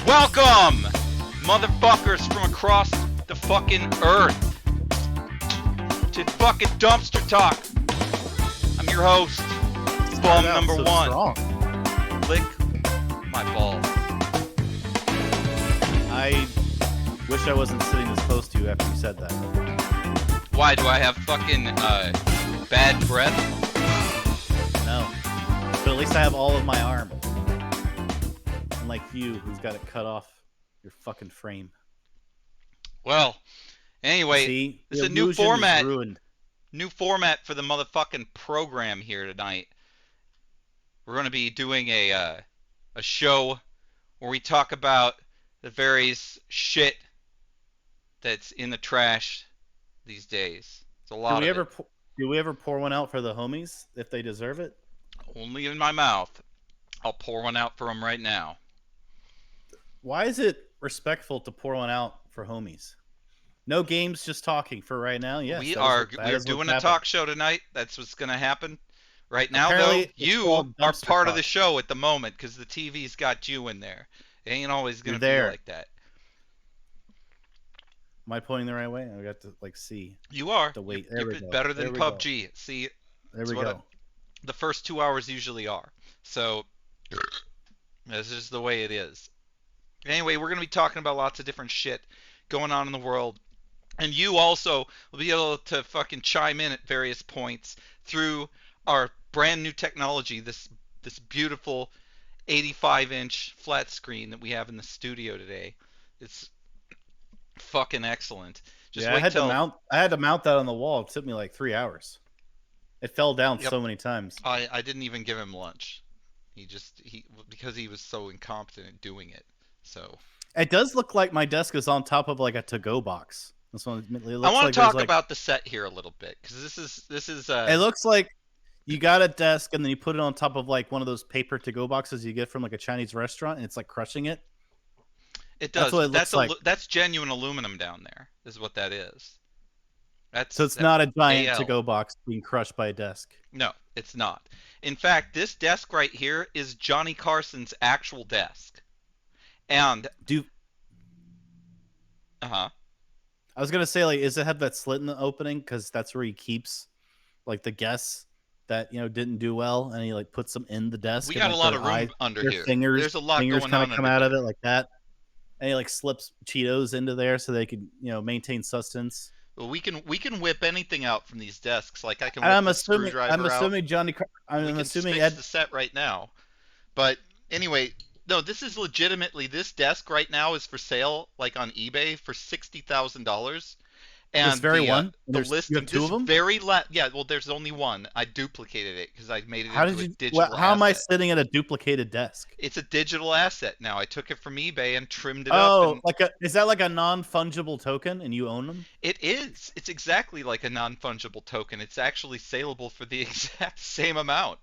Welcome, motherfuckers from across the fucking earth, to fucking Dumpster Talk. I'm your host, bum number one. Strong. Lick my balls. I wish I wasn't sitting this close to you after you said that. Why do I have fucking bad breath? No. But at least I have all of my arm. Unlike you, who's got it cut off your fucking frame. Well, anyway, See, this is a new format. New format for the motherfucking program here tonight. We're going to be doing a show where we talk about the various shit that's in the trash these days. It's a lot of it. Do we ever pour one out for the homies if they deserve it? Only in my mouth. I'll pour one out for them right now. Why is it respectful to pour one out for homies? No games, just talking for right now. Yes, we're doing a talk show tonight. That's what's going to happen. Right now, Apparently, though, you are part of the show at the moment because the TV's got you in there. It ain't always going to be like that. Am I pointing the right way? I got to see. You are. The weight. You're better than PUBG. See, there we go. The first 2 hours usually are. So this is the way it is. Anyway, we're going to be talking about lots of different shit going on in the world. And you also will be able to fucking chime in at various points through our brand new technology, this beautiful 85-inch flat screen that we have in the studio today. It's fucking excellent. I had to mount that on the wall. It took me like 3 hours. It fell down so many times. I didn't even give him lunch. Because he was so incompetent at doing it. So it does look like my desk is on top of like a to-go box. This one, I want to talk about the set here a little bit because this is. It looks like you got a desk and then you put it on top of like one of those paper to-go boxes you get from like a Chinese restaurant, and it's like crushing it. It does. That's what it looks like. That's genuine aluminum down there. Is what that is. So it's not a giant to-go box being crushed by a desk. No, it's not. In fact, this desk right here is Johnny Carson's actual desk. And I was gonna say, like, does it have that slit in the opening? Because that's where he keeps like the guests that didn't do well, and he like puts them in the desk. We got a lot of room under here. There's a lot fingers going kind on of come out of it like that, and he like slips Cheetos into there so they can maintain sustenance. Well, we can whip anything out from these desks. Like I can. I'm assuming Johnny. I'm assuming Ed the set right now, but anyway. No, this is legitimately, this desk right now is for sale, like on eBay, for $60,000. And this very one? The listing, you have two of them? Yeah, well, there's only one. I duplicated it because I made it into a digital asset. How am I sitting at a duplicated desk? It's a digital asset now. I took it from eBay and trimmed it up. Oh, is that like a non-fungible token and you own them? It is. It's exactly like a non-fungible token. It's actually saleable for the exact same amount.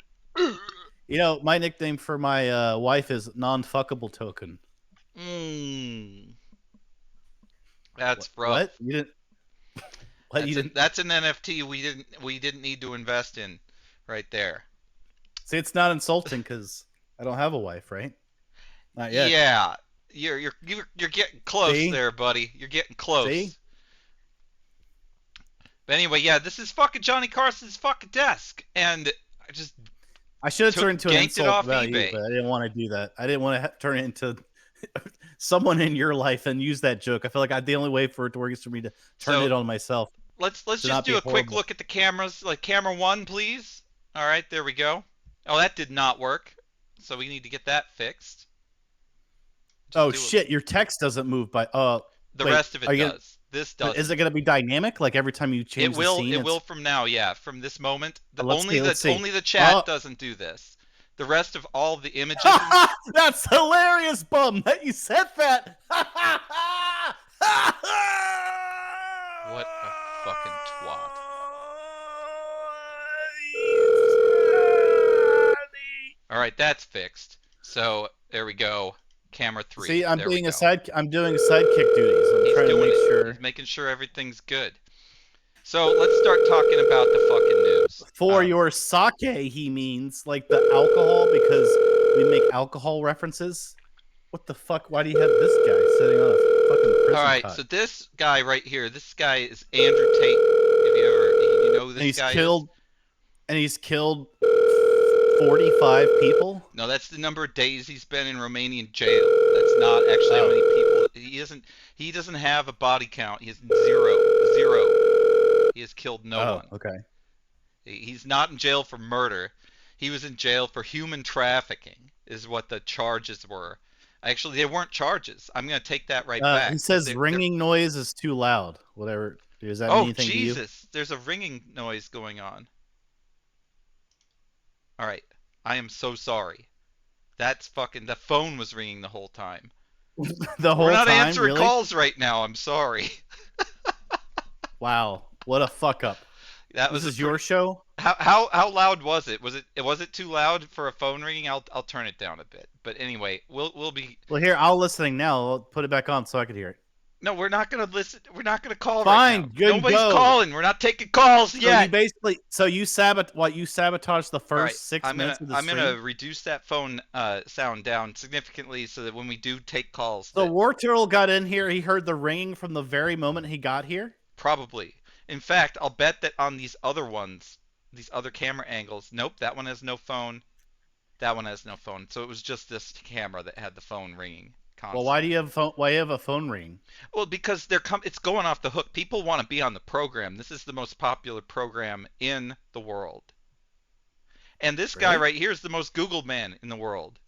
My nickname for my wife is non-fuckable token. That's rough. What? You didn't? That's an NFT we didn't need to invest in, right there. See, it's not insulting because I don't have a wife, right? Not yet. Yeah, you're getting close there, buddy. You're getting close. See? But anyway, yeah, this is fucking Johnny Carson's fucking desk, and I should have turned into an insult about eBay. You, but I didn't want to do that. I didn't want to turn it into someone in your life and use that joke. I feel like the only way for it to work is for me to turn it on myself. Let's just do a quick look at the cameras. Like camera 1, please. All right, there we go. Oh, that did not work. So we need to get that fixed. Shit, your text doesn't move by the rest of it does. This does. Is it going to be dynamic like every time you change the scene? It will from now, yeah. From this moment. Only the chat doesn't do this. The rest of all the images. That's hilarious, bum, that you said that. What a fucking twat. All right, that's fixed. So there we go. Camera 3. See, I'm doing sidekick duties. I'm trying to make sure. He's making sure everything's good. So let's start talking about the fucking news. For your sake, he means like the alcohol, because we make alcohol references. What the fuck? Why do you have this guy sitting on a fucking All prison right, cot? so this guy right here, this guy is Andrew Tate. Have you ever, you know who And this he's guy is? killed. And he's killed 45 people. No, that's the number of days he's been in Romanian jail. That's not actually how many Oh. people. He doesn't have a body count. He has zero, zero. He has killed no Oh. one. Okay. He's not in jail for murder. He was in jail for human trafficking, is what the charges were. Actually, they weren't charges. I'm gonna take that right He back because says they're. ringing noise is too loud. Whatever. Does that mean Oh anything to you? Jesus! There's a ringing noise going on. All right, I am so sorry. That's fucking. The phone was ringing the whole time. The We're whole not time, answering really? calls right now. I'm sorry. Wow. What a fuck up. That This was a is your pretty. show? How loud was it? Was it too loud for a phone ringing? I'll turn it down a bit. But anyway, we'll be. Well, here, I'll listening now. I'll put it back on so I can hear it. No, we're not gonna listen. We're not gonna call right now. Fine, good Nobody's go. calling. We're not taking calls So you yet. basically, you sabotage the All right, first 6 minutes of the I'm gonna stream. reduce that phone sound down significantly so that when we do take calls, So that War Turtle got in here. He heard the ringing from the very moment he got here. probably. In fact, I'll bet that on these other ones, these other camera angles, nope, that one has no phone. That one has no phone. So it was just this camera that had the phone ringing Well, why do constantly. you have phone? Why you have a phone ring? Well, because it's going off the hook. People want to be on the program. This is the most popular program in the world. And this guy Really? right here is the most Googled man in the world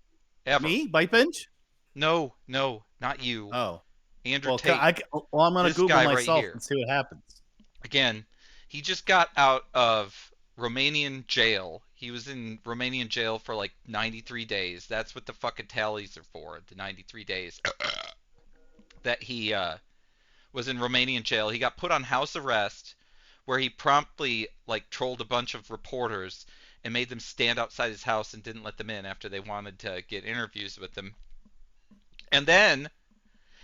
ever. Me? ByteBinge? No, no, not you. Oh, Andrew well, Tate. I'm gonna This Google guy right myself here. and see what happens. Again, he just got out of Romanian jail. He was in Romanian jail for like 93 days. That's what the fucking tallies are for, the 93 days that he was in Romanian jail. He got put on house arrest where he promptly like trolled a bunch of reporters and made them stand outside his house and didn't let them in after they wanted to get interviews with him. And then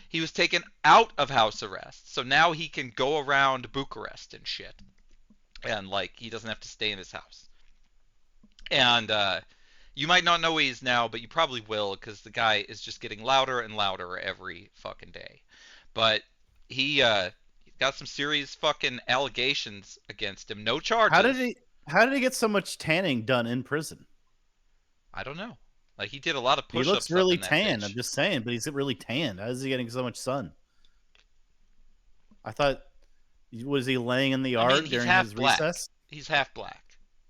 he was taken out of house arrest. So now he can go around Bucharest and shit. And like he doesn't have to stay in his house. And you might not know who he is now, but you probably will because the guy is just getting louder and louder every fucking day. But he got some serious fucking allegations against him. No How did charges. he? How did he get so much tanning done in prison? I don't know. Like he did a lot of He looks push-ups up really in that tan. I'm bitch. just saying, but he's really tan. How is he getting so much sun? I thought, was he laying in the I mean, yard he's during half his black. recess? He's half black.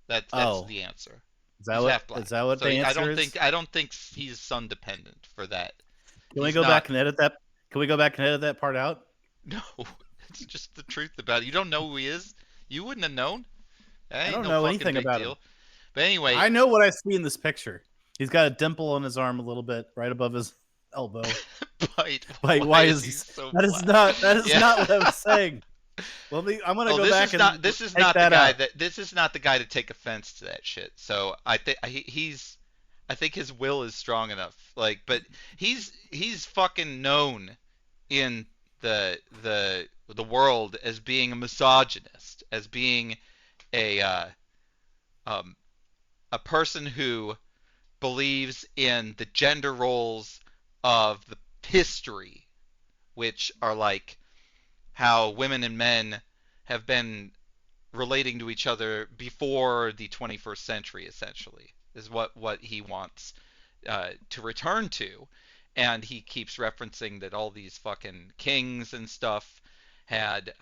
That's Oh, the answer. is that He's what half black. is that what So the I answer don't is? think I don't think he's sun dependent for that. Can we He's go not. back and edit that? Can we go back and edit that part out? No, it's just the truth about it. You don't know who he is. You wouldn't have known. That I ain't don't no know fucking anything big about him. deal. But anyway, I know what I see in this picture. He's got a dimple on his arm a little bit, right above his elbow. Bite. Like, Why why is is he so that? Is black? not that is Yeah. not what I was saying. Well, I'm gonna Oh, go this back is and not. This is take not the that guy out. that. This is not the guy to take offense to that shit. So I think he's. I think his will is strong enough. Like, but he's fucking known in the world as being a misogynist, as being a um a person who believes in the gender roles of the history, which are like how women and men have been relating to each other before the 21st century, essentially, is what he wants to return to. And he keeps referencing that all these fucking kings and stuff had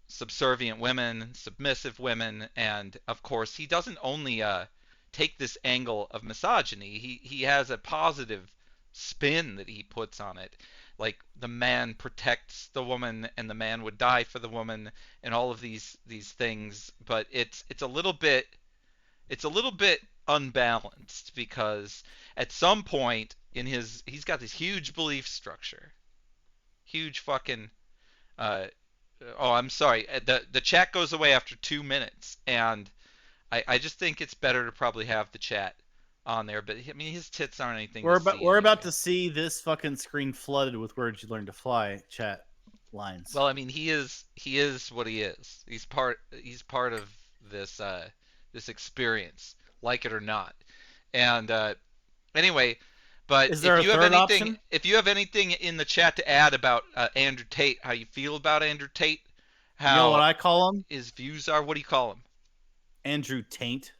subservient women, submissive women, and of course he doesn't only take this angle of misogyny. He has a positive spin that he puts on it, like the man protects the woman and the man would die for the woman and all of these things. But it's a little bit unbalanced because at some point in his he's got this huge belief structure, huge fucking uh oh, I'm sorry, the chat goes away after 2 minutes, and I just think it's better to probably have the chat on there. But I mean, his tits aren't anything to see We're about anyway. to see this fucking screen flooded with "Where'd you learn to fly?" chat lines. Well, I mean, he is what he is. He's part of this experience, like it or not. And anyway, But Is there a third option? if you have anything in the chat to add about Andrew Tate, how you feel about Andrew Tate, You know what how I call him? his views are, what do you call him? Andrew Taint.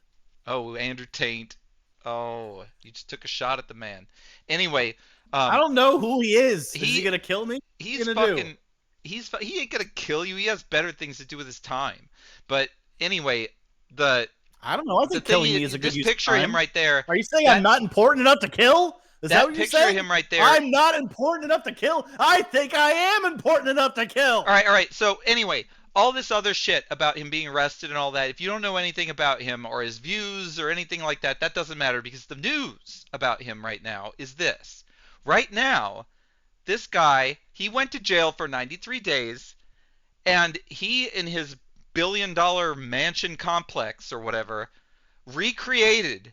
Oh, Andrew Tate. Oh, you just took a shot at the man. Anyway, I um, don't know who he is. Is he he gonna kill me? What's he he's gonna do? fucking he ain't gonna kill you. He has better things to do with his time. But anyway, the I don't know. I the think thing killing me is a good just use of picture him time. right there. Are you saying I'm That not important enough to kill? Is that what you're picture of saying? him right there. I'm not important enough to kill? I think I am important enough to kill. All right. So anyway, all this other shit about him being arrested and all that, if you don't know anything about him or his views or anything like that, that doesn't matter because the news about him right now is this. Right now, this guy, he went to jail for 93 days and he in his billion-dollar mansion complex or whatever recreated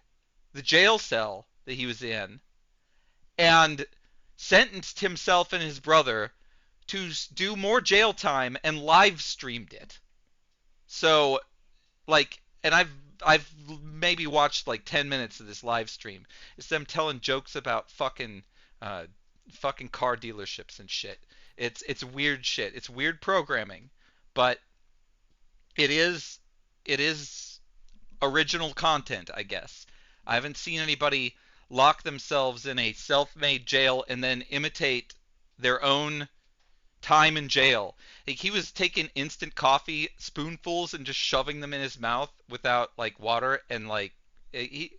the jail cell that he was in and sentenced himself and his brother to do more jail time and live streamed it. So, like, and I've maybe watched like 10 minutes of this live stream. It's them telling jokes about uh fucking car dealerships and shit. It's weird shit. It's weird programming, but it is original content, I guess. I haven't seen anybody lock themselves in a self-made jail and then imitate their own time in jail. Like he was taking instant coffee spoonfuls and just shoving them in his mouth without like water and like he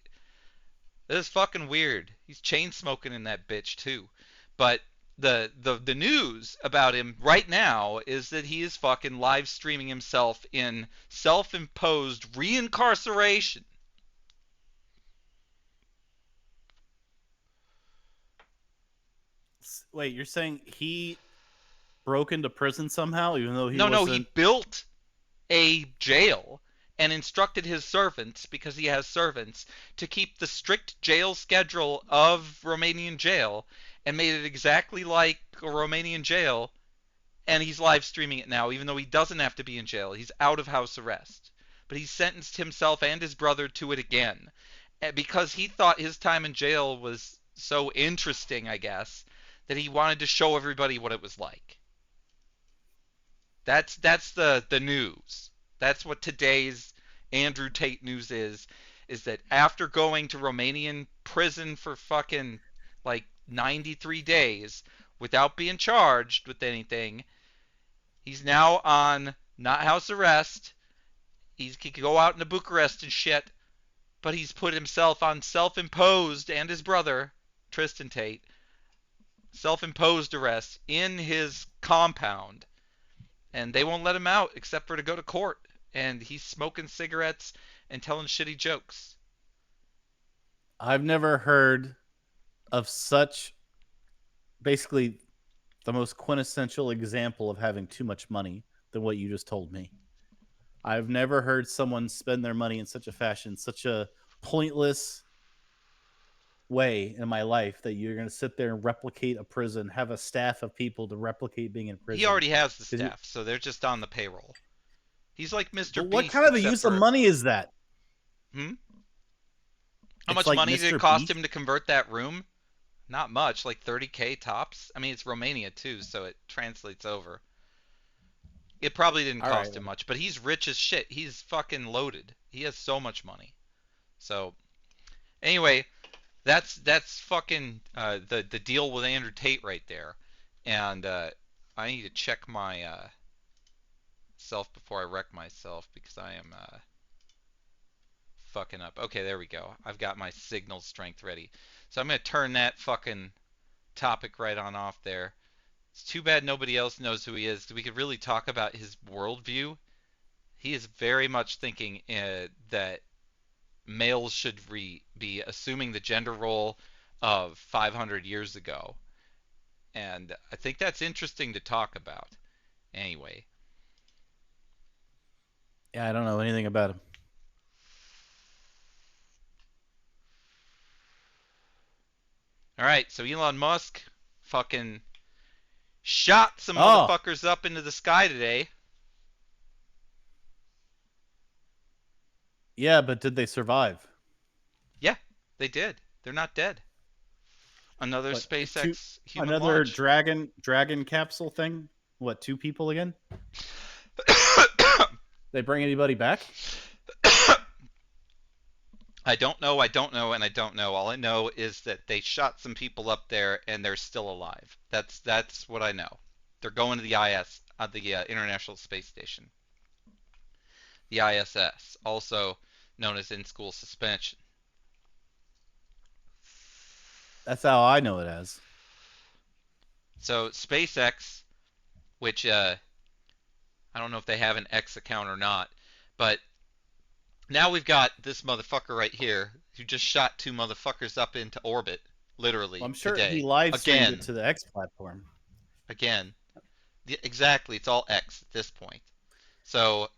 it is fucking weird. He's chain smoking in that bitch too. But the news about him right now is that he is fucking live streaming himself in self-imposed reincarceration. Wait, you're saying he broke into prison somehow, even though he No, no, he wasn't? built a jail and instructed his servants, because he has servants, to keep the strict jail schedule of Romanian jail and made it exactly like a Romanian jail. And he's live streaming it now, even though he doesn't have to be in jail. He's out of house arrest. But he sentenced himself and his brother to it again because he thought his time in jail was so interesting, I guess, that he wanted to show everybody what it was like. That's the news. That's what today's Andrew Tate news is that after going to Romanian prison for fucking like 93 days without being charged with anything, he's now on not house arrest. He could go out into Bucharest and shit, but he's put himself on self-imposed, and his brother Tristan Tate, self-imposed arrest in his compound, and they won't let him out except for to go to court. And he's smoking cigarettes and telling shitty jokes. I've never heard of such basically the most quintessential example of having too much money than what you just told me. I've never heard someone spend their money in such a fashion, such a pointless way in my life that you're going to sit there and replicate a prison, have a staff of people to replicate being in He prison. already has the staff, so they're just on the payroll. He's like Mr. But what Beast, kind of a except use of for money is that? hmm? How It's much like money did it Mr. cost Beast. him to convert that room? Not much, like 30K tops. I mean, it's Romania too, so it translates over. It probably didn't All right. cost him much, but he's rich as shit. He's fucking loaded. He has so much money. So anyway, that's fucking the deal with Andrew Tate right there. And I need to check my self before I wreck myself because I am fucking up. Okay, there we go. I've got my signal strength ready. So I'm gonna turn that fucking topic right on off there. It's too bad nobody else knows who he is. We could really talk about his worldview. He is very much thinking that males should be assuming the gender role of 500 years ago. And I think that's interesting to talk about. Anyway. Yeah, I don't know anything about him. Alright, so Elon Musk fucking shot some Oh, motherfuckers up into the sky today. yeah, but did they survive? Yeah, they did. They're not dead. Another What two? SpaceX human Another launch. dragon capsule thing? What, 2 people again? They bring anybody back? I don't know, I don't know, and I don't know. All I know is that they shot some people up there and they're still alive. That's what I know. They're going to the IS, the International Space Station, the ISS, also known as in-school suspension. That's how I know it as. So SpaceX, which I don't know if they have an X account or not, but now we've got this motherfucker right here who just shot 2 motherfuckers up into orbit, Well, literally I'm sure he today. live streamed it Again, to the X platform. again. Exactly, it's all X at this point. So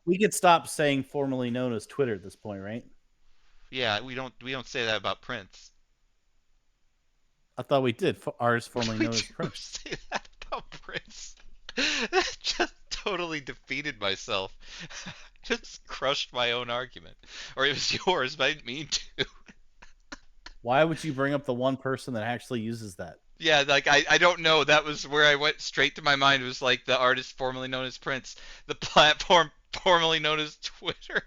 We could stop saying formerly known as Twitter at this point, right? yeah, we don't say that about Prince. I thought we did. Ours formerly We known as do Prince. say that about Prince. That just totally defeated myself. Just crushed my own argument. Or it was yours, but I didn't mean to. Why would you bring up the one person that actually uses that? Yeah, like I don't know. That was where I went straight to my mind. It was like the artist formerly known as Prince, the platform formerly known as Twitter.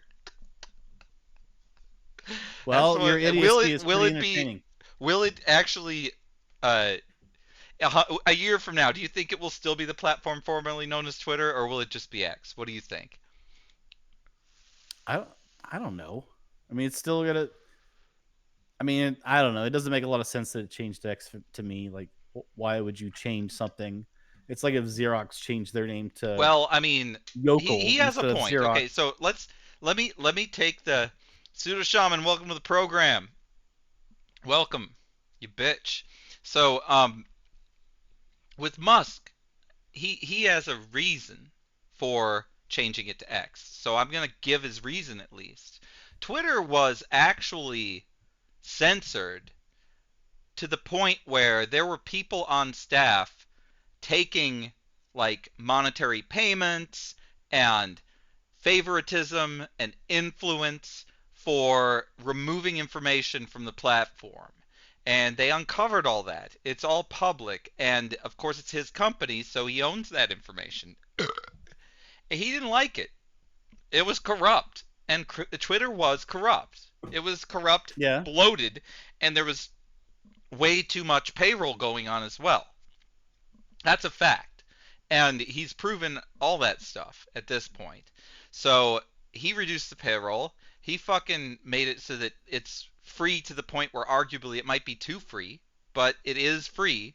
That's Well, your what. Will idiocy it is will pretty it be? entertaining. Will it actually? Uh, a year from now, do you think it will still be the platform formerly known as Twitter, or will it just be X? What do you think? I don't. I don't know. I mean, it's still gonna. I mean, I don't know. It doesn't make a lot of sense that it changed to X to me. Like, why would you change something? It's like if Xerox changed their name to Well, I mean, he Yokel has a instead of point. Xerox. Okay, so let me take the pseudo shaman. Welcome to the program. Welcome, you bitch. So with Musk, he has a reason for changing it to X. So I'm gonna give his reason at least. Twitter was actually censored to the point where there were people on staff taking like monetary payments and favoritism and influence for removing information from the platform. And they uncovered all that. It's all public. And of course, it's his company, so he owns that information. He didn't like it. It was corrupt. And Twitter was corrupt. It was corrupt, Yeah. bloated, and there was way too much payroll going on as well. That's a fact. And he's proven all that stuff at this point. So he reduced the payroll. He fucking made it so that it's free to the point where arguably it might be too free, but it is free.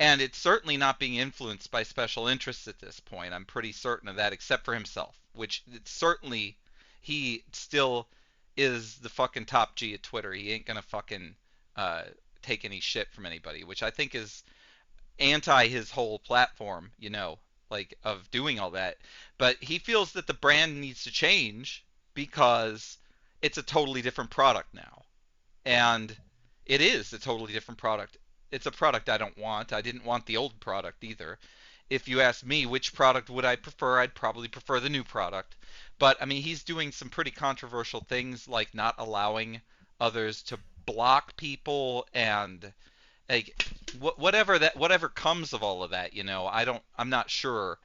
And it's certainly not being influenced by special interests at this point. I'm pretty certain of that, except for himself, which it's certainly he still is the fucking top G at Twitter. He ain't gonna fucking uh, take any shit from anybody, which I think is anti his whole platform, like of doing all that. But he feels that the brand needs to change because it's a totally different product now. And it is a totally different product. It's a product I don't want. I didn't want the old product either. If you ask me which product would I prefer, I'd probably prefer the new product. But I mean, he's doing some pretty controversial things like not allowing others to block people and like whatever comes of all of that, I'm not sure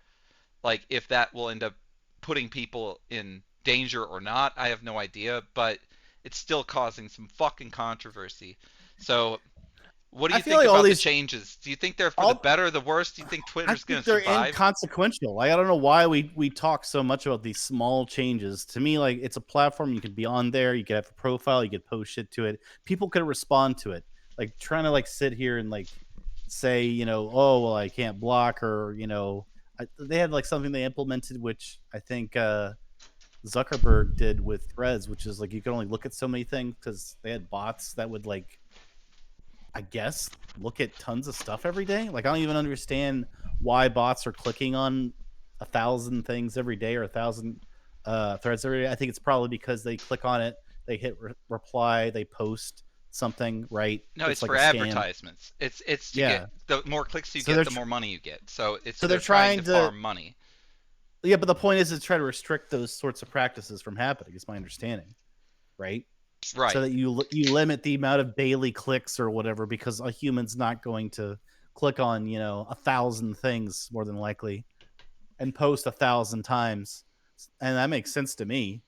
like if that will end up putting people in danger or not. I have no idea, but it's still causing some fucking controversy. So what do I you feel think like all about the these changes? Do you think they're for the all better or the worse? Do you think I Twitter's going think to they're survive? inconsequential. Like, I don't know why we talk so much about these small changes. To me, like, it's a platform. You could be on there. You could have a profile. You could post shit to it. People could respond to it. Like, trying to like sit here and like say, oh well, I can't block, or they had like something they implemented, which I think Zuckerberg did with Threads, which is like you could only look at so many things because they had bots that would like, I guess, look at tons of stuff every day. Like, I don't even understand why bots are clicking on 1,000 things every day or 1,000 threads every day. I think it's probably because they click on it, they hit reply, they post something, right? No, It's it's like for a scam. advertisements. It's to get Yeah. the more clicks you So get, they're the more money you get. So it's so they're they're trying to trying to farm money. yeah, but the point is to try to restrict those sorts of practices from happening. Is my understanding, right? Right. so that you limit the amount of daily clicks or whatever, because a human's not going to click on 1,000 things more than likely and post 1,000 times, and that makes sense to me.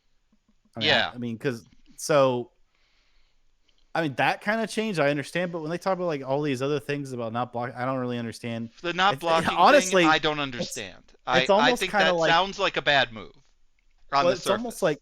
Yeah. I mean, because so I mean that kind of change I understand, but when they talk about like all these other things about not block, I don't really understand. The not blocking thing, Honestly, I don't it's understand. it's I almost think kind of that like, sounds like a bad move on well, the it's almost like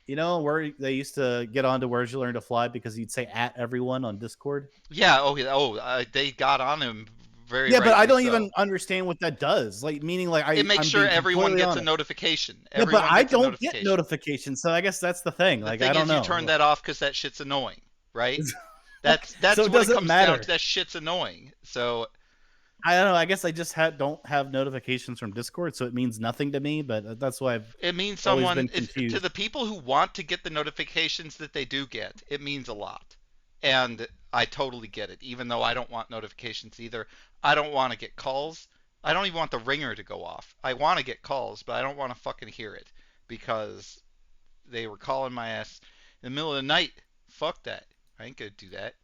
surface. where they used to get onto Where'd You Learn to Fly because you'd say at everyone on Discord. Yeah. Oh, yeah, oh, they got on him very Yeah, but I rightly don't so. even understand what that does. Like, meaning, like, It makes I'm sure being everyone completely gets a honest. notification. Yeah, but Everyone I gets a don't get notification. notifications, so I guess that's the thing. The Like, I thing don't is, you turn know. that off because that shit's annoying, right? So That's it what it doesn't comes down to. matter. That shit's annoying. So I don't know. I guess I just don't have notifications from Discord, so it means nothing to me. But that's why I've it means always someone been to confused. the people who want to get the notifications that they do get. It means a lot, and I totally get it. Even though I don't want notifications either, I don't want to get calls. I don't even want the ringer to go off. I want to get calls, but I don't want to fucking hear it because they were calling my ass in the middle of the night. Fuck that. I ain't gonna do that.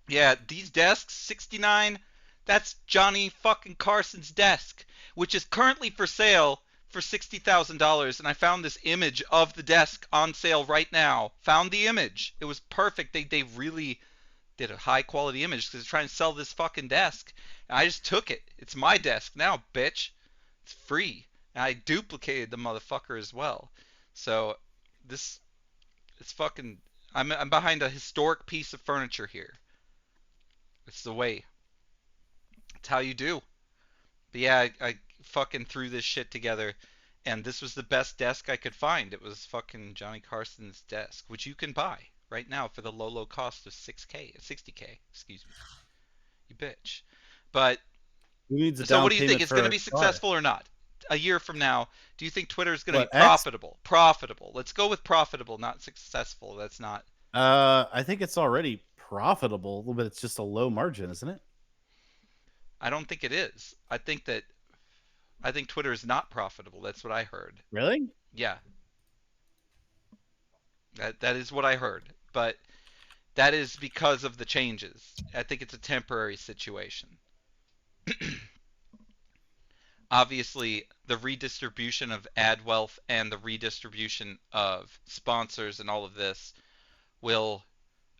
Yeah, these desks, 69, that's Johnny fucking Carson's desk, which is currently for sale for $60,000. And I found this image of the desk on sale right now. Found the image. It was perfect. They really did a high quality image because they're trying to sell this fucking desk. And I just took it. It's my desk now, bitch. It's free. And I duplicated the motherfucker as well. So this, it's fucking. I'm behind a historic piece of furniture here. It's the way. It's how you do. But yeah, I fucking threw this shit together, and this was the best desk I could find. It was fucking Johnny Carson's desk, which you can buy right now for the low, low cost of 6K, 60K, excuse me. You bitch. But Who needs a so what down do you think? payment It's going for to a be car? successful or not? A year from now, do you think Twitter is going to be What, X? profitable? Profitable. Let's go with profitable, not successful. That's not. I think it's already profitable, but it's just a low margin, isn't it? I don't think it is. I think Twitter is not profitable. That's what I heard. Really? Yeah, that is what I heard. But that is because of the changes. I think it's a temporary situation. Obviously, the redistribution of ad wealth and the redistribution of sponsors and all of this will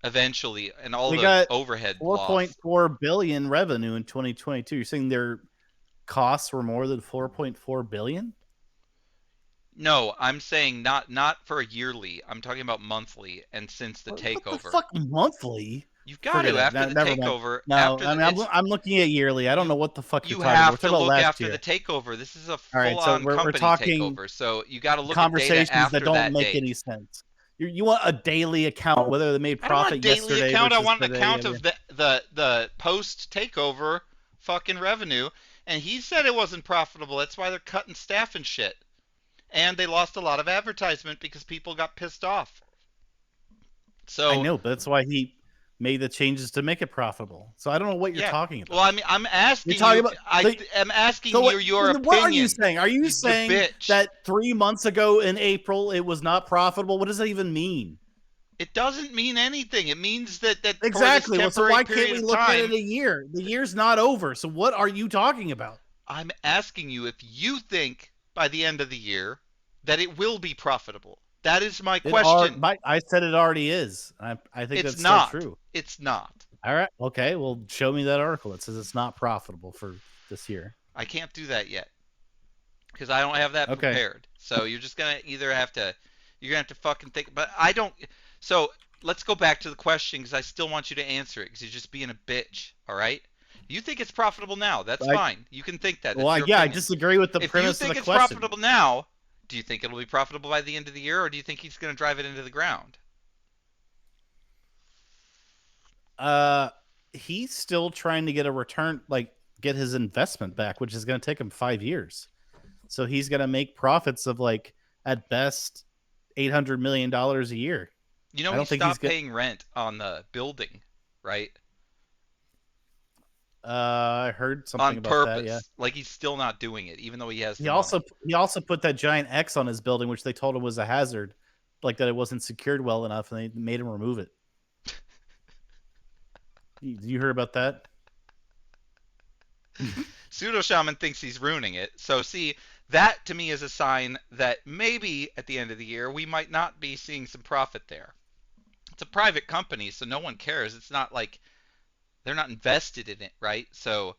eventually, and all They the got overhead loss. 4.4 billion revenue in 2022. You're saying their costs were more than 4.4 billion? No, I'm saying not for a yearly. I'm talking about monthly and since the What the takeover. fuck, monthly? You've got Forget to it. after No, the never mind. takeover, No, after I mean, the it's I'm looking at yearly. I don't know you what the fuck you're you talking about. We're have to talking about look last after the year. takeover. This is a All right, so full-on we're company talking takeover. So you got to look at data conversations that after don't that make date. any sense. You want a daily account, whether they made I don't want a profit daily yesterday account. I versus want an today. account of the post takeover fucking revenue. And he said it wasn't profitable. That's why they're cutting staff and shit. And they lost a lot of advertisement because people got pissed off. I So know, but that's why he made the changes to make it profitable. So I don't know what you're yeah. talking Well, about. I mean, I'm You're asking talking you. about the I'm so asking what? you your What are you opinion. saying? Are you You saying bitch. that 3 months ago in April it was not profitable? What does that even mean? It doesn't mean anything. It means that for this Exactly. Well, so temporary why can't period we of look at it time, a year? The year's not over. So what are you talking about? I'm asking you if you think by the end of the year that it will be profitable. That is my question. I said it already is. I think It's that's still not. true. It's not. All right. Okay. Well, show me that article that says it's not profitable for this year. I can't do that yet because I don't have that Okay. prepared. So you're just gonna either have to, you're gonna have to fucking think. But I don't. So let's go back to the question because I still want you to answer it because you're just being a bitch. All right. You think it's profitable now? That's I, fine. You can think that. well, That's your yeah, I opinion. disagree with the If you premise of the think it's question. profitable now, do you think it'll be profitable by the end of the year, or do you think he's going to drive it into the ground? Uh, he's still trying to get a return, like get his investment back, which is going to take him 5 years. So he's going to make profits of like at best $800 million a year. You know, I he don't think he's stopped good. paying rent on the building, right? I heard something On about that. Yeah. purpose. Like he's still not doing it, even though he has He the also money. he also put that giant X on his building, which they told him was a hazard. like that it wasn't secured well enough, and they made him remove it. You heard about that? Pseudo Shaman thinks he's ruining it. So see, that to me is a sign that maybe at the end of the year we might not be seeing some profit there. It's a private company, so no one cares. It's not like they're not invested in it, right? So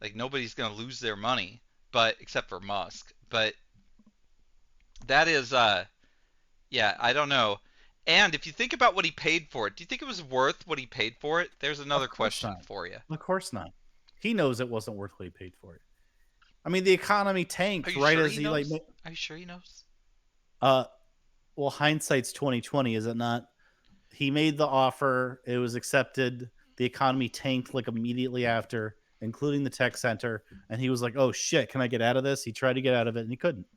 like nobody's gonna lose their money, but except for Musk. But that is yeah, I don't know. And if you think about what he paid for it, do you think it was worth what he paid for it? There's Of another course question not. for you. Of course not. He knows it wasn't worth what he paid for it. I mean, the economy Are tanked you right sure as he he like. knows? Are you sure he knows? Uh, well, hindsight's 2020, is it not? He made the offer. It was accepted. The economy tanked like immediately after, including the tech center. And he was like, "Oh shit, can I get out of this?" He tried to get out of it, and he couldn't.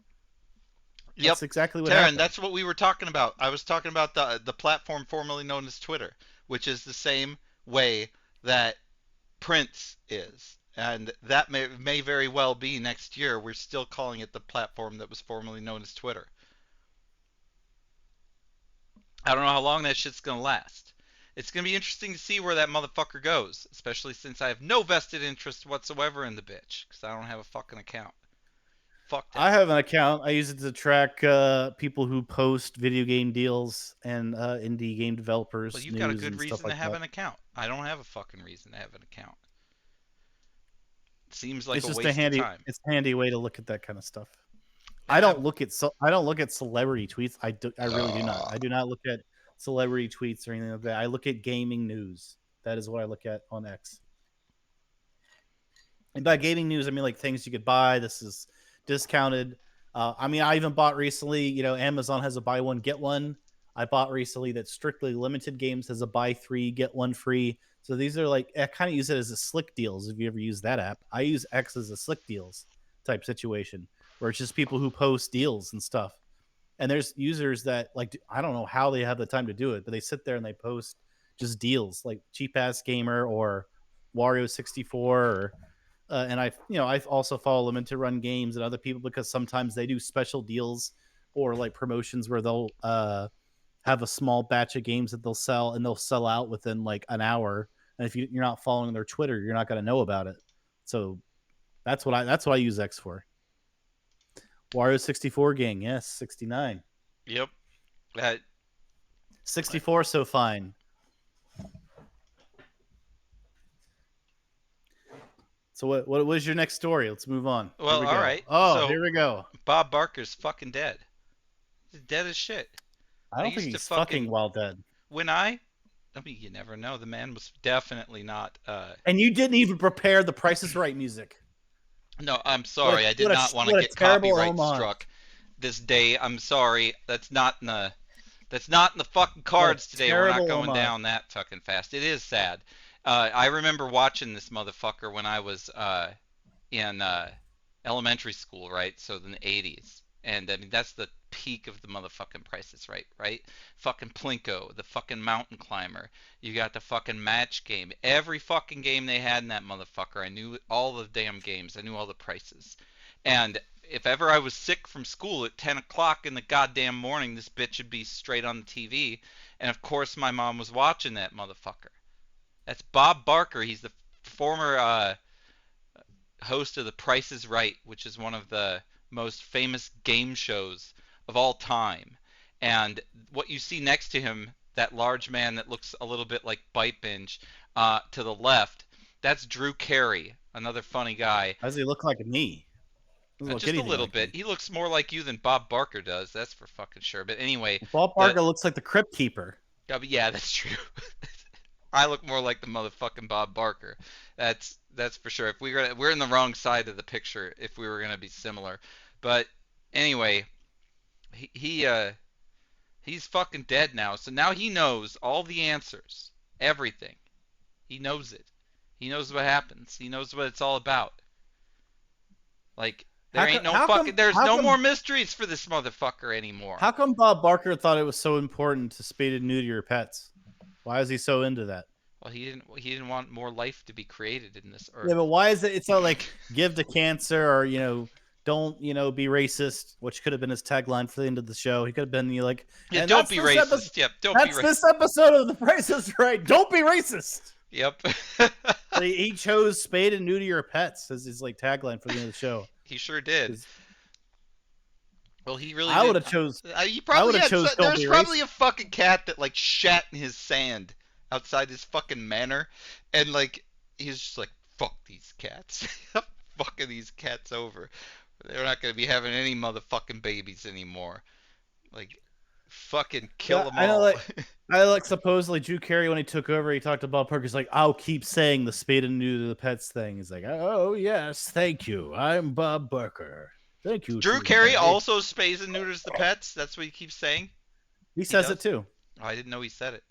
Yep. That's exactly what Taryn, happened. that's what we were talking about. I was talking about the platform formerly known as Twitter, which is the same way that Prince is. And that may very well be next year. We're still calling it the platform that was formerly known as Twitter. I don't know how long that shit's gonna last. It's gonna be interesting to see where that motherfucker goes, especially since I have no vested interest whatsoever in the bitch, because I don't have a fucking account. Fuck I that. have an account. I use it to track people who post video game deals and indie game Well, developers you've got a news good and stuff reason to like have that. an account. I don't have a fucking reason to have an account. It seems like It's a just a waste of handy. time. It's a handy way to look at that kind of stuff. I Yeah. don't look at I don't look at celebrity tweets. I really do not. I do not look at celebrity tweets or anything like that. I look at gaming news. That is what I look at on X. And by gaming news, I mean like things you could buy. This is discounted. I mean, I even bought recently. Amazon has a buy one get one. I bought recently that Strictly Limited Games has a buy three get one free. So these are like I kind of use it as a slick deals. If you ever use that app, I use X as a slick deals type situation where it's just people who post deals and stuff. And there's users that like I don't know how they have the time to do it, but they sit there and they post just deals like cheap ass gamer or Wario 64 or and I've also follow them into Run Games and other people because sometimes they do special deals or like promotions where they'll have a small batch of games that they'll sell and they'll sell out within like an hour. And if you're not following their Twitter, you're not going to know about it. So that's what I use X for. Wario 64 gang, yes, 69. Yep. That. 64 so fine. So what was your next story? Let's move on. Here Well, we all go. right. Oh, So here we go. Bob Barker's fucking dead. He's dead as shit. I I don't think used to he's fucking fucking while dead. when I mean, you never know. The man was definitely not. And you didn't even prepare the Price is Right music. No, I'm What a sorry. I did what a not want to what a get terrible copyright homage. struck this day. I'm sorry. That's not in the fucking What a cards today. We're not terrible going homage. down that fucking fast. It is sad. I remember watching this motherfucker when I was in elementary school, right? So in the 80s. And I mean, that's the peak of the motherfucking prices, right? Right? Fucking Plinko, the fucking mountain climber. You got the fucking match game. Every fucking game they had in that motherfucker. I knew all the damn games. I knew all the prices. And if ever I was sick from school at 10 o'clock in the goddamn morning, this bitch would be straight on the TV. And of course, my mom was watching that motherfucker. That's Bob Barker. He's the former host of The Price is Right, which is one of the most famous game shows of all time. And what you see next to him, that large man that looks a little bit like BYTEBINGE, to the left, that's Drew Carey, another funny guy. How does he look like me? Doesn't look Just a anything little like bit. me. He looks more like you than Bob Barker does. That's for fucking sure. But anyway, Paul the Parker looks like the Crypt Keeper. yeah, that's true. I look more like the motherfucking Bob Barker. That's for sure. If we're in the wrong side of the picture if we were gonna be similar. But anyway, he's fucking dead now. So now he knows all the answers, everything. He knows it. He knows what happens. He knows what it's all about. Like How there ain't come? no How fucking come? there's How no more come? mysteries for this motherfucker anymore. How come Bob Barker thought it was so important to spay and neuter your pets? Why is he so into that? Well, he didn't want more life to be created in this Yeah, earth. but why is it? It's not like give to cancer or don't be racist, which could have been his tagline for the end of the show. He could have been like, Yeah, and don't that's be this episode. racist. Yep, don't be That's racist. this episode of The Price is Right. Don't be racist. Yep. But he chose spayed and neuter your pets as his like tagline for the end of the show. He sure did. 'Cause Well, he really I did. would have chose. He I probably would have had. chose don't There's be probably racist. a fucking cat that like shat in his sand outside his fucking manor, and like he's just like, fuck these cats. I'm fucking these cats over. They're not gonna be having any motherfucking babies anymore. Like, fucking kill Yeah, them I know, all. like supposedly Drew Carey when he took over, he talked about Parker. He's like, I'll keep saying the spade and neuter the pets thing. He's like, oh yes, thank you. I'm Bob Barker. Thank you, Drew Carey also spays and neuters the pets. That's what he keeps saying. He says does? it too. Oh, I didn't know he said it.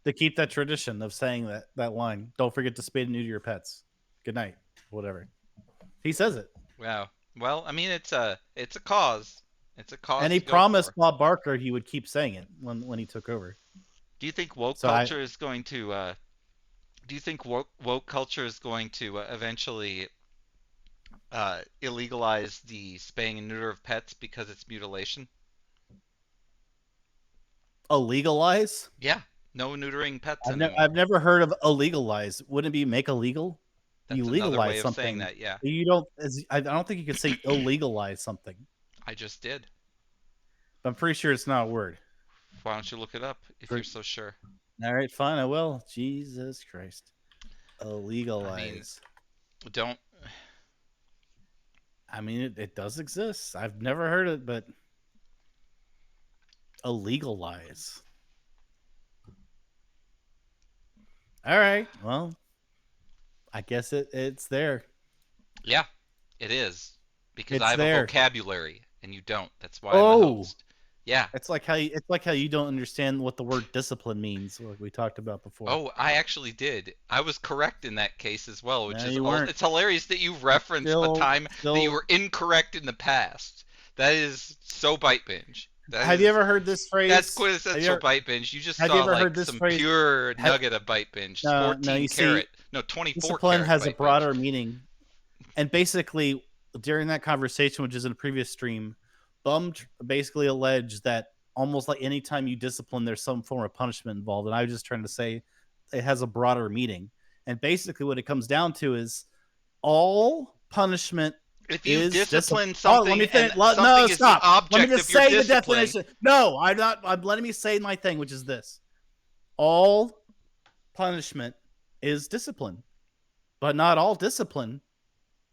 To keep that tradition of saying that line. Don't forget to spade and neuter your pets. Good night. Whatever. He says it. Wow. Well, I mean, it's a cause. It's a cause. And he to go promised for. Bob Barker he would keep saying it when he took over. Do you think woke So culture is going to? Do you think woke culture is going to eventually illegalize the spaying and neuter of pets because it's mutilation? Illegalize? Yeah. No neutering pets anymore. I've never heard of illegalize. Wouldn't it be make illegal? That's You another legalize way of something. saying that. Yeah. You don't. I don't think you could say illegalize something. I just did. I'm pretty sure it's not a word. Why don't you look it up if you're so sure? All right, fine, I will. Jesus Christ. Illegalize. I mean, don't. I mean, it does exist. I've never heard it, but illegalize. All right. Well, I guess it's there. Yeah, it is. Because It's I have there. a vocabulary and you don't. That's why I'm the Oh, host. Yeah. it's like how you don't understand what the word discipline means, like we talked about before. Oh, I actually did. I was correct in that case as well, which No, is you weren't. it's hilarious that you referenced a time that you were incorrect in the past. That is so bite binge. Have you ever heard this phrase? That's quintessential bite binge. You just have saw you ever like heard this some phrase? pure nugget of bite binge. No, 14 you see, carat. No, 24 discipline carat has a bite broader binge. meaning. And basically, during that conversation, which is in a previous stream, Bum basically alleged that almost like anytime you discipline, there's some form of punishment involved. And I was just trying to say it has a broader meaning. And basically, what it comes down to is all punishment. If you discipline something, something, and something no, is stop. the object Let me just of your say the discipline. definition. No, I'm not. I'm letting me say my thing, which is this: all punishment is discipline, but not all discipline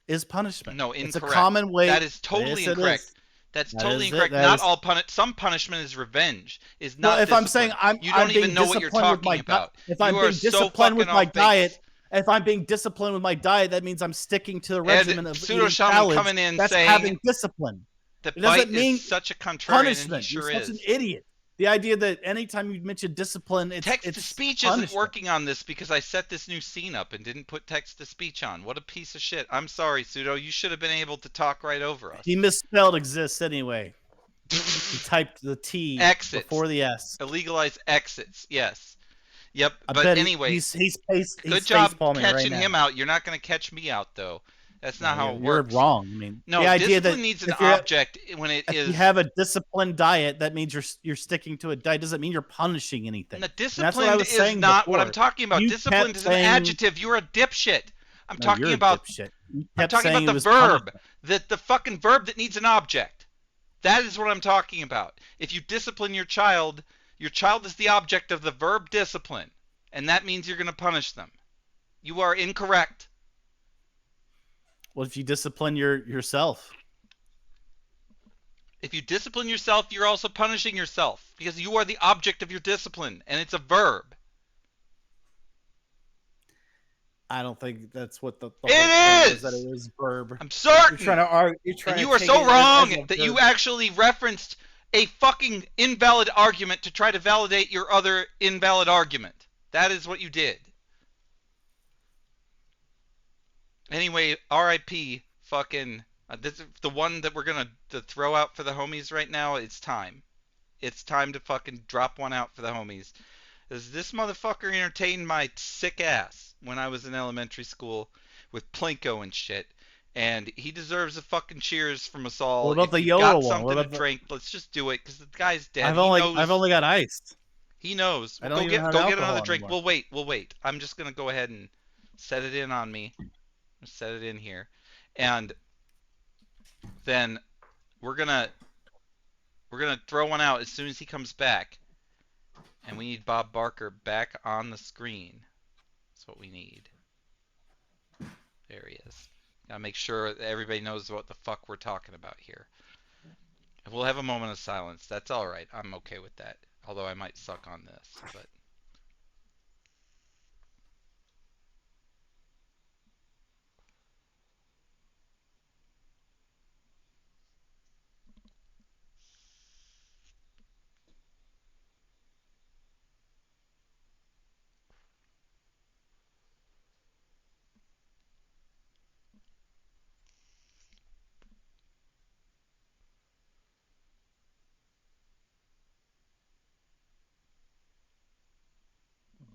is punishment. No, incorrect. It's a common way. That is totally Yes, incorrect. is. That's That totally is incorrect. that Not is... all some punishment is revenge. Is not. Well, if discipline. I'm saying you don't even know what you're talking about. If I'm being disciplined with my diet, if I'm being disciplined with my diet, that means I'm sticking to the regimen of Pseudo eating shaman salads. coming in That's saying having discipline. That it doesn't bite mean is such a contrarian, punishment. and he sure You're is. such an idiot. The idea that anytime you mention discipline, it's text-to-speech isn't working on this because I set this new scene up and didn't put text-to-speech on. What a piece of shit. I'm sorry, Pseudo. You should have been able to talk right over us. He misspelled exists anyway. He typed the T exits before the S. Illegalize exits. Yes. Yep. I but bet anyway, he's good job catching right him out. You're not going to catch me out though. That's not how it works. You're wrong. I mean, no, the idea discipline that needs an object when it is. If you have a disciplined diet, that means you're sticking to a diet. Doesn't mean you're punishing anything. The discipline is not what I'm talking about. Discipline is an adjective. You're a dipshit. I'm talking about. I'm talking about the verb. The fucking verb that needs an object. That is what I'm talking about. If you discipline your child is the object of the verb discipline, and that means you're going to punish them. You are incorrect. What if you discipline yourself? If you discipline yourself, you're also punishing yourself because you are the object of your discipline, and it's a verb. I don't think that's what the it is. That it is verb. I'm certain. You're trying to argue. And you are so wrong that you actually referenced a fucking invalid argument to try to validate your other invalid argument. That is what you did. Anyway, R.I.P. fucking. This is the one that we're gonna throw out for the homies right now. It's time. It's time to fucking drop one out for the homies. This motherfucker entertained my sick ass when I was in elementary school with Plinko and shit. and he deserves a fucking cheers from us What all. about If the you've got Yoda one? What something to about the? drink, let's just do it because the guy's dead. I've He only I've knows. only got iced. He knows. I Well, don't even have go get alcohol another drink. anymore. We'll wait. We'll wait. I'm just gonna go ahead and set it in on me. Set it in here, and then we're gonna we're gonna throw one out as soon as he comes back. And we need Bob Barker back on the screen. That's what we need. There he is. Gotta make sure that everybody knows what the fuck we're talking about here. We'll have a moment of silence. That's alright. I'm okay with that. Although I might suck on this, but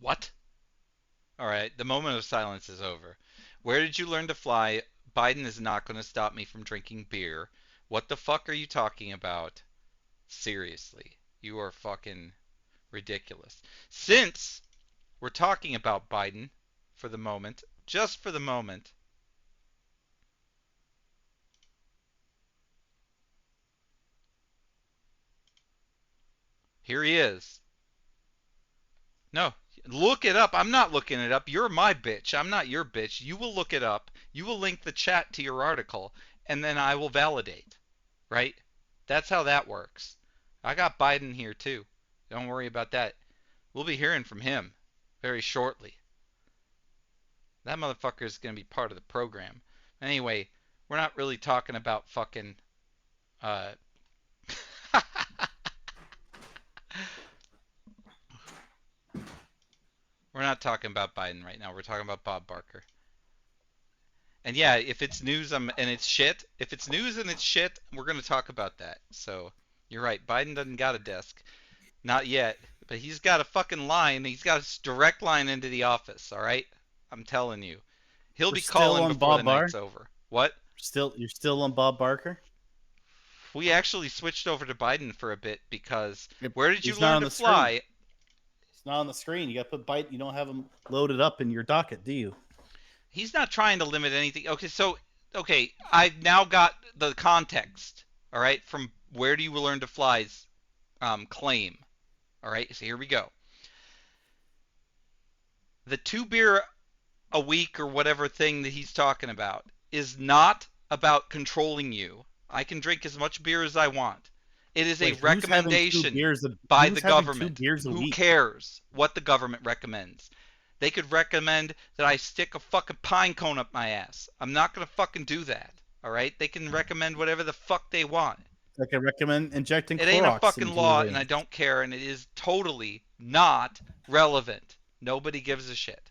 what? Alright, the moment of silence is over. Where did you learn to fly? Biden is not gonna stop me from drinking beer. What the fuck are you talking about? Seriously. You are fucking ridiculous. Since we're talking about Biden for the moment, just for the moment. Here he is. No, look it up. I'm not looking it up. You're my bitch. I'm not your bitch. You will look it up. You will link the chat to your article, and then I will validate. Right? That's how that works. I got Biden here too. Don't worry about that. We'll be hearing from him very shortly. That motherfucker is going to be part of the program. Anyway, we're not really talking about fucking uh we're not talking about Biden right now. We're talking about Bob Barker. And yeah, if it's news and it's shit, if it's news and it's shit, we're going to talk about that. So, you're right. Biden doesn't got a desk. Not yet. But he's got a fucking line. He's got a direct line into the office, all right? I'm telling you. He'll We're be still calling on before the Bob night's Barr. over. What? You're still on Bob Barker. We actually switched over to Biden for a bit because Yep. where did you He's not learn on to the screen. fly? It's not on the screen. You got to put Biden. You don't have him loaded up in your docket, do you? He's not trying to limit anything. Okay, I've now got the context. All right, from where do you learn to fly's claim. All right, so here we go. The 2 beer a week or whatever thing that he's talking about is not about controlling you. I can drink as much beer as I want. It is a Wait, who's having two recommendation beers? by the Who's having two government. beers a Who week? cares what the government recommends? They could recommend that I stick a fucking pine cone up my ass. I'm not gonna fucking do that. All right? They can recommend whatever the fuck they want. I can recommend injecting It ain't a Clorox fucking into your law, and I veins. don't care, and it is totally not relevant. Nobody gives a shit.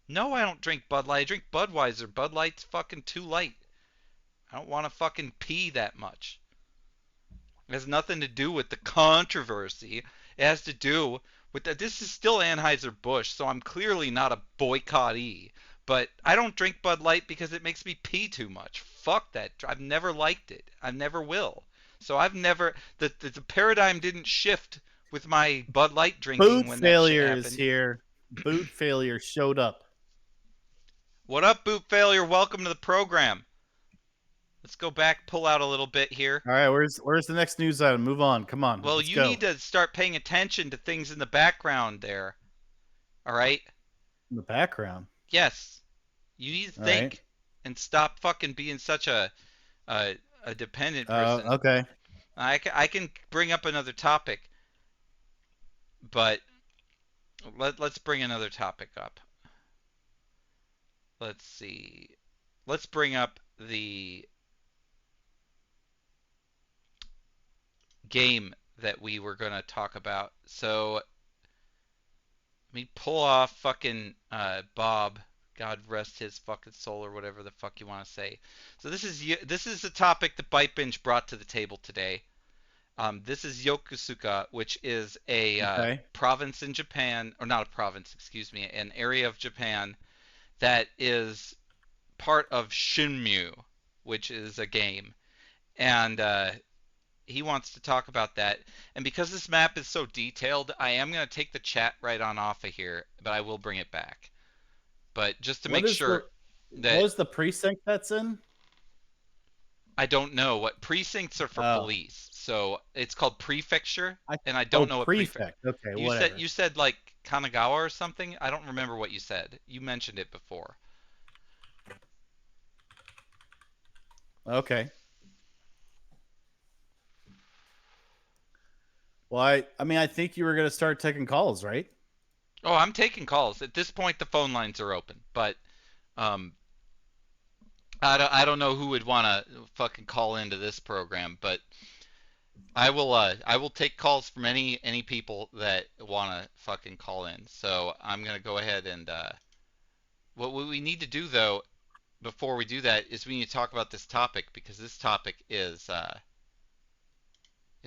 No, I don't drink Bud Light. I drink Budweiser. Bud Light's fucking too light. I don't want to fucking pee that much. It has nothing to do with the controversy. It has to do with that. This is still Anheuser-Busch, so I'm clearly not a boycottee. But I don't drink Bud Light because it makes me pee too much. Fuck that. I've never liked it. I never will. So I've never the paradigm didn't shift with my Bud Light drinking Boot when that shit failure is happened. here. Boot failure showed up. What up, Boot Failure? Welcome to the program. Let's go back, pull out a little bit here. All right, where's the next news item? Move on. Come on, Well, let's you go. need to start paying attention to things in the background there. All right? In the background. Yes. You need to All right. think and stop fucking being such a, a dependent person. Okay. I can bring up another topic, but let's bring another topic up. Let's see. Let's bring up the game that we were going to talk about. So let me pull off fucking Bob. God rest his fucking soul, or whatever the fuck you want to say. So this is a topic that BYTEBINGE brought to the table today. This is Yokosuka, which is a Okay. province in Japan, or not a province, excuse me, an area of Japan that is part of Shinmu, which is a game, and he wants to talk about that. And because this map is so detailed, I am going to take the chat right on off of here, but I will bring it back. But just to What make is sure the that what is the precinct that's in? I don't know what precincts are for Oh, police. So it's called prefecture, I and I oh don't know what prefect. prefect. Okay, You said whatever. you said like Kanagawa or something. I don't remember what you said. You mentioned it before. Okay. Well, I mean, I think you were gonna start taking calls, right? Oh, I'm taking calls. At this point, the phone lines are open, but um, I don't know who would want to fucking call into this program, but I will take calls from any people that want to fucking call in. So I'm gonna go ahead and what we need to do though before we do that is we need to talk about this topic because this topic is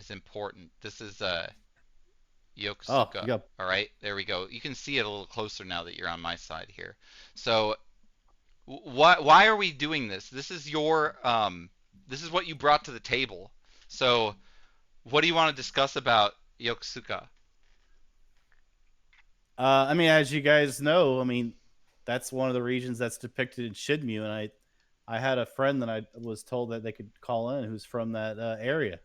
important. This is Oh, Yokosuka. you got. All right, there we go. You can see it a little closer now that you're on my side here. So why are we doing this? This is your this is what you brought to the table. So what do you want to discuss about Yokosuka? I mean, as you guys know, I mean, that's one of the regions that's depicted in Shidmu, and I had a friend that I was told that they could call in who's from that area,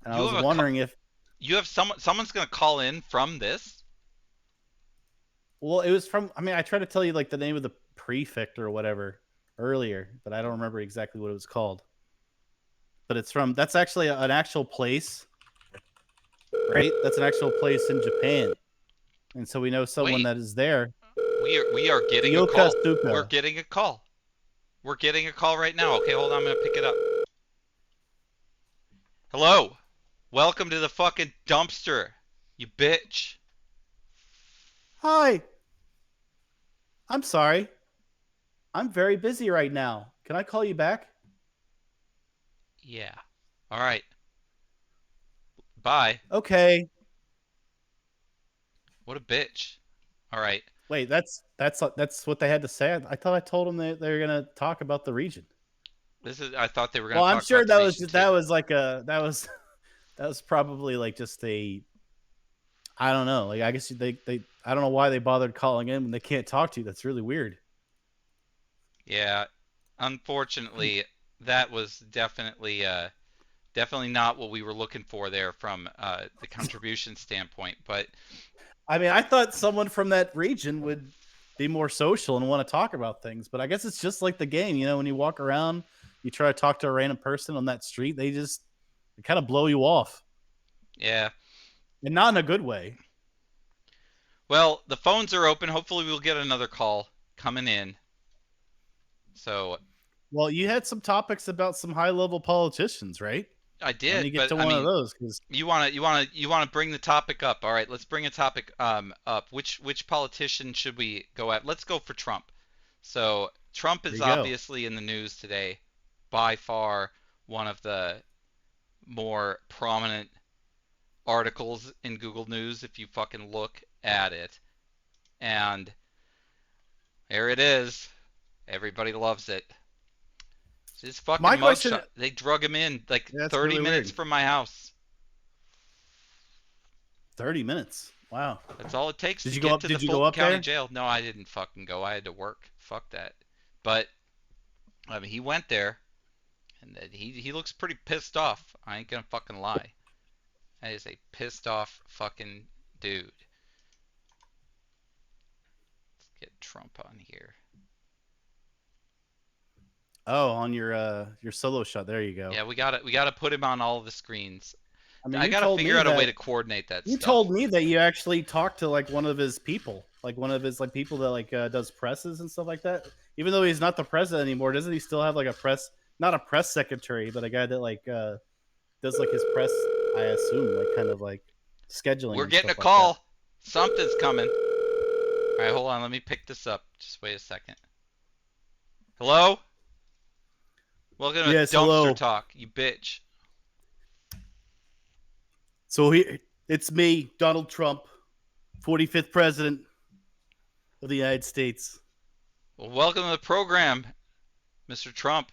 and I You was have a wondering if. you have someone's gonna call in from this. Well, it was from. I mean, I tried to tell you like the name of the prefect or whatever earlier, but I don't remember exactly what it was called. But it's from. That's actually an actual place, right? That's an actual place in Japan, and so we know someone Wait, that is there. we are getting a call. We're Yokosuka. getting a call. We're getting a call right now. Okay, hold on. I'm gonna pick it up. Hello. Welcome to the fucking dumpster. You bitch. Hi. I'm sorry. I'm very busy right now. Can I call you back? Yeah. All right. Bye. Okay. What a bitch. All right. Wait, that's what they had to say. I thought I told them they were gonna talk about the region. This is. I thought they were gonna Well, I'm talk sure about the that was region just, that too. was like a that was that was probably like just a I don't know. Like I guess they I don't know why they bothered calling in when they can't talk to you. That's really weird. Yeah. Unfortunately, that was definitely not what we were looking for there from the contribution standpoint. But I mean, I thought someone from that region would be more social and want to talk about things, but I guess it's just like the game. You know, when you walk around, you try to talk to a random person on that street, they kind of blow you off, yeah. and not in a good way. Well, the phones are open. Hopefully, we'll get another call coming in. So Well, you had some topics about some high level politicians, right? I Let me did, get but to I one of mean, those because you wanna bring the topic up. All right, let's bring a topic up. Which politician should we go at? Let's go for Trump. So Trump there is you go. obviously in the news today, by far one of the more prominent articles in Google News if you fucking look at it. And there it is. Everybody loves it. It's his fucking My question, mugshot. They drug him in like that's 30 really minutes weird. from my house. 30 minutes. Wow. That's all it takes Did to you go get up? to the Did you go Fulton up County there? Jail. No, I didn't fucking go. I had to work. Fuck that. But I mean, he went there, and he looks pretty pissed off. I ain't gonna fucking lie. That is a pissed off fucking dude. Let's get Trump on here. Oh, on your solo shot. There you go. Yeah, we gotta put him on all of the screens. I mean, I gotta figure out a way to coordinate that you stuff. told me that you actually talked to like one of his people, like one of his like people that like does presses and stuff like that. Even though he's not the president anymore, doesn't he still have like a press, not a press secretary, but a guy that like does like his press? I assume like kind of like scheduling We're and getting a stuff like that. call. Something's coming. All right, hold on. Let me pick this up. Just wait a second. Hello? Welcome to Yes, Dumpster hello. Talk, you bitch. So it's me, Donald Trump, 45th president of the United States. Well, welcome to the program. Mr. Trump,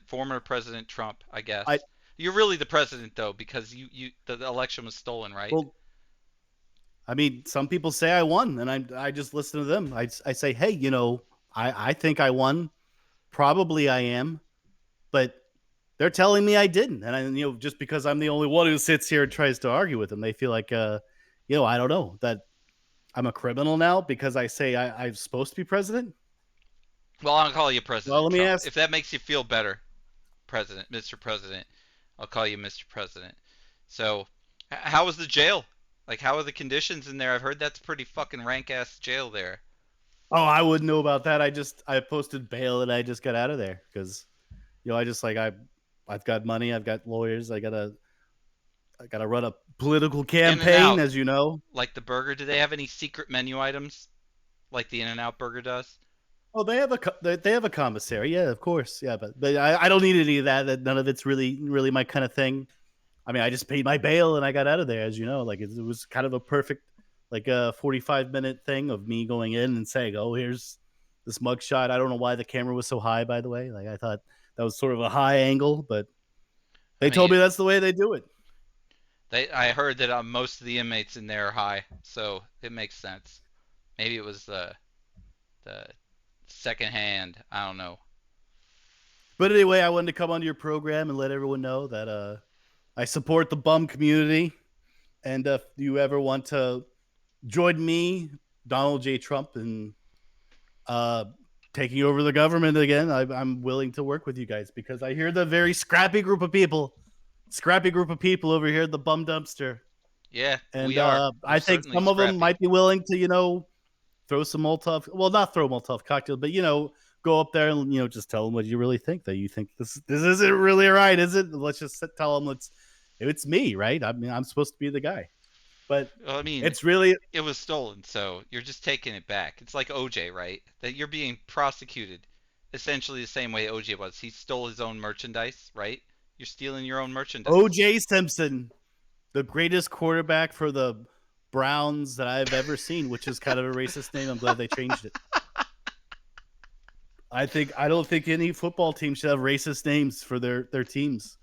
former President Trump, I I guess. You're really the president though, because the election was stolen, right? well, I mean, some people say I won, and I just listen to them. I say, hey, I think I won. Probably I am, but they're telling me I didn't, and just because I'm the only one who sits here and tries to argue with them, they feel like, I don't know, that I'm a criminal now because I say I'm supposed to be president. Well, I'll call you Well, President let me Trump ask. if that makes you feel better, President, Mr. President. I'll call you Mr. President. So, how was the jail? Like, how are the conditions in there? I've heard that's pretty fucking rank ass jail there. Oh, I wouldn't know about that. I posted bail and I just got out of there because I just like I've got money, I've got lawyers, I gotta run a political In and campaign, out, as you know. like the burger. Do they have any secret menu items like the In and Out burger does? Oh, they have a commissary, yeah, of course, yeah, but I don't need any of that. None of it's really my kind of thing. I mean, I just paid my bail and I got out of there, as you know. Like it was kind of a perfect, like a 45-minute thing of me going in and saying, "Oh, here's this mugshot." I don't know why the camera was so high, by the way. Like I thought that was sort of a high angle, but I they told mean, me that's the way they do it. I heard that most of the inmates in there are high, so it makes sense. Maybe it was the second hand. I don't know. But anyway, I wanted to come onto your program and let everyone know that I support the bum community, and if you ever want to join me, Donald J. Trump, in uh, taking over the government again, I'm willing to work with you guys because I hear the very scrappy group of people over here at the bum dumpster, Yeah, and we are. We're I think certainly some of them scrappy. might be willing to, throw some Molotov. Well, not throw Molotov cocktails, but go up there and just tell them what you really think. That you think this isn't really right, is it? Let's just tell them it's me, right? I mean, I'm supposed to be the guy, but Well, I mean, it's really. it was stolen, so you're just taking it back. It's like OJ, right? That you're being prosecuted essentially the same way OJ was. He stole his own merchandise, right? You're stealing your own merchandise. O.J. Simpson, the greatest quarterback for the Browns that I've ever seen, which is kind of a racist name. I'm glad they changed it. I don't think any football team should have racist names for their teams.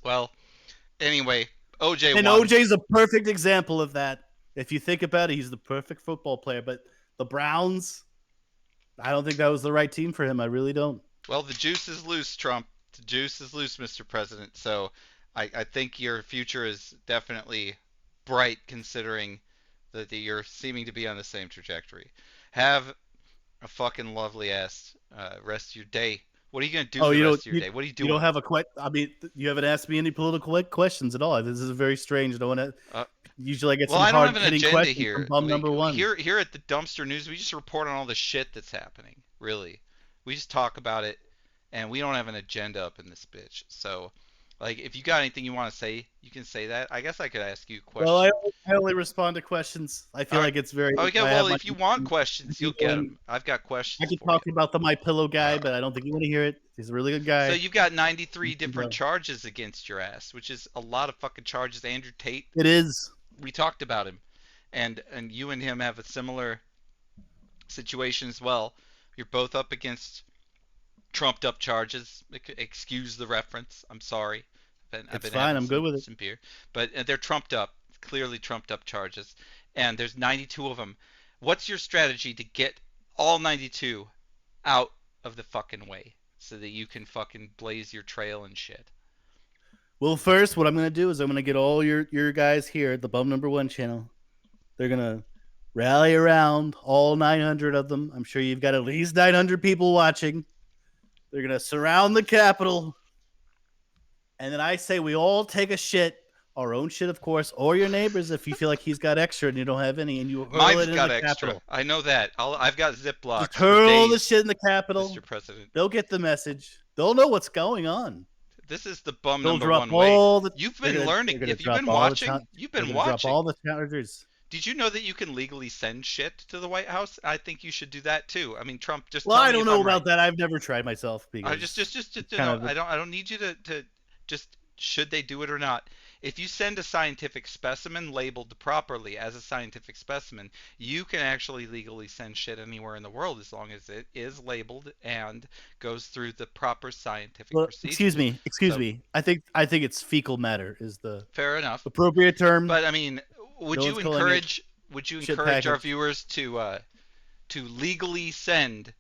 Well, anyway, OJ And won. OJ's a perfect example of that. If you think about it, he's the perfect football player. But the Browns, I don't think that was the right team for him. I really don't. Well, the juice is loose, Trump. The juice is loose, Mr. President. So I think your future is definitely bright considering that you're seeming to be on the same trajectory. Have a fucking lovely ass rest of your day. What are you gonna do Oh, the rest of your day? What are you you don't doing? have a question. I mean, you haven't asked me any political questions at all. This is very strange. No one. Uh, Usually, I get well, some I don't have hard an hitting agenda questions from here. bum number one. Here at the Dumpster News, we just report on all the shit that's happening. Really, we just talk about it, and we don't have an agenda up in this bitch. So, like, if you got anything you want to say, you can say that. I guess I could ask you a Well, question. I only respond to questions. I All feel right. like it's very. Okay. I Well, have my. if you want questions, you'll get them. I've got I questions could for you. talk about the My Pillow guy, but I don't think you want to hear it. He's a really good So guy. you've got 93 different charges against your ass, which is a lot of fucking charges. Andrew Tate, It is. we talked about him, and you and him have a similar situation as well. You're both up against trumped up charges. Excuse the reference. I'm sorry. I've It's been fine. having I'm good some with it. some beer, but they're trumped up, clearly trumped up charges, and there's 92 of them. What's your strategy to get all 92 out of the fucking way so that you can fucking blaze your trail and shit? Well, first, what I'm going to do is I'm going to get all your guys here at the Bum Number One channel. They're going to rally around, all 900 of them. I'm sure you've got at least 900 people watching. They're going to surround the Capitol. And then I say we all take a shit, our own shit, of course, or your neighbors if you feel like he's got extra and you don't have any, and you hurl it Mine's in got the extra. Capitol. I know that. I've got Just Ziplocs for hurl the shit days, in the Capitol. Mr. President. They'll get the message. They'll know what's going on. This is the bum They'll number drop one way. all the. You've They're been gonna. learning. They're gonna If you've drop been all the. watching, you've They're been gonna drop watching. all the chargers. Did you know that you can legally send shit to the White House? I think you should do that too. I mean, Trump, just Well, tell I me don't if know I'm right. about that. I've never tried myself I because just it's you kind know, of. I don't need you to just should they do it or not. If you send a scientific specimen labeled properly as a scientific specimen, you can actually legally send shit anywhere in the world as long as it is labeled and goes through the proper scientific Well, excuse procedures. me, excuse So, me. I think it's fecal matter is the fair enough. appropriate term. But I mean, would No you one's calling it encourage shit our package. viewers to legally send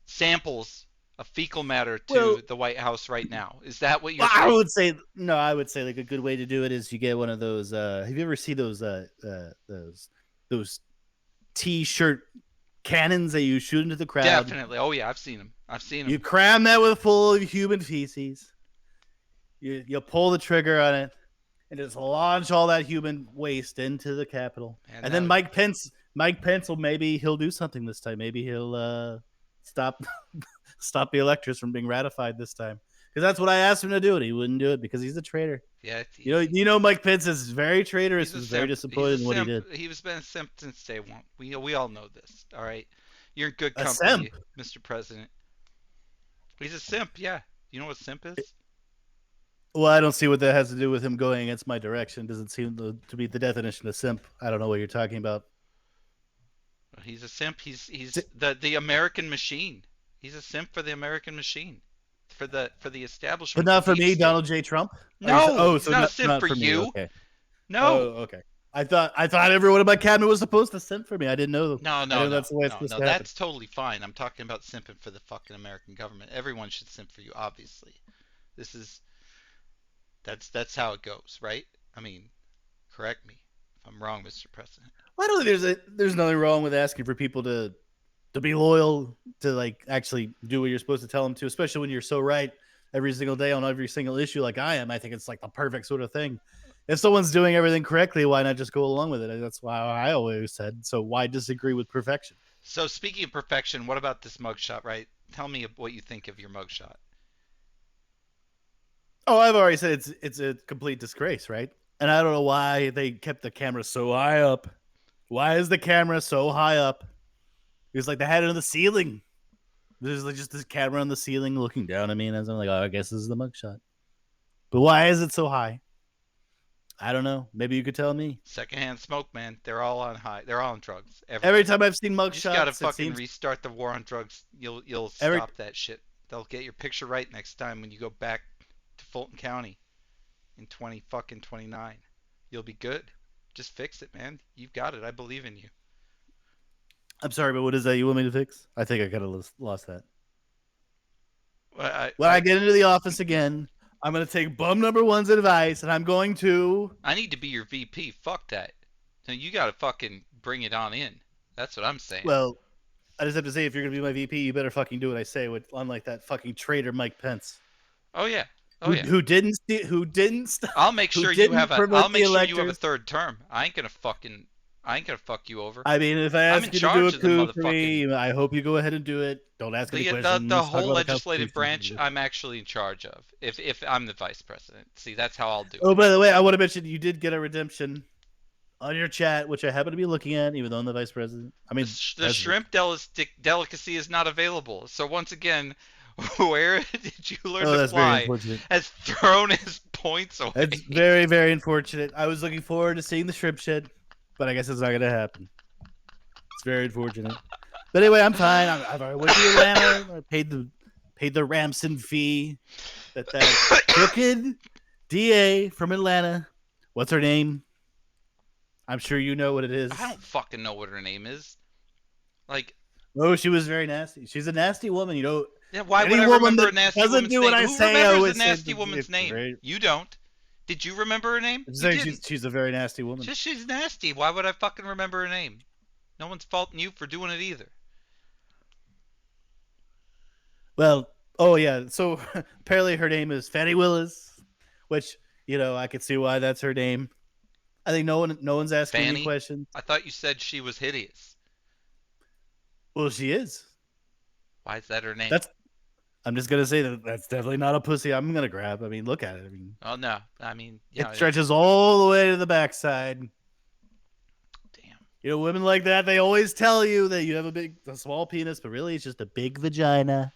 samples of fecal matter Well, to the White House right now? Is that what you're I saying? would say no. I would say like a good way to do it is you get one of those. Have you ever seen those T-shirt cannons that you shoot into the crowd? Definitely. Oh yeah, I've seen them. I've seen You them. cram that with full of human feces. You pull the trigger on it and just launch all that human waste into the Capitol. And And that then would, Mike Pence will maybe he'll do something this time. Maybe he'll stop stop the electors from being ratified this time. Because that's what I asked him to do, and he wouldn't do it because he's a traitor. yeah, Mike Pence is very traitorous. he's a Was very simp. He's a disappointed in what he simp. did. He's been a simp since day one. We all know this. All right, you're in good A simp. company, Mr. President. He's a simp. Yeah. You know what simp is? Well, I don't see what that has to do with him going against my direction. Doesn't seem to be the definition of simp. I don't know what you're talking about. He's a simp. He's the American machine. He's a simp for the American machine, for the But establishment, the not for deep me, state. Donald J. Trump. No, he's So not a not simp for for me. you. Okay. Oh, No, okay. I thought everyone in my cabinet was supposed to simp for me. I didn't know. no, I no, know no, that's the way it's no, supposed no. to happen. That's totally fine. I'm talking about simping for the fucking American government. Everyone should simp for you, obviously. This is that's how it goes, right? I mean, correct me if I'm wrong, Mr. President. Well, I don't think there's nothing wrong with asking for people to be loyal, to like actually do what you're supposed to tell them to, especially when you're so right every single day on every single issue like I am. I think it's like the perfect sort of thing. If someone's doing everything correctly, why not just go along with it? That's why I always said. So why disagree with perfection? So speaking of perfection, what about this mugshot, right? Tell me what you think of your mugshot. Oh, I've already said it's a complete disgrace, right? And I don't know why they kept the camera so high up. Why is the camera so high up? It was like they had it on the ceiling. There's like just this camera on the ceiling looking down at me, and I'm like, oh, I guess this is the mugshot. But why is it so high? I don't know. Maybe you could tell me. Secondhand smoke, man. They're all on high. They're all on drugs. Every Everybody. time I've seen You just gotta mugshots, it fucking seems restart the war on drugs. You'll every stop that shit. They'll get your picture right next time when you go back to Fulton County in 20 fucking 29. You'll be good. Just fix it, man. You've got it. I believe in you. I'm sorry, but what is that you want me to fix? I think I kind of lost that. Well, When I get into the office again, I'm going to take bum number one's advice, and I'm going to. I need to be your VP. Fuck that. So you gotta fucking bring it on in. That's what I'm saying. Well, I just have to say, if you're going to be my VP, you better fucking do what I say. Unlike that fucking traitor Mike Pence, Oh yeah. Oh yeah. who didn't stop, I'll make who sure you have didn't a. prevent I'll the make sure you have a electors. third term. I ain't gonna fuck you over. I mean, if I I'm ask in you to do a charge of the coup for motherfucking me, I hope you go ahead and do it. Don't ask any questions. the Talk whole about the legislative branch. Constitution. I'm actually in charge of. If I'm the vice president, see that's how I'll do Oh, it. by the way, I want to mention you did get a redemption on your chat, which I happen to be looking at, even though I'm the vice president. I mean, The president. shrimp delicacy is not available. So once again, where did you learn Oh, to that's very fly? unfortunate. Has thrown his points away. That's very, very unfortunate. I was looking forward to seeing the shrimp shed, but I guess it's not going to happen. It's very unfortunate. But anyway, I'm fine. I've already went to Atlanta. I paid the Ramson fee that crooked DA from Atlanta. What's her name? I'm sure you know what it is. I don't fucking know what her name is. Like, Oh, she was very nasty. She's a nasty woman. yeah, why would Any I woman remember a that nasty doesn't woman's do what name? I Who say, I remembers always a say nasty woman's it's name? very. You don't. Did you remember her name? I'm You saying didn't. she's a very nasty woman. Just she's nasty. Why would I fucking remember her name? No one's faulting you for doing it either. Well, oh yeah. So apparently her name is Fannie Willis, which I could see why that's her name. I think no one's asking any Fanny? questions. I thought you said she was hideous. Well, she is. Why is that her name? I'm just gonna say that's definitely not a pussy I'm gonna grab. I mean, look at it. I mean, Oh no. I mean, yeah. it stretches all the way to the backside. Damn. Women like that, they always tell you that you have a small penis, but really it's just a big vagina.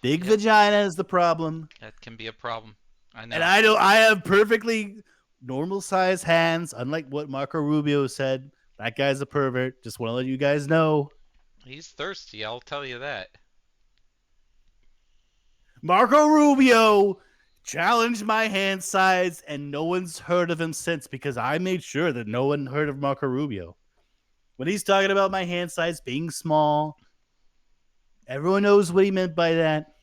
Big Yep. vagina is the problem. That can be a problem. I know. And I have perfectly normal size hands, unlike what Marco Rubio said. That guy's a pervert. Just want to let you guys know. He's thirsty, I'll tell you that. Marco Rubio challenged my hand size, and no one's heard of him since because I made sure that no one heard of Marco Rubio. When he's talking about my hand size being small, everyone knows what he meant by that.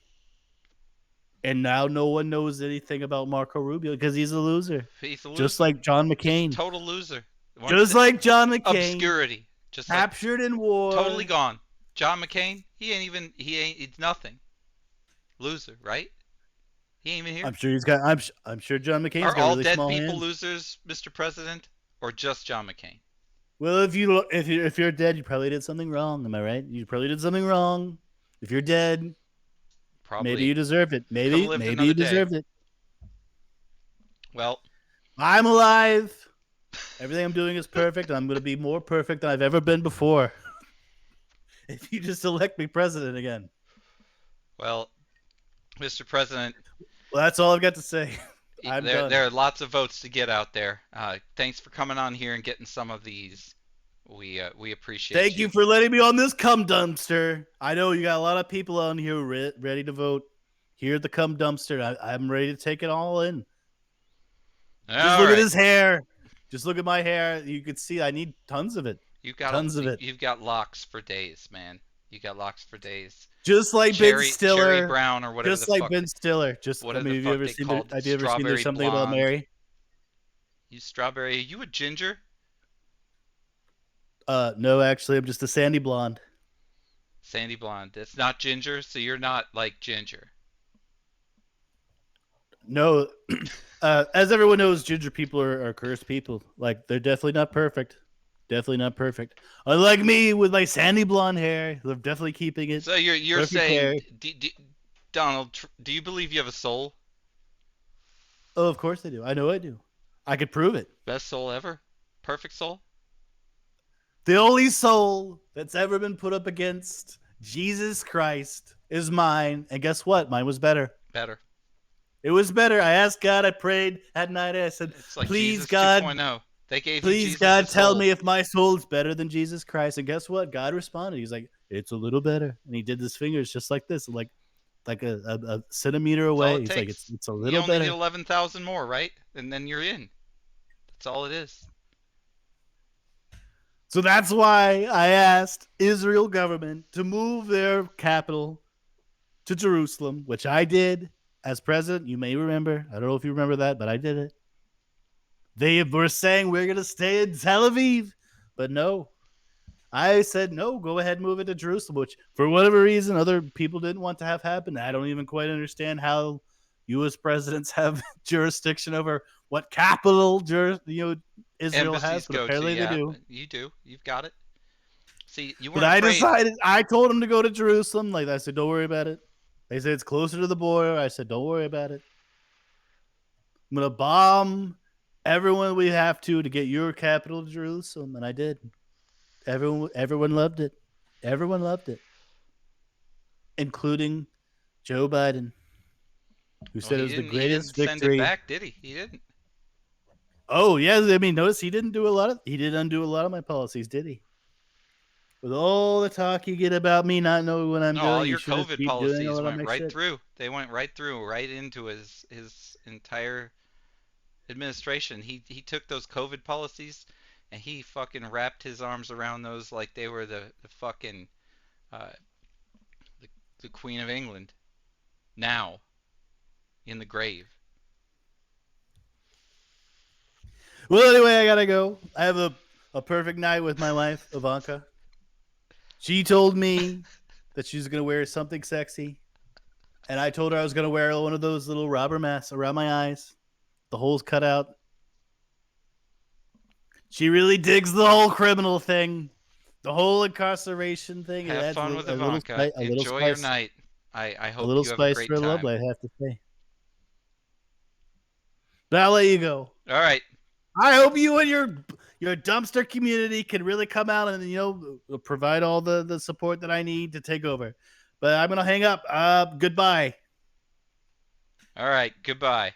And now no one knows anything about Marco Rubio because he's a loser. He's a Just loser. like John Just a McCain. total loser. Just like John McCain. Obscurity. Just like Captured in war. totally gone. John McCain, he's nothing. Loser, right? He ain't even here. I'm sure he's got. I'm sure John McCain's Are got all really dead small people hands. losers, Mr. President, or just John McCain? Well, if you're dead, you probably did something wrong. Am I right? You probably did something wrong. If you're dead, maybe Probably you deserved it. could have Maybe lived maybe another you day. deserved it. Well, I'm alive. Everything I'm doing is perfect, and I'm going to be more perfect than I've ever been before. If you just elect me president again. well, Mr. President, Well, that's all I've got to say. I'm done. there are lots of votes to get out there. Thanks for coming on here and getting some of these. We appreciate Thank you for letting me on this cum dumpster. I know you got a lot of people on here ready to vote. Here at the cum dumpster. I'm ready to take it all in. Just look at his hair. Just look at my hair. You could see I need tons of it. Tons of it. You've got locks for days, man. You got locks for days. Just like Ben Stiller. Cherry Brown or whatever just like Ben Stiller. Just whatever have you ever seen There's Something About Mary? You strawberry. Are you a ginger? No, actually, I'm just a sandy blonde. Sandy blonde. It's not ginger, so you're not like ginger. No, as everyone knows, ginger people are cursed people. Like, they're definitely not perfect. Definitely not perfect. Unlike me with my sandy blonde hair, they're definitely keeping it. So you're perfect saying, hair. Donald, do you believe you have a soul? Oh, of course I do. I know I do. I could prove it. Best soul ever? Perfect soul? The only soul that's ever been put up against Jesus Christ is mine. And guess what? Mine was better. Better. It was better. I asked God, I prayed at night. I said, it's like please, Jesus God. 2.0. They gave please, you Jesus God, tell soul. me if my soul is better than Jesus Christ. And guess what? God responded. He's like, it's a little better. And he did his fingers just like this, like a centimeter away. He's like, it's a little better. You only need 11,000 more, right? And then you're in. That's all it is. So that's why I asked Israel government to move their capital to Jerusalem, which I did as president. You may remember. I don't know if you remember that, but I did it. They were saying we're going to stay in Tel Aviv, but no. I said, no, go ahead and move it to Jerusalem, which for whatever reason, other people didn't want to have happen. I don't even quite understand how U.S. presidents have jurisdiction over what capital Israel Embassies has, but apparently they do. You do. You've got it. See, you weren't But I afraid. decided, I told them to go to Jerusalem. Like I said, don't worry about it. They said it's closer to the border. I said, don't worry about it. I'm going to bomb everyone we have to get your capital to Jerusalem. And I did. Everyone loved it. Everyone loved it. Including Joe Biden, who said it was the greatest victory. He didn't send it back, did he? He didn't. Oh, yeah. I mean, notice he didn't undo a lot of my policies, did he? With all the talk you get about me not knowing what I'm doing, all your COVID policies went right through. They went right into his entire administration. He took those COVID policies and he fucking wrapped his arms around those like they were the fucking the Queen of England. Now, in the grave. Well, anyway, I gotta go. I have a perfect night with my wife, Ivanka. She told me that she was going to wear something sexy. And I told her I was going to wear one of those little robber masks around my eyes. The holes cut out. She really digs the whole criminal thing. The whole incarceration thing. Have fun with Ivanka. Enjoy your night. I hope you have a great time. Lovely, I have to say. But I'll let you go. All right. I hope you and your dumpster community can really come out and provide all the support that I need to take over. But I'm gonna hang up. Goodbye. All right. Goodbye.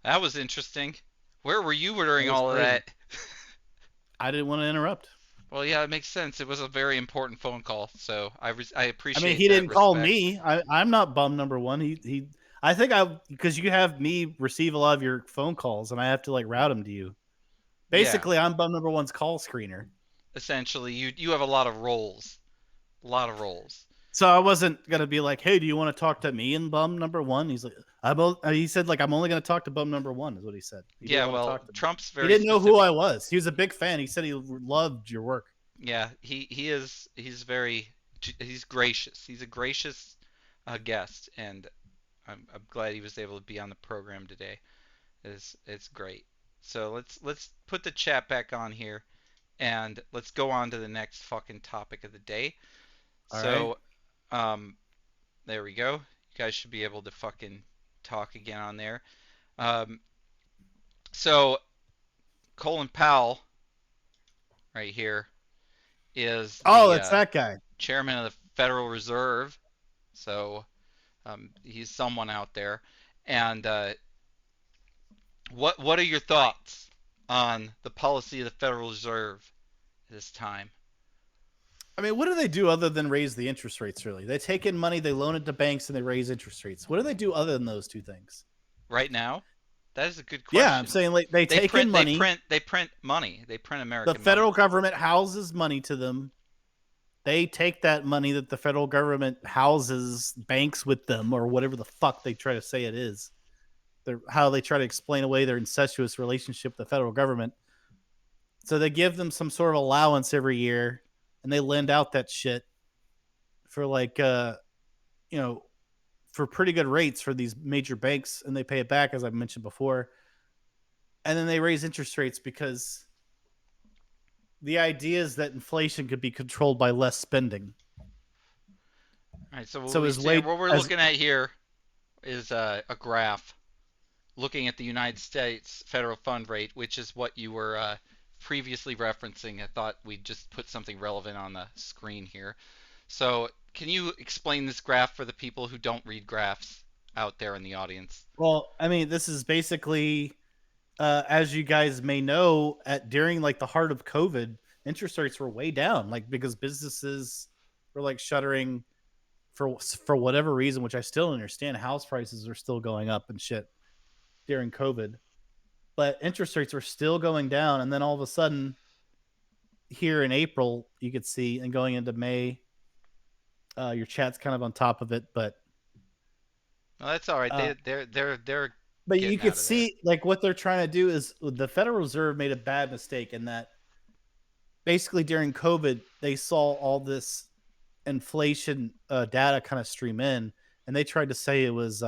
That was interesting. Where were you It during was all of crazy. that? I didn't want to interrupt. Well, yeah, it makes sense. It was a very important phone call, so I I mean, appreciate he that didn't call respect. me. I'm not bum number one. He. I think I because you have me receive a lot of your phone calls, and I have to like route them to you. Yeah, Basically, I'm bum number one's call screener. essentially, you have a lot of roles, a lot of roles. So I wasn't gonna be like, "Hey, do you want to talk to me and bum number one?" He's like, He said like, "I'm only gonna talk to bum number one." Is what he said. He didn't Yeah, want to well, talk to me. Trump's He very didn't know who specific. I was. He was a big fan. He said he loved your work. Yeah, he's very he's gracious. He's a gracious guest, and I'm glad he was able to be on the program today. It's great. So let's put the chat back on here, and let's go on to the next fucking topic of the day. All right. So um, there we go. You guys should be able to fucking talk again on there. Um, so Colin Powell right here is Oh, the that's that guy. chairman of the Federal Reserve. So he's someone out there. And what are your thoughts on the policy of the Federal Reserve this time? I mean, what do they do other than raise the interest rates? Really, they take in money, they loan it to banks, and they raise interest rates. What do they do other than those two things? Right now? That is a good Yeah, I'm question. saying like they They take in print they money. print they print money. They print The American federal money. government houses money to them. They take that money that the federal government houses banks with them, or whatever the fuck they try to say it is. How they try to explain away their incestuous relationship with the federal government. So they give them some sort of allowance every year, and they lend out that shit for like you know for pretty good rates for these major banks, and they pay it back as I mentioned before, and then they raise interest rates because the idea is that inflation could be controlled by less spending. All right, so So as way what we're as looking at here is a graph looking at the United States federal fund rate, which is what you were previously referencing. I thought we'd just put something relevant on the screen here. So, can you explain this graph for the people who don't read graphs out there in the audience? well, I mean, this is basically as you guys may know, at during like the heart of COVID, interest rates were way down, like because businesses were like shuttering for whatever reason, which I still understand. House prices are still going up and shit during COVID, but interest rates were still going down. And then all of a sudden, here in April, you could see, and going into May, your chat's kind of on top of it, Well, that's all right. uh, They're but you getting could out of there. see like what they're trying to do is the Federal Reserve made a bad mistake in that basically during COVID they saw all this inflation data kind of stream in, and they tried to say it was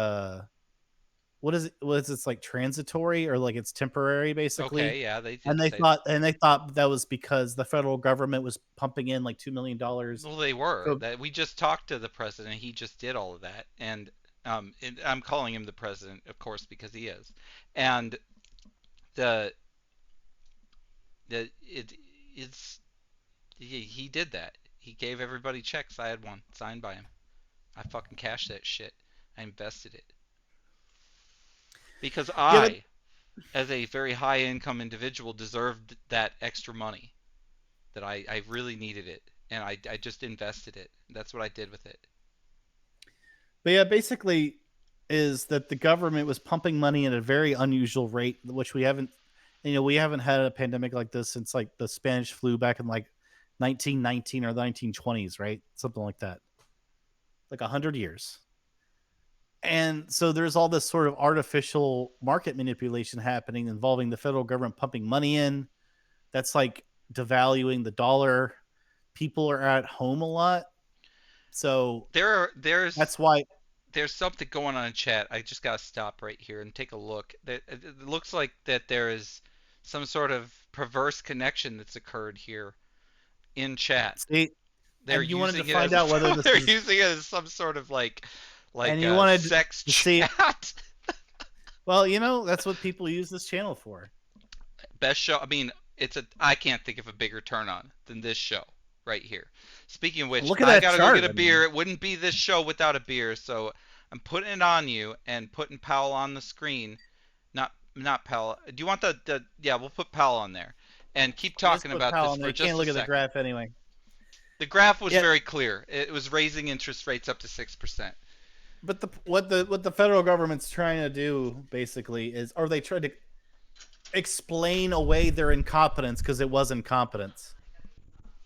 what is it? Was it's like transitory or like it's temporary basically? Okay, yeah, they And did say that. they thought that was because the federal government was pumping in like $2 million. Well, they were. So That we just talked to the president. He just did all of that, and I'm calling him the president, of course, because he is. And the the it's he did that. He gave everybody checks. I had one signed by him. I fucking cashed that shit. I invested it because yeah, but I, as a very high income individual, deserved that extra money. That I really needed it, and I just invested it. That's what I did with it. yeah, basically is that the government was pumping money at a very unusual rate, which we haven't had a pandemic like this since like the Spanish flu back in like 1919 or the 1920s, right? Something like that, like 100 years. And so there's all this sort of artificial market manipulation happening involving the federal government pumping money in. That's like devaluing the dollar. People are at home a lot, so There's that's why. there's something going on in chat. I just gotta stop right here and take a look. It looks like that there is some sort of perverse connection that's occurred here in chat. See, They're and you wanted to using it find as out whether this they're is, using it as some sort of and like you a wanted sex to see. chat. Well, that's what people use this channel for. Best show. I mean, I can't think of a bigger turn on than this show right here. Speaking of which, Look at I that gotta go get chart. a I beer. mean, It wouldn't be this show without a beer, so I'm putting it on you and putting Powell on the screen. Not not Powell. Do you want the yeah, we'll put Powell on there. And keep Let's talking put about Powell this on there. for You can't just a look at the second. graph anyway. The graph was Yeah, very clear. It was raising interest rates up to 6%. but what the federal government's trying to do basically is, or they tried to explain away their incompetence because it was incompetence.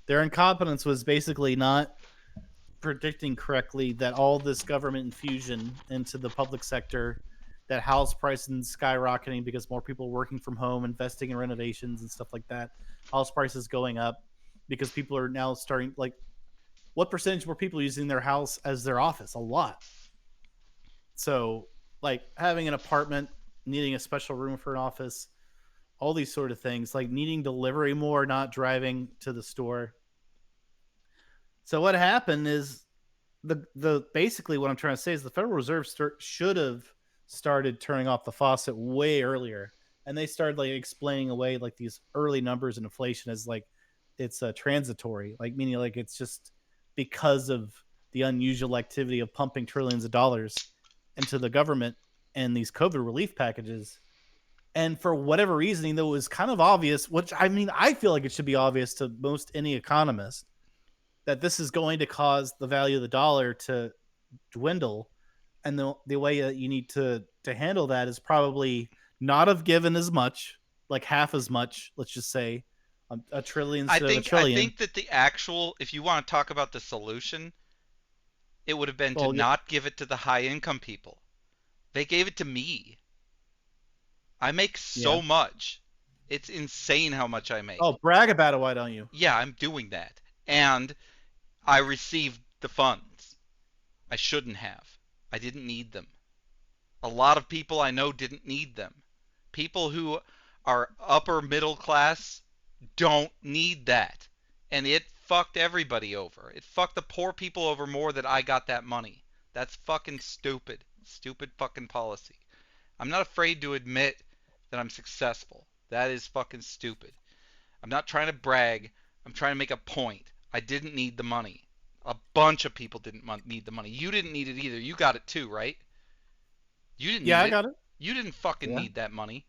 Their incompetence was basically not predicting correctly that all this government infusion into the public sector, that house prices skyrocketing because more people are working from home, investing in renovations and stuff like that, house prices going up because people are now starting, like, what percentage were people using their house as their office? A lot. So, like, having an apartment, needing a special room for an office, all these sort of things, like needing delivery more, not driving to the store. So what happened is, the basically what I'm trying to say is the Federal Reserve should have started turning off the faucet way earlier, and they started like explaining away like these early numbers in inflation as like it's transitory, like meaning like it's just because of the unusual activity of pumping trillions of dollars into the government and these COVID relief packages. And for whatever reason, even though it was kind of obvious, which I mean, I feel like it should be obvious to most any economist, that this is going to cause the value of the dollar to dwindle, and the way that you need to handle that is probably not have given as much, like half as much, let's just say, a trillion I instead of a think I trillion. think that the actual, if you want to talk about the solution, it would have been to Well, not give it to the high income people. They gave it to me. I make yeah. so much. It's insane how much I make. Oh, brag about it, why don't you? Yeah, I'm doing that. And I received the funds. I shouldn't have. I didn't need them. A lot of people I know didn't need them. People who are upper middle class don't need that. And it fucked everybody over. It fucked the poor people over more that I got that money. That's fucking stupid. Stupid fucking policy. I'm not afraid to admit that I'm successful. That is fucking stupid. I'm not trying to brag. I'm trying to make a point. I didn't need the money. A bunch of people didn't need the money. You didn't need it either. You got it too, right? You didn't Yeah, need I it. got it. You didn't fucking Yeah. need that money.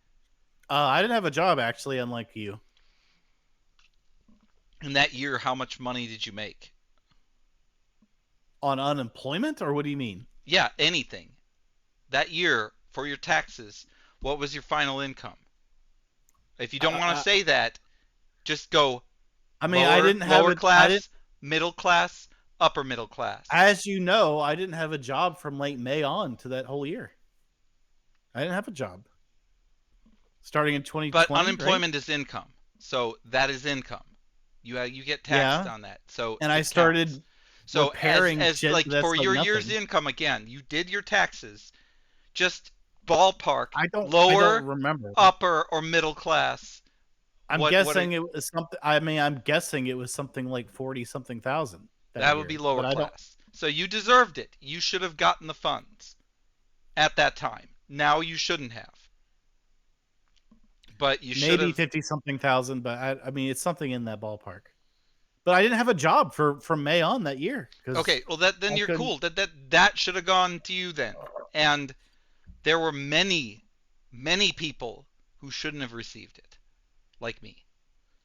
I didn't have a job actually, unlike you. In that year, how much money did you make? On unemployment, or what do you mean? Yeah, anything. That year, for your taxes, what was your final income? If you don't want to Uh, say that, just go I mean, I lower, didn't have lower it. I didn't. class, middle class, upper middle class. As you know, I didn't have a job from late May on to that whole year. I didn't have a job starting in But 2020, right? unemployment is income, so that is income. You get taxed Yeah, on that, so and I it counts. started So repairing as shit like that's for like your year's nothing. income again, you did your taxes. Just ballpark I don't lower, remember. upper, or middle class. I'm What are guessing it was something. I mean, I'm guessing it was something like 40 something thousand that that would be year. lower But I don't. class. So you deserved it. You should have gotten the funds at that time. Now you shouldn't have, but you should Maybe have. 50 something thousand, but I mean, it's something in that ballpark. But I didn't have a job for from May on that year because Okay, well that then I you're couldn't. cool. That should have gone to you then. And there were many people who shouldn't have received it, like me.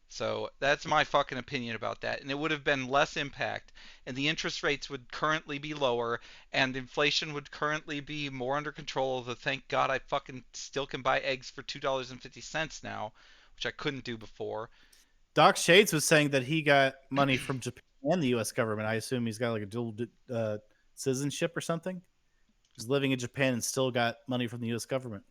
So that's my fucking opinion about that. And it would have been less impact, and the interest rates would currently be lower, and inflation would currently be more under control. Although thank God I fucking still can buy eggs for $2.50 now, which I couldn't do before. Doc Shades was saying that he got money from Japan and the U.S. government. I assume he's got like a dual citizenship or something. He's living in Japan and still got money from the U.S. government.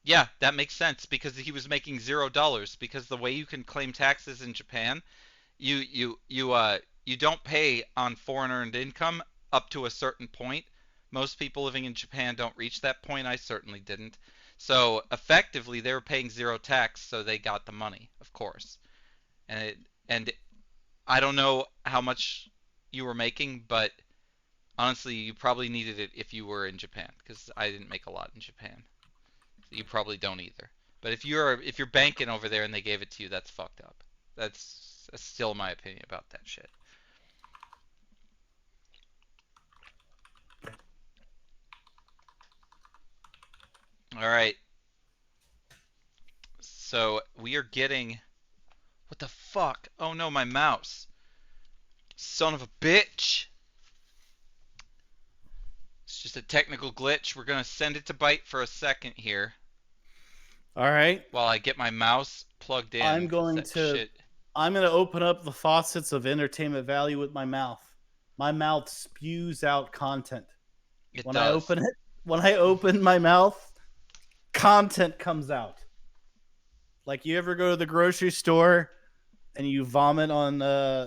Yeah, that makes sense because he was making $0. Because the way you can claim taxes in Japan, you don't pay on foreign earned income up to a certain point. Most people living in Japan don't reach that point. I certainly didn't. So effectively, they were paying zero tax, so they got the money, of course. And and I don't know how much you were making, but honestly, you probably needed it if you were in Japan, because I didn't make a lot in Japan. So you probably don't either. But if you're banking over there and they gave it to you, that's fucked up. That's still my opinion about that shit. All right. So we are getting. What the fuck? Oh no, my mouse. Son of a bitch. It's just a technical glitch. We're gonna send it to Byte for a second here All right. while I get my mouse plugged I'm in. 'Cause going that to shit. I'm going to open up the faucets of entertainment value with my mouth. My mouth spews out content. It When I does. open it, when I open my mouth, content comes out. Like you ever go to the grocery store and you vomit on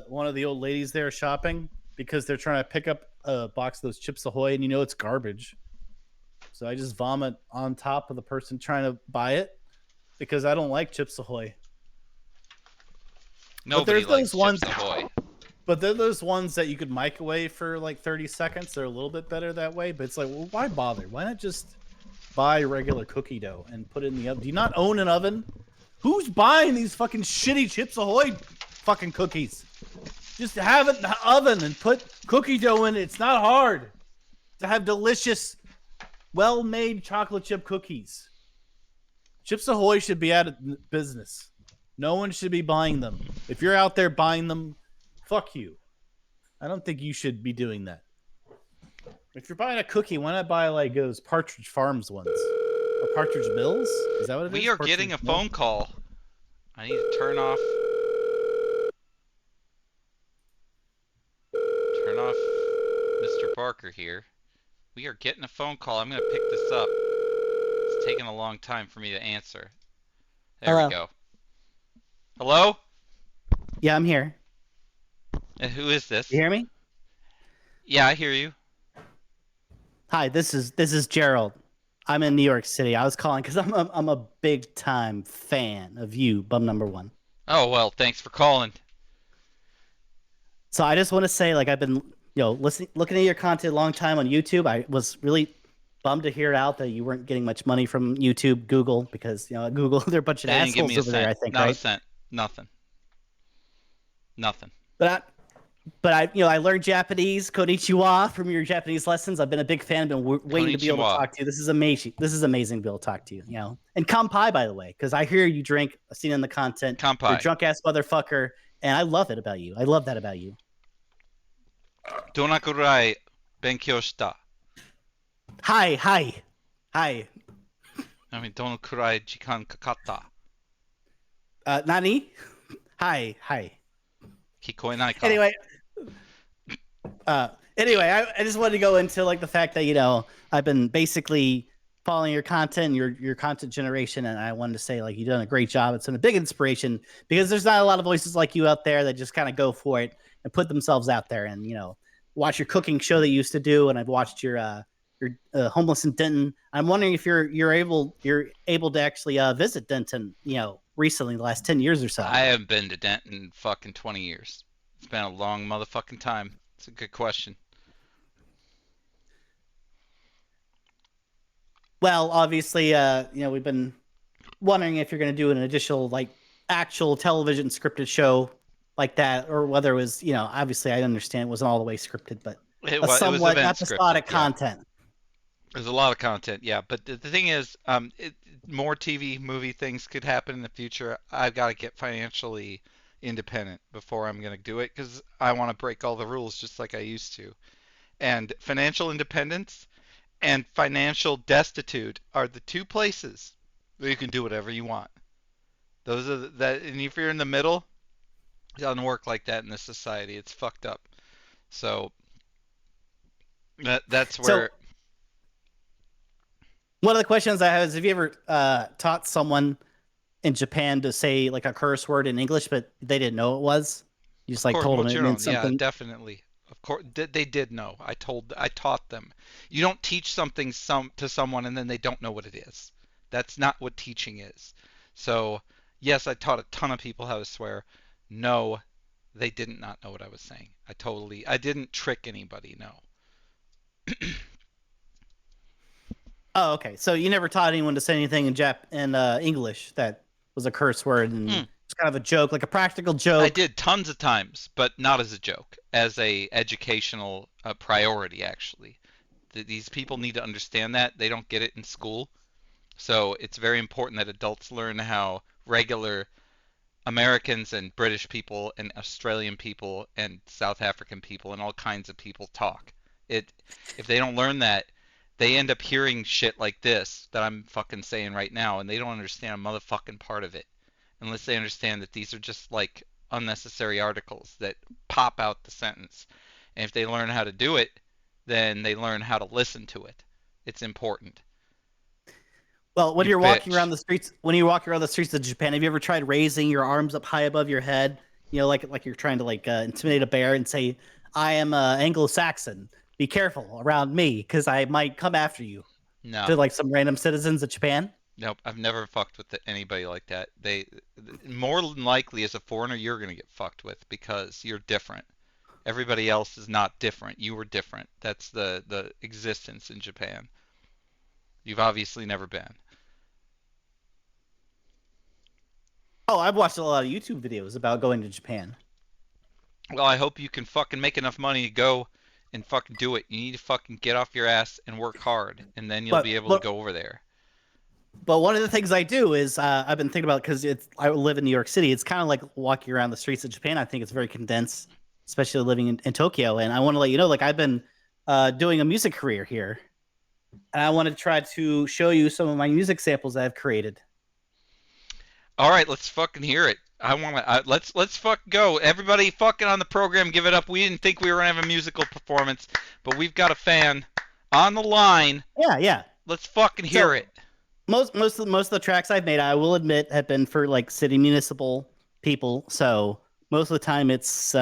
one of the old ladies there shopping because they're trying to pick up a box of those Chips Ahoy and you know it's garbage. So I just vomit on top of the person trying to buy it because I don't like Chips Ahoy. But Nobody there's likes those ones Chips Ahoy. But they're those ones that you could microwave for like 30 seconds. They're a little bit better that way. But it's like, well, why bother? Why not just buy regular cookie dough and put it in the oven? Do you not own an oven? Who's buying these fucking shitty Chips Ahoy fucking cookies? Just have it in the oven and put cookie dough in it. It's not hard to have delicious, well-made chocolate chip cookies. Chips Ahoy should be out of business. No one should be buying them. If you're out there buying them, fuck you. I don't think you should be doing that. If you're buying a cookie, why not buy like those Partridge Farms ones? Or Partridge Mills? Is that what it is? We are Partridge getting a Mill? phone call. I need to turn off Mr. Barker here. We are getting a phone call. I'm going to pick this up. It's taking a long time for me to answer. There we Hello. go. Hello? Yeah, I'm here. Who is this? You hear me? Yeah, I hear you. Hi, this is Gerald. I'm in New York City. I was calling because I'm a big time fan of you, bum number one. Oh, well, thanks for calling. So I just want to say, like, I've been looking at your content a long time on YouTube. I was really bummed to hear out that you weren't getting much money from YouTube, Google, because at Google they're a bunch of They didn't give me assholes a over there. cent. I think, Not a right? cent. Nothing. Nothing. But I learned Japanese, konnichiwa, from your Japanese lessons. I've been a big fan. I've been waiting to be able to Konnichiwa. talk to you. This is amazing. This is amazing to be able to talk to you. And kampai, by the way, because I hear you drink. I've seen it in the content. You're a Kampai. drunk ass motherfucker, and I love it about you. I love that about you. Donakurai benkyou shita. Hi. I mean, donakurai jikan kakata. Nani? Hi. Kikoenai ka. Anyway, I just wanted to go into like the fact that I've been basically following your content, your content generation, and I wanted to say like you've done a great job. It's been a big inspiration because there's not a lot of voices like you out there that just kind of go for it and put themselves out there and watch your cooking show that you used to do, and I've watched your homeless in Denton. I'm wondering if you're able to actually visit Denton, recently, the last 10 years or so. I haven't been to Denton in fucking 20 years. It's been a long motherfucking time. It's a good question. Well, obviously, we've been wondering if you're going to do an additional, like, actual television scripted show like that, or whether it was, obviously, I understand it wasn't all the way scripted, but It a was somewhat event episodic scripted, yeah. content. There's a lot of content, yeah. But the thing is, more TV, movie things could happen in the future. I've got to get financially independent before I'm going to do it because I want to break all the rules just like I used to. And financial independence and financial destitute are the two places where you can do whatever you want. Those are that, and if you're in the middle, it doesn't work like that in this society. It's fucked up. So that's So, where. one of the questions I have is, have you ever taught someone in Japan to say, like, a curse word in English, but they didn't know it was? You just, like, told them it meant Yeah, something? definitely. Of course, they did know. I taught them. You don't teach something to someone and then they don't know what it is. That's not what teaching is. So, yes, I taught a ton of people how to swear. No, they didn't not know what I was saying. I didn't trick anybody, no. Oh, okay. So you never taught anyone to say anything in English that was a curse word and it's kind of a joke, like a practical joke. I did tons of times, but not as a joke, as a educational priority, actually. These people need to understand that. They don't get it in school. So it's very important that adults learn how regular Americans and British people and Australian people and South African people and all kinds of people talk. It if they don't learn that, they end up hearing shit like this that I'm fucking saying right now, and they don't understand a motherfucking part of it unless they understand that these are just like unnecessary articles that pop out the sentence. And if they learn how to do it, then they learn how to listen to it. It's important. Well, when You you're walking around bitch. the streets, when you walk around the streets of Japan, have you ever tried raising your arms up high above your head? You know, like you're trying to intimidate a bear and say, "I am Anglo-Saxon. Be careful around me, because I might come after you." No. To like some random citizens of Japan. Nope, I've never fucked with anybody like that. More than likely as a foreigner, you're gonna get fucked with because you're different. Everybody else is not different. You were different. That's the existence in Japan. You've obviously never been. Oh, I've watched a lot of YouTube videos about going to Japan. Well, I hope you can fucking make enough money to go and fucking do it. You need to fucking get off your ass and work hard, and then you'll But be able to but go over there. but one of the things I do is I've been thinking about, because I live in New York City. It's kind of like walking around the streets of Japan. I think it's very condensed, especially living in Tokyo. And I want to let you know, like I've been doing a music career here, and I want to try to show you some of my music samples that I've created. All right, let's fucking hear it. I want to. Let's fucking go. Everybody fucking on the program, give it up. We didn't think we were gonna have a musical performance, but we've got a fan on the line. Yeah. Let's fucking hear it. Most of the tracks I've made, I will admit, have been for like city municipal people. So most of the time, it's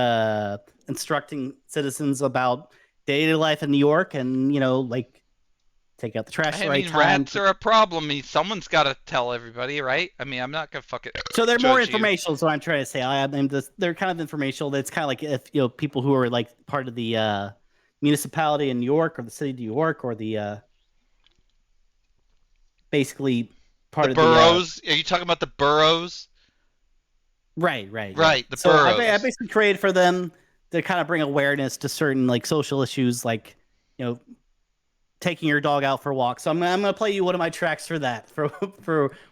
instructing citizens about daily life in New York, and like take out the trash at I the right mean, time. rats are a problem. I mean, someone's got to tell everybody, right? I mean, I'm not gonna fucking. So they're more judge you. informational. Is what I'm trying to say. They're kind of informational. That's kind of like if people who are like part of the municipality in New York, or the city of New York, or the basically part The of boroughs. Are you talking about the boroughs? right. Right, the So I boroughs. basically created for them to kind of bring awareness to certain like social issues, like taking your dog out for a walk. So I'm gonna play you one of my tracks for that. For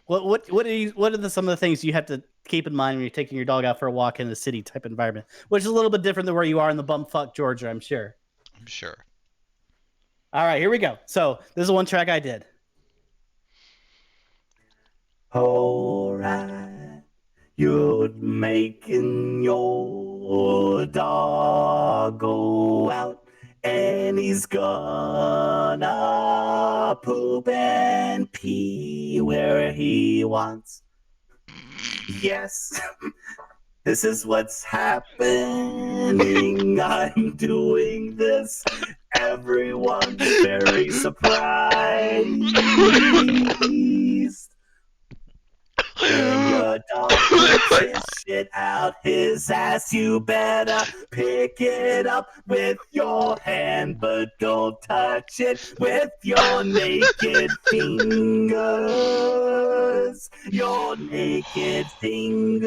what are some of the things you have to keep in mind when you're taking your dog out for a walk in a city type environment, which is a little bit different than where you are in the bumfuck Georgia, I'm sure. I'm sure. All right, here we go. So this is one track I did. All right, you're making your dog go out, and he's gonna poop and pee where he wants. Yes, this is what's happening. I'm doing this. Everyone's very surprised. When your dog puts his shit out his ass, you better pick it up with your hand, but don't touch it with your naked fingers. Your naked fingers.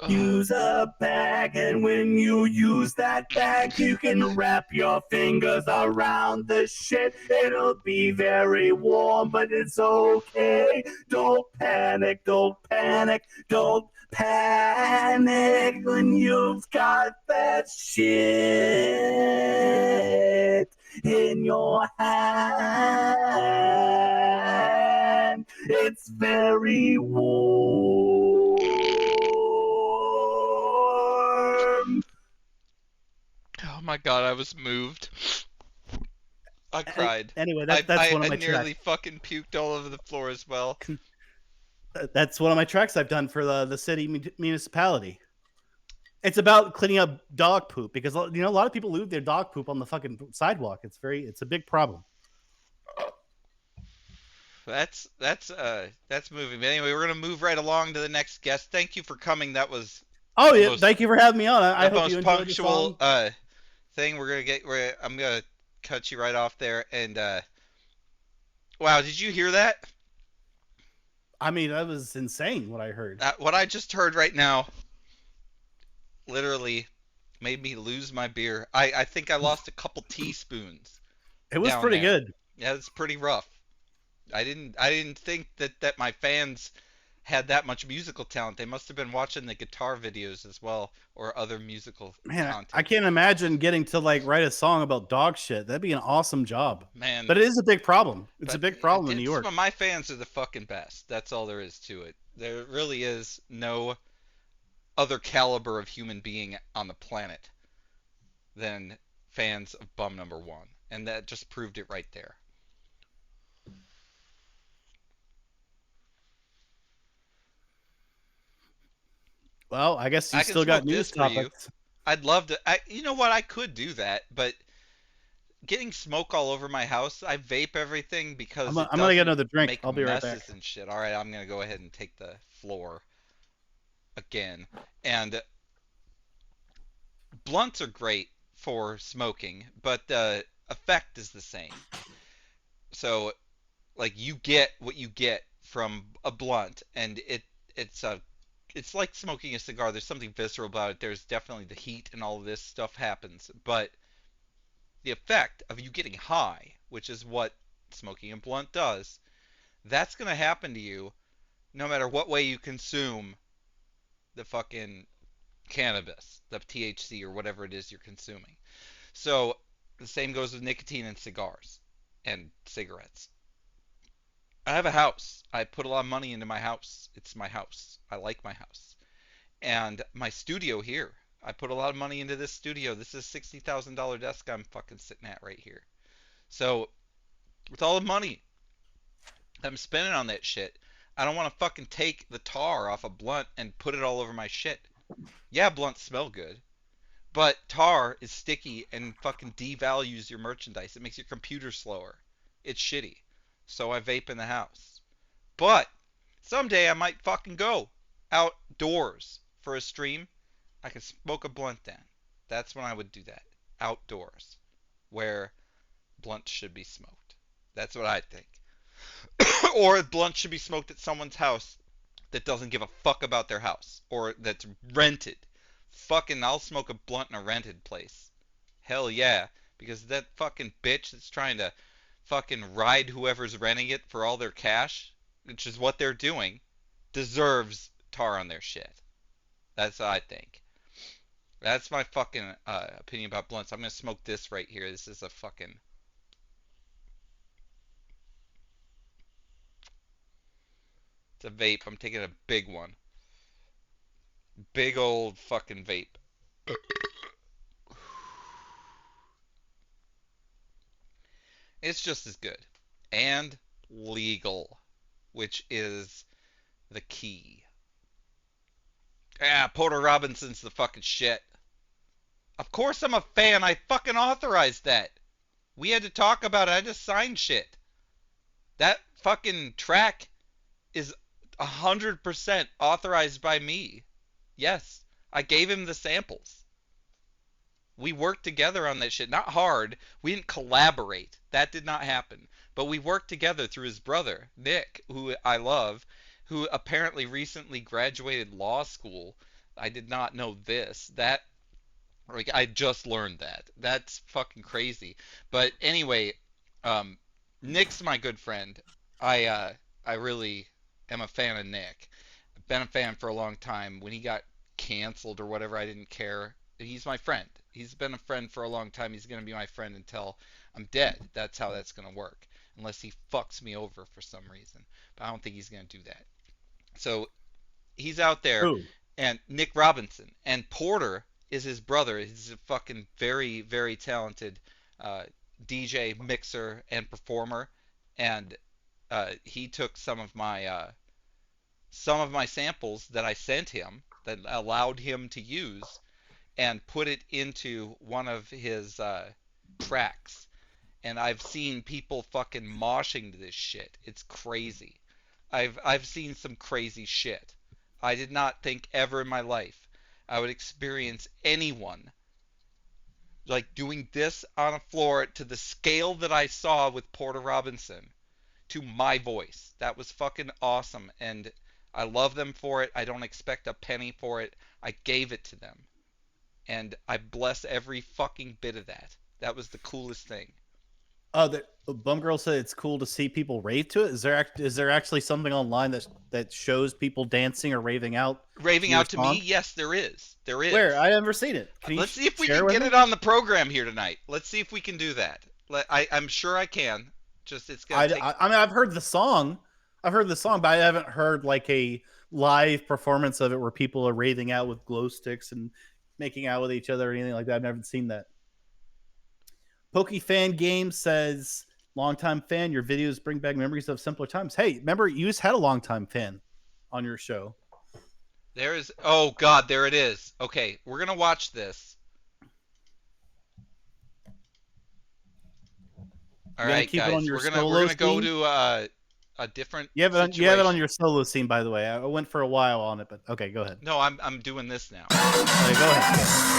Use a bag, and when you use that bag, you can wrap your fingers around the shit. It'll be very warm, but it's okay. Don't panic, don't panic, don't panic when you've got that shit in your hand. It's very warm. Oh my god, I was moved. I cried. Anyway, that's one of my I nearly tracks. fucking puked all over the floor as well. That's one of my tracks I've done for the city municipality. It's about cleaning up dog poop, because a lot of people leave their dog poop on the fucking sidewalk. It's a big problem. That's moving. But anyway, we're gonna move right along to the next guest. Thank you for coming. That was Oh yeah, most- thank you for having me on. I the hope you most enjoyed the punctual song. thing. I'm gonna cut you right off there. And wow, did you hear that? I mean, that was insane what I heard. What I just heard right now literally made me lose my beer. I think I lost a couple teaspoons. It was down pretty there. good. Yeah, it's pretty rough. I didn't think that my fans had that much musical talent. They must have been watching the guitar videos as well, or other musical Man, I content. can't imagine getting to like write a song about dog shit. That'd be an awesome job. Man, But it is a big problem. It's a but big problem in New it's York. my fans are the fucking best. That's all there is to it. There really is no other caliber of human being on the planet than fans of Bum Number One, and that just proved it right there. Well, I guess you I can still got smoke news this for you. topics. I'd love to. You know what? I could do that, but getting smoke all over my house, I vape everything because it I'm gonna get doesn't another drink. make I'll be right back. messes and shit. All right, I'm gonna go ahead and take the floor again. And blunts are great for smoking, but the effect is the same. So like you get what you get from a blunt, and it's like smoking a cigar. There's something visceral about it. There's definitely the heat and all of this stuff happens, but the effect of you getting high, which is what smoking a blunt does, that's going to happen to you no matter what way you consume the fucking cannabis, the THC or whatever it is you're consuming. So the same goes with nicotine and cigars and cigarettes. I have a house. I put a lot of money into my house. It's my house. I like my house. And my studio here. I put a lot of money into this studio. This is a $60,000 desk I'm fucking sitting at right here. So, with all the money I'm spending on that shit, I don't want to fucking take the tar off a blunt and put it all over my shit. Yeah, blunts smell good, but tar is sticky and fucking devalues your merchandise. It makes your computer slower. It's shitty. So I vape in the house. But someday I might fucking go outdoors for a stream. I can smoke a blunt then. That's when I would do that. Outdoors, where blunts should be smoked. That's what I think. Or a blunt should be smoked at someone's house that doesn't give a fuck about their house or that's rented. Fucking, I'll smoke a blunt in a rented place. Hell yeah. Because that fucking bitch that's trying to fucking ride whoever's renting it for all their cash, which is what they're doing, deserves tar on their shit. That's what I think. That's my fucking opinion about blunts. I'm gonna smoke this right here. This is a fucking. It's a vape. I'm taking a big one. Big old fucking vape. It's just as good. And legal, which is the key. Ah, Porter Robinson's the fucking shit. Of course I'm a fan. I fucking authorized that. We had to talk about it. I just signed shit. That fucking track is 100% authorized by me. Yes, I gave him the samples. We worked together on that shit. Not hard. We didn't collaborate. That did not happen. But we worked together through his brother, Nick, who I love, who apparently recently graduated law school. I did not know this. That like I just learned that. That's fucking crazy. But anyway, um Nick's my good friend. I really am a fan of Nick. I've been a fan for a long time. When he got canceled or whatever, I didn't care. He's my friend. He's been a friend for a long time. He's going to be my friend until I'm dead. That's how that's going to work. Unless he fucks me over for some reason. But I don't think he's going to do that. So he's out there, Who? and Nick Robinson. And Porter is his brother. He's a fucking very, very talented uh, DJ, mixer, and performer. And he took some of my samples that I sent him that allowed him to use and put it into one of his tracks. And I've seen people fucking moshing to this shit. It's crazy. I've seen some crazy shit. I did not think ever in my life I would experience anyone like doing this on a floor to the scale that I saw with Porter Robinson to my voice. That was fucking awesome, and I love them for it. I don't expect a penny for it. I gave it to them, and I bless every fucking bit of that. That was the coolest thing. Bum Girl said it's cool to see people rave to it. Is there actually something online that shows people dancing or raving out to Raving your out to me? song? Yes, there is. There is. Where? I never seen it. Can you Let's see if we share can with get me? it on the program here tonight. Let's see if we can do that. I'm sure I can. Just it's gonna take. I mean, I've heard the song. I've heard the song, but I haven't heard like a live performance of it where people are raving out with glow sticks and making out with each other or anything like that. I've never seen that. Pokey Fan Game says, longtime fan, your videos bring back memories of simpler times. Hey, remember, you just had a longtime fan on your show. There is. Oh God, there it is. Okay, we're gonna watch this. All You gotta right, keep it on guys, your we're solo gonna go scene. to a different You have it on situation. your solo scene, by the way. I went for a while on it, but okay, go ahead. No, I'm doing this now. Okay, go ahead. This is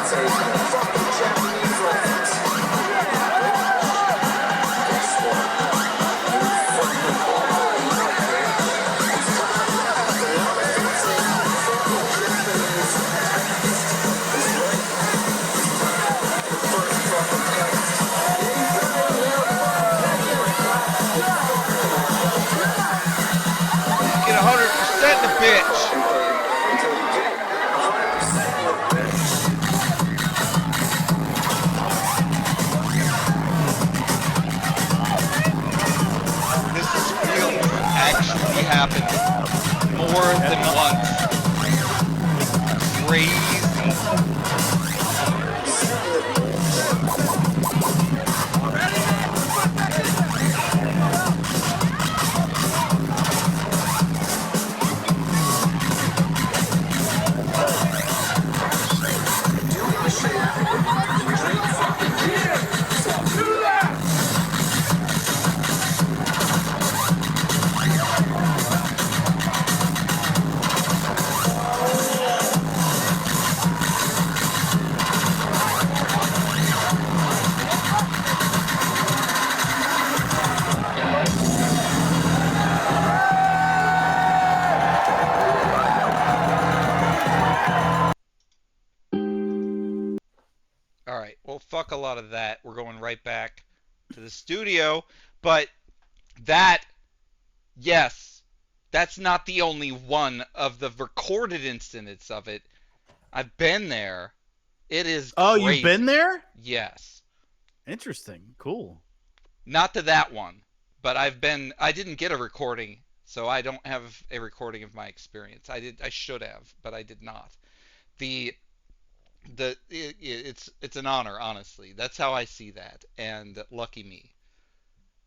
serious. Get 100% in the bitch. This is real. Actually happened more than once. Crazy. All right. Well, fuck a lot of that. We're going right back to the studio. But that, yes, that's not the only one of the recorded incidents of it. I've been there. It is Oh, crazy. you've been there? Yes. Interesting. Cool. Not to that one, but I didn't get a recording, so I don't have a recording of my experience. I should have, but I did not. The it's an honor, honestly. That's how I see that. And lucky me.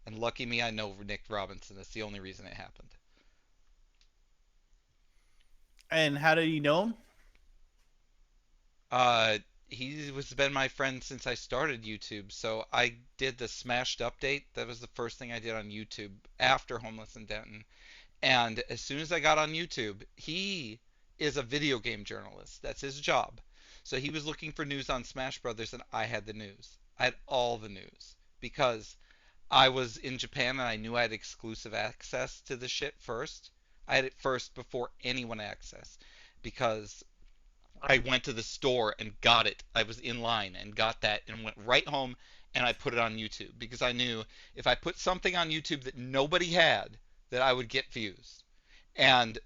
And lucky me, I know Nick Robinson. That's the only reason it happened. And how do you know him? He was been my friend since I started YouTube. So I did the Smashed update. That was the first thing I did on YouTube after Homeless in Denton. And as soon as I got on YouTube, he is a video game journalist. That's his job. So he was looking for news on Smash Brothers, and I had the news. I had all the news because I was in Japan and I knew I had exclusive access to the shit first. I had it first before anyone access because I went to the store and got it. I was in line and got that and went right home and I put it on YouTube because I knew if I put something on YouTube that nobody had, that I would get views. And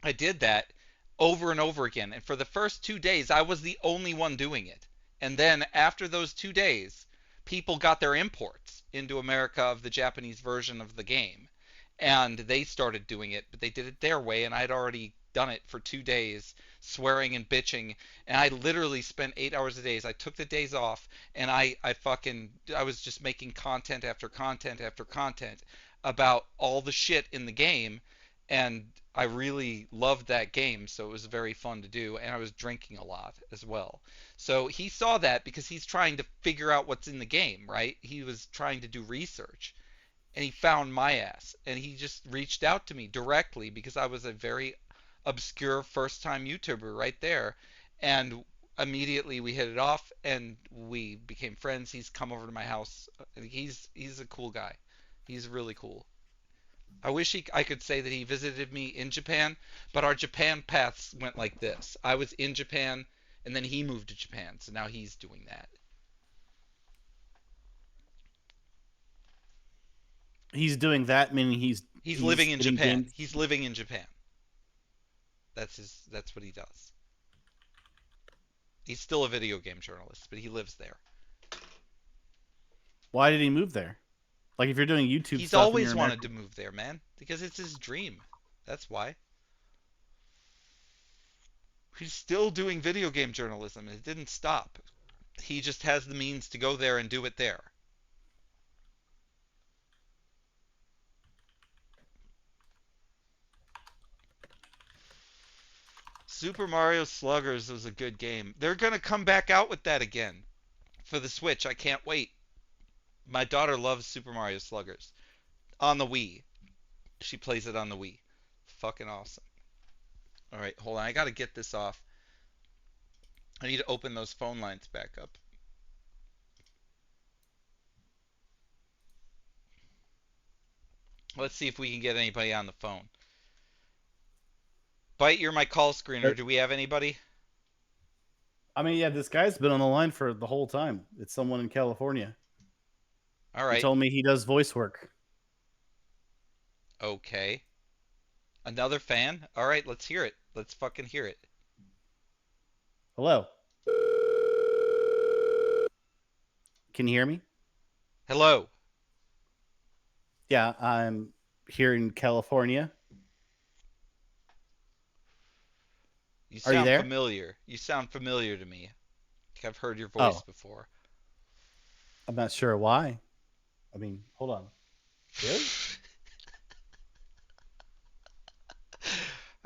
I did that over and over again. And for the first 2 days, I was the only one doing it. And then after those 2 days, people got their imports into America of the Japanese version of the game. And they started doing it, but they did it their way. And I'd already done it for 2 days, swearing and bitching. And I literally spent 8 hours a day. I took the days off and I was just making content after content after content about all the shit in the game and I really loved that game, so it was very fun to do, and I was drinking a lot as well. So he saw that because he's trying to figure out what's in the game, right? He was trying to do research, and he found my ass, and he just reached out to me directly because I was a very obscure first-time YouTuber right there, and immediately we hit it off, and we became friends. He's come over to my house. He's a cool guy. He's really cool. I wish I could say that he visited me in Japan, but our Japan paths went like this. I was in Japan, and then he moved to Japan, so now he's doing that. He's doing that, meaning He's living in getting Japan. games. He's living in Japan. That's what he does. He's still a video game journalist, but he lives there. Why did he move there? Like if you're doing YouTube He's stuff, and always you're wanted to move there, man, because it's his dream. That's why. He's still doing video game journalism. It didn't stop. He just has the means to go there and do it there. Super Mario Sluggers was a good game. They're going to come back out with that again for the Switch. I can't wait. My daughter loves Super Mario Sluggers on the Wii. She plays it on the Wii. Fucking awesome. All right, hold on. I got to get this off. I need to open those phone lines back up. Let's see if we can get anybody on the phone. Bite, you're my call screener. Do we have anybody? I mean, yeah, this guy's been on the line for the whole time. It's someone in California. All He right. told me he does voice work. Okay. Another fan? All right, let's hear it. Let's fucking hear it. Hello. Can you hear me? Hello. Yeah, I'm here in California. You Are you sound there? familiar. You sound familiar to me. Like I've heard your Oh. voice before. I'm not sure why. I mean, hold on. Really?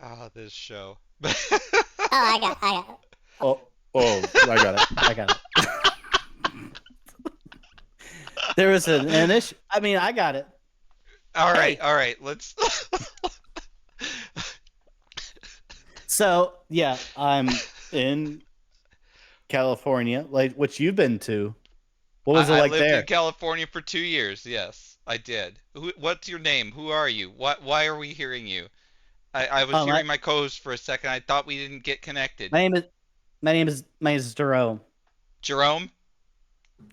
Ah, this show. Oh, I got it. Oh, I got it. I got it. There was an issue. I mean, I got it. All right, Hey. all right. Let's. So Yeah, I'm in California, like what you've been to. What was it I like lived there? in California for 2 years. Yes, I did. What's your name? Who are you? Why are we hearing you? I was Um, I- hearing my co-host for a second. I thought we didn't get connected. my name is Jerome. Jerome?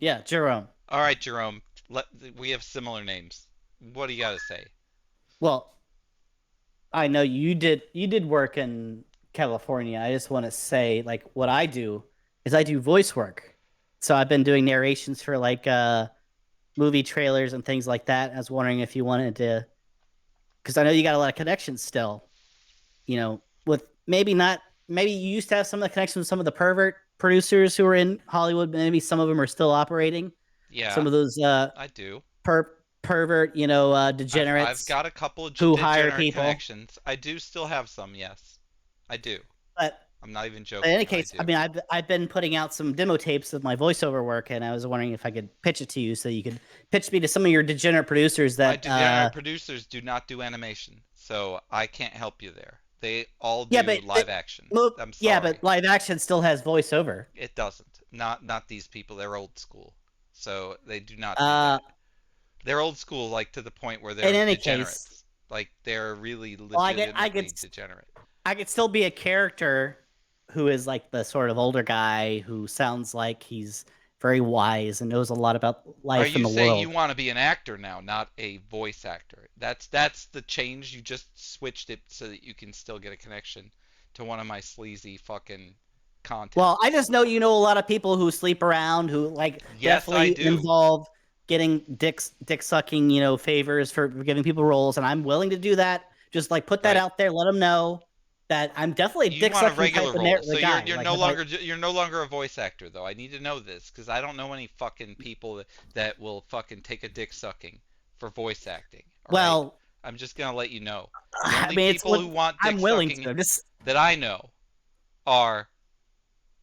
Yeah, Jerome. All right, Jerome. We have similar names. What do you got to say? Well, I know you did work in California. I just want to say, like, what I do is I do voice work. So I've been doing narrations for like movie trailers and things like that. I was wondering if you wanted to, because I know you got a lot of connections still. You know, with maybe not, maybe you used to have some of the connections with some of the pervert producers who are in Hollywood. But maybe some of them are still operating. Yeah, Some of those I do. pervert, degenerates. I've got a couple of who hire degenerate people. connections. I do still have some, yes. I do. But I'm not even in joking. any case, do. I mean, I've been putting out some demo tapes of my voiceover work, and I was wondering if I could pitch it to you, so you could pitch me to some of your degenerate producers My that. degenerate producers do not do animation, so I can't help you there. They all do Yeah, but live action. I'm sorry. Yeah, but live action still has voiceover. It doesn't. Not these people. They're old school, so they do not do Uh, that. They're old school, like to the point where they're in any degenerates. case, Like they're really Well, legitimately degenerate. I could still be a character who is like the sort of older guy who sounds like he's very wise and knows a lot about Are life in you the saying world. you want to be an actor now, not a voice actor? That's the change. You just switched it so that you can still get a connection to one of my sleazy fucking content. Well, I just know you know a lot of people who sleep around who like Yes, I definitely do. involve getting dick sucking, favors for giving people roles, and I'm willing to do that. Just like put that Right. out there, let them know that I'm definitely a You dick want a sucking regular type of role, so guy. you're Like, no if I- longer you're no longer a voice actor though. I need to know this because I don't know any fucking people that will fucking take a dick sucking for voice acting. All right? Well, I'm just gonna let you know. The I only mean, it's people what who want dick I'm willing sucking to. that I know are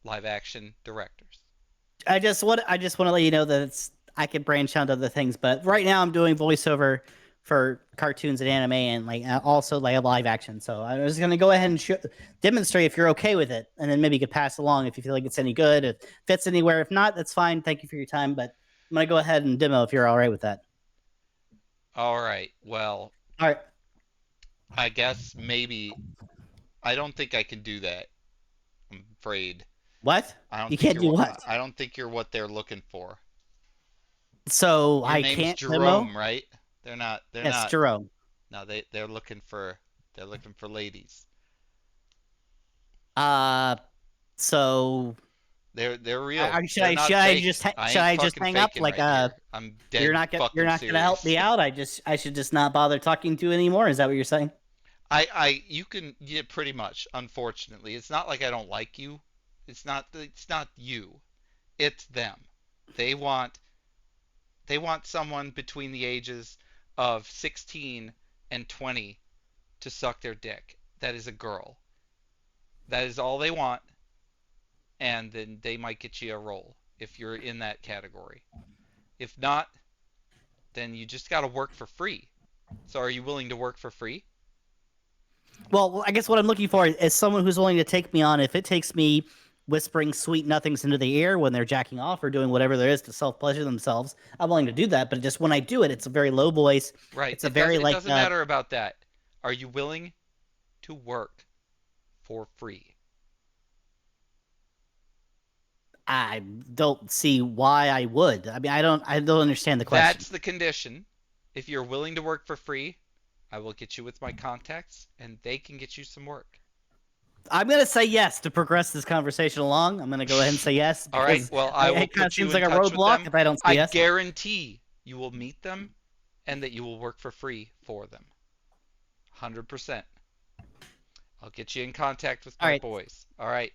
live action directors. I just want to let you know that I could branch out to other things, but right now I'm doing voiceover for cartoons and anime and like also like a live action. So I was going to go ahead and demonstrate if you're okay with it, and then maybe you could pass along if you feel like it's any good, if it fits anywhere. If not, that's fine. Thank you for your time, but I'm going to go ahead and demo if you're all right with that. All right. Well, All right. I guess maybe I don't think I can do that. I'm afraid. What? I don't You think can't do you're what? I don't think you're what they're looking for. So Your I name's can't Jerome, demo? right? They're not Yes, Jerome. No, they're looking for ladies. So They're real. should They're I not fake. I ain't fucking hang up? faking Like right here. I'm dead you're fucking not gonna help serious. me out. I should just not bother talking to you anymore. Is that what you're saying? You can, yeah, pretty much, unfortunately. It's not like I don't like you. It's not you. It's them. They want someone between the ages of 16 and 20 to suck their dick. That is a girl. That is all they want, and then they might get you a role if you're in that category. If not, then you just got to work for free. So are you willing to work for free? Well, I guess what I'm looking for is someone who's willing to take me on if it takes me whispering sweet nothings into the ear when they're jacking off or doing whatever there is to self-pleasure themselves. I'm willing to do that, but just when I do it, it's a very low voice. Right. It's a very It doesn't matter about that. Are you willing to work for free? I don't see why I would. I mean, I don't understand the question. That's the condition. If you're willing to work for free, I will get you with my contacts, and they can get you some work. I'm gonna say yes to progress this conversation along. I'm gonna go ahead and say yes. All right. Well, I will it kind of put you seems in like a touch with roadblock them. if I don't say I yes. guarantee you will meet them, and that you will work for free for them. 100%. I'll get you in contact with my boys. All right.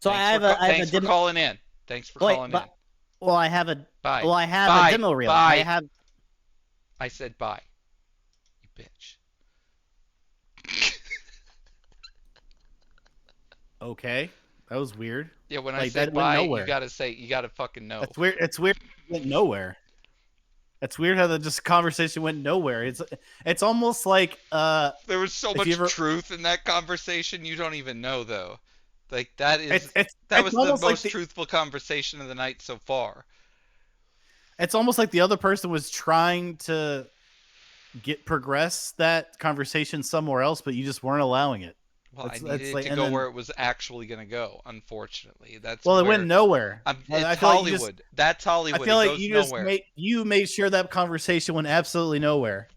So Thanks for calling in. Thanks for calling in. Well, I have a Bye. well, I have Bye. a demo reel. Bye. I said bye. You bitch. Okay, that was weird. Yeah, when I Like, said that went bye, nowhere. you gotta fucking know. That's weird. It's weird. It went nowhere. It's weird how the just conversation went nowhere. It's almost like There was so much truth in that conversation. You don't even know though. Like that is that was the most truthful conversation of the night so far. It's almost like the other person was trying to progress that conversation somewhere else, but you just weren't allowing it. Well, I needed it to go where it was actually going to go. Unfortunately, it went nowhere. It's Hollywood. That's Hollywood. I feel like you made sure that conversation went absolutely nowhere.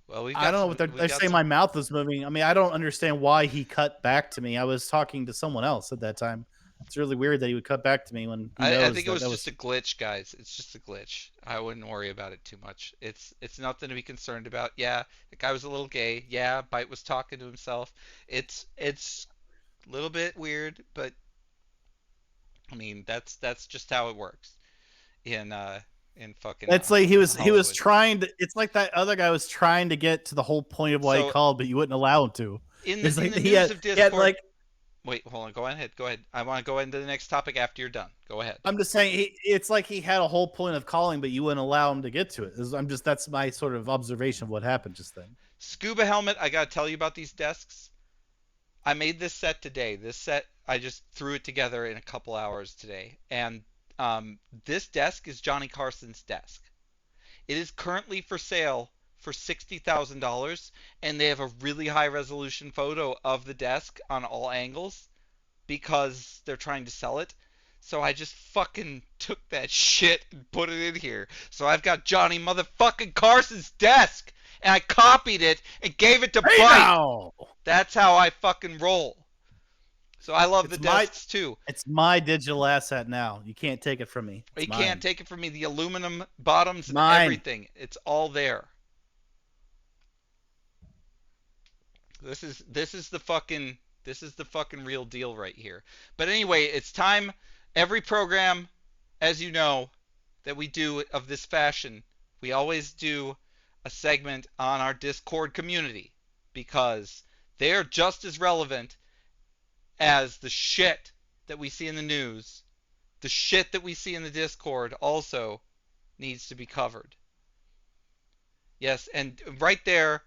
Well, I don't know what they're saying. My mouth is moving. I mean, I don't understand why he cut back to me. I was talking to someone else at that time. It's really weird that he would cut back to me when he knows I think it was just a glitch, guys. It's just a glitch. I wouldn't worry about it too much. It's nothing to be concerned about. Yeah, the guy was a little gay. Yeah, Bite was talking to himself. It's a little bit weird, but I mean that's just how it works in fucking. It's like he was trying to. It's like that other guy was trying to get to the whole point of why he called, but you wouldn't allow him to. In the news of Discord. Wait, hold on. Go ahead. I want to go into the next topic after you're done. Go ahead. I'm just saying, it's like he had a whole point of calling, but you wouldn't allow him to get to it. That's my sort of observation of what happened just then. Scuba helmet. I gotta tell you about these desks. I made this set today. This set, I just threw it together in a couple hours today, and this desk is Johnny Carson's desk. It is currently for sale for $60,000, and they have a really high resolution photo of the desk on all angles because they're trying to sell it. So I just fucking took that shit and put it in here. So I've got Johnny motherfucking Carson's desk, and I copied it and gave it to Bite. Now. That's how I fucking roll. So I love the desks too. It's my digital asset now. You can't take it from me. You can't take it from me. The aluminum bottoms and everything. It's all there. This is the fucking real deal right here. But anyway, it's time. Every program, as you know, that we do of this fashion, we always do a segment on our Discord community because they're just as relevant as the shit that we see in the news. The shit that we see in the Discord also needs to be covered. Yes, and right there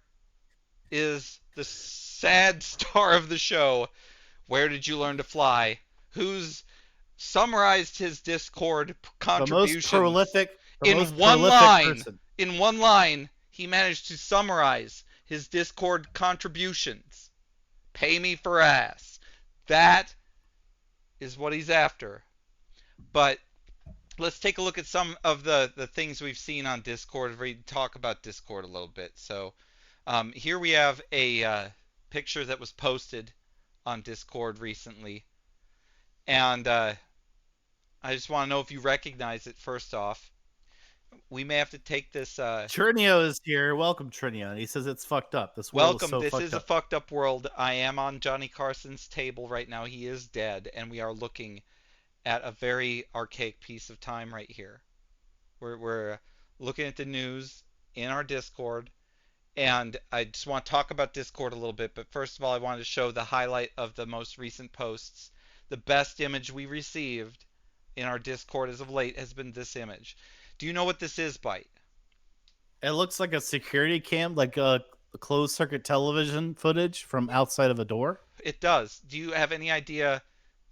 is the sad star of the show. Where did you learn to fly? Who's summarized his Discord The most contributions prolific, the in most one prolific line. person. In one line, he managed to summarize his Discord contributions. Pay me for ass. That is what he's after. But let's take a look at some of the things we've seen on Discord. We talk about Discord a little bit. So here we have a picture that was posted on Discord recently. And I just want to know if you recognize it first off. We may have to take this. Trinio is here. Welcome, Trinio. And he says it's fucked up. This world Welcome. is so This fucked is up. a fucked up world. I am on Johnny Carson's table right now. He is dead, and we are looking at a very archaic piece of time right here. We're looking at the news in our Discord, and I just want to talk about Discord a little bit. But first of all, I wanted to show the highlight of the most recent posts. The best image we received in our Discord as of late has been this image. Do you know what this is, Byte? It looks like a security cam, like a closed circuit television footage from outside of a door. It does. Do you have any idea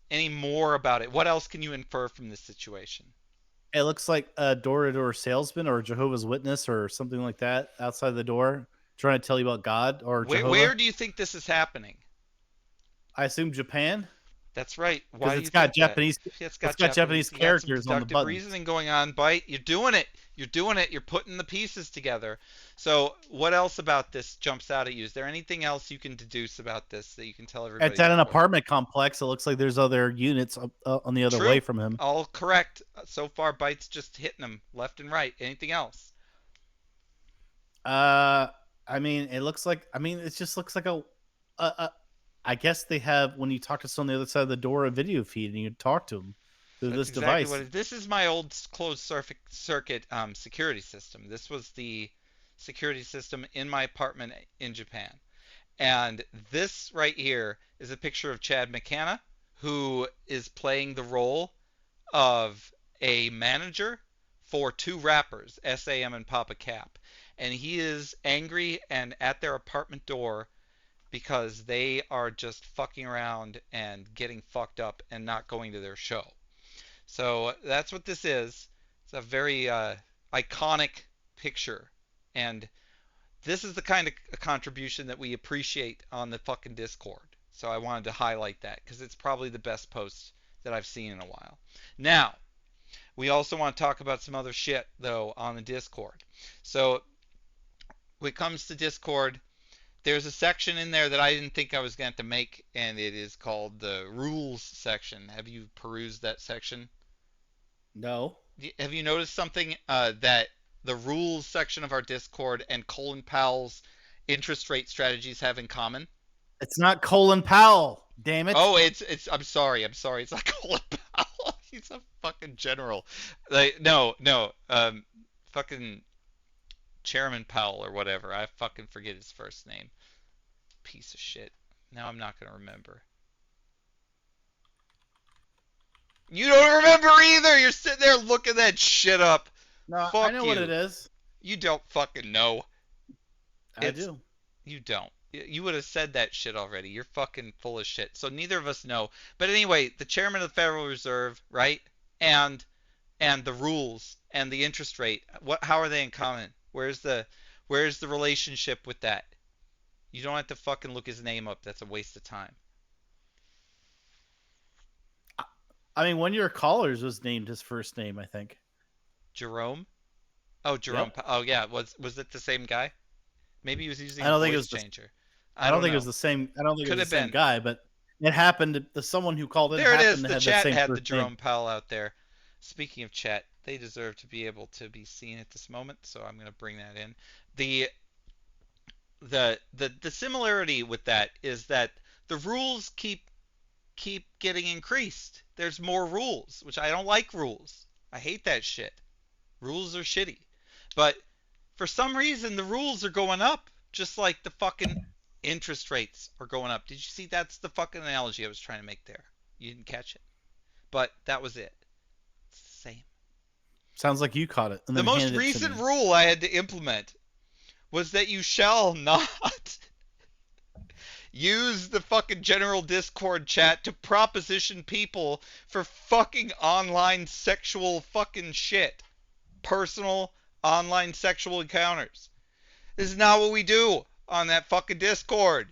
any more about it? What else can you infer from this situation? It looks like a door-to-door salesman or a Jehovah's Witness or something like that outside the door trying to tell you about God or Jehovah. Where do you think this is happening? I assume Japan. That's right. Why Because do it's you got think that? Japanese. It's Got Japanese you got some characters on the deductive buttons. reasoning going on, Byte. You're doing it. You're doing it. You're putting the pieces together. So, what else about this jumps out at you? Is there anything else you can deduce about this that you can tell everybody? It's at an before? apartment complex. It looks like there's other units on the other True. way from him. All correct. So far, Byte's just hitting them left and right. Anything else? I mean, it looks like. I mean, it just looks like a. I guess they have when you talk to someone on the other side of the door a video feed and you talk to them through That's this exactly device. what this is. My old closed circuit security system. This was the security system in my apartment in Japan. And this right here is a picture of Chad McKenna, who is playing the role of a manager for two rappers, SAM and Papa Cap. And he is angry and at their apartment door because they are just fucking around and getting fucked up and not going to their show. So that's what this is. It's a very iconic picture. And this is the kind of contribution that we appreciate on the fucking Discord. So I wanted to highlight that because it's probably the best post that I've seen in a while. Now, we also want to talk about some other shit, though, on the Discord. So when it comes to Discord, there's a section in there that I didn't think I was going to make, and it is called the rules section. Have you perused that section? No. Have you noticed something that the rules section of our Discord and Colin Powell's interest rate strategies have in common? It's not Colin Powell. Damn it. Oh, it's. I'm sorry. It's not Colin Powell. He's a fucking general. Like no. Fucking Chairman Powell or whatever. I fucking forget his first name. Piece of shit. Now I'm not gonna remember. You don't remember either. You're sitting there looking that shit up. No, Fuck I know what you. it is. You don't fucking know. I It's- do. You don't. You would have said that shit already. You're fucking full of shit. So neither of us know. But anyway, the chairman of the Federal Reserve, right? And the rules and the interest rate. How are they in common? Where's the relationship with that? You don't have to fucking look his name up. That's a waste of time. I mean, one of your callers was named his first name, I think. Jerome? Oh, Jerome. Yep. Oh yeah, was it the same guy? Maybe he was using I don't a think it voice was the- changer. I don't think it know. was the same. I don't think Could it was the have same been. guy, but it happened. The someone who called in There it is. happened to The have chat the same had the first Jerome name. Powell out there. Speaking of chat, they deserve to be able to be seen at this moment, so I'm going to bring that in. The similarity with that is that the rules keep getting increased. There's more rules, which I don't like rules. I hate that shit. Rules are shitty. But For some reason, the rules are going up, just like the fucking interest rates are going up. Did you see? That's the fucking analogy I was trying to make there. You didn't catch it, but that was it. It's the same. Sounds like you caught it and The then most handed it to recent me. rule I had to implement was that you shall not use the fucking general Discord chat to proposition people for fucking online sexual fucking shit. Personal online sexual encounters. This is not what we do on that fucking Discord.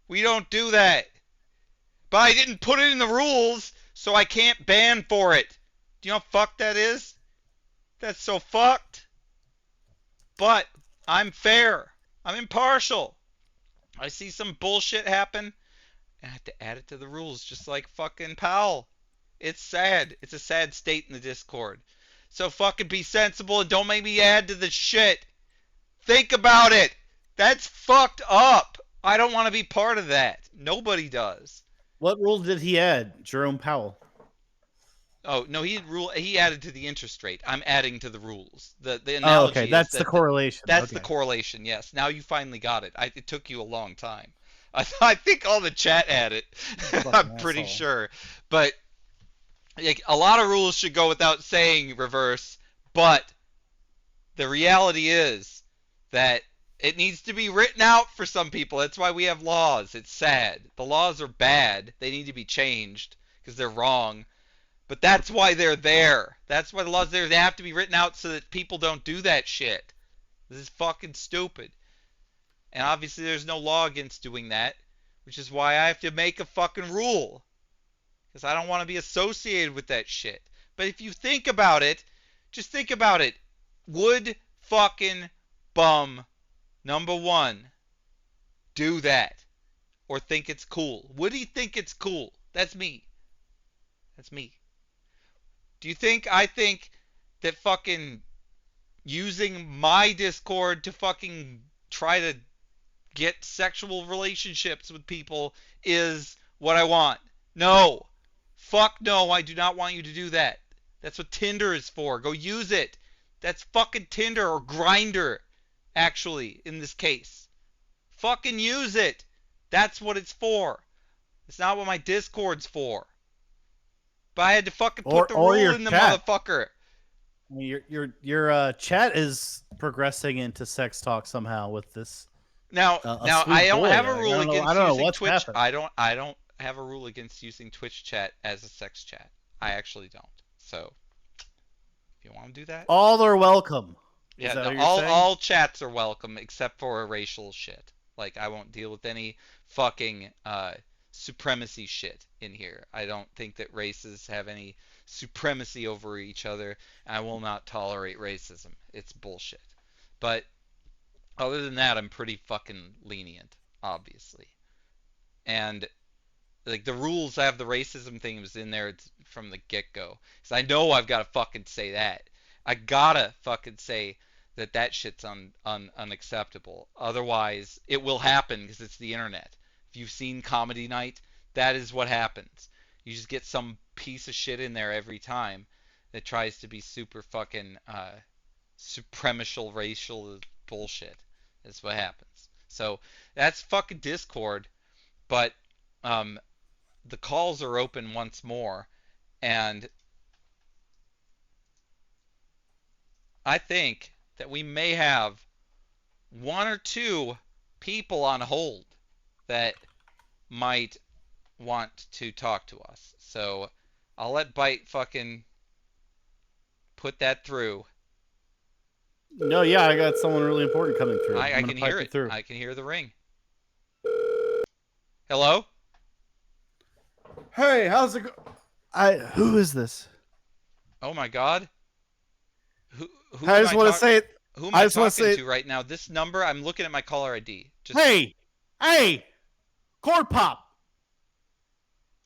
We don't do that. But I didn't put it in the rules, so I can't ban for it. Do you know how fucked that is? That's so fucked. But I'm fair. I'm impartial. I see some bullshit happen, and I have to add it to the rules, just like fucking Powell. It's sad. It's a sad state in the Discord. So fucking be sensible and don't make me add to the shit. Think about it. That's fucked up. I don't want to be part of that. Nobody does. What rule did he add, Jerome Powell? Oh no, he added to the interest rate. I'm adding to the rules. The Oh, analogy okay. That's is the correlation. that's Okay. the correlation. Yes. Now you finally got it. It took you a long time. I think all the chat had it. I'm pretty asshole. sure. But like, a lot of rules should go without saying, reverse. But the reality is that it needs to be written out for some people. That's why we have laws. It's sad. The laws are bad. They need to be changed because they're wrong. But that's why they're there. That's why the laws are there. They have to be written out so that people don't do that shit. This is fucking stupid. And obviously there's no law against doing that, which is why I have to make a fucking rule. Because I don't want to be associated with that shit. But if you think about it, just think about it. Would fucking bum number one do that? Or think it's cool? Would he think it's cool? That's me. That's me. Do you think I think that fucking using my Discord to fucking try to get sexual relationships with people is what I want? No. Fuck no, I do not want you to do that. That's what Tinder is for. Go use it. That's fucking Tinder or Grindr, actually, in this case. Fucking use it. That's what it's for. It's not what my Discord's for. But I had to fucking put the Or rule your in the chat. motherfucker. I mean, your chat is progressing into sex talk somehow with this. Now, A now sweet I don't boy. have a Like, rule I don't know against using what's Twitch. happened. I don't have a rule against using Twitch chat as a sex chat. I actually don't. So, if you want to do that, All are welcome. yeah, Is that no, what you're saying? all chats are welcome except for racial shit. Like, I won't deal with any fucking supremacy shit in here. I don't think that races have any supremacy over each other. I will not tolerate racism. It's bullshit. But other than that, I'm pretty fucking lenient, obviously. And like, the rules, I have the racism thing was in there from the get-go. So I know I've got to fucking say that. I gotta fucking say that that shit's unacceptable. Otherwise, it will happen because it's the internet. If you've seen Comedy Night, that is what happens. You just get some piece of shit in there every time that tries to be super fucking supremacial racial bullshit. That's what happens. So that's fucking Discord. But the calls are open once more, and I think that we may have one or two people on hold that might want to talk to us. So I'll let Byte fucking put that through. No, yeah, I got someone really important coming through. I I'm gonna can pipe hear it. through. I can hear the ring. Hello? Hey, how's it go? Who is this? Oh my God. Who I am just want to say it. who am I I just wanna talking say- to right now? This number, I'm looking at my caller ID. Just Hey, Corn Pop.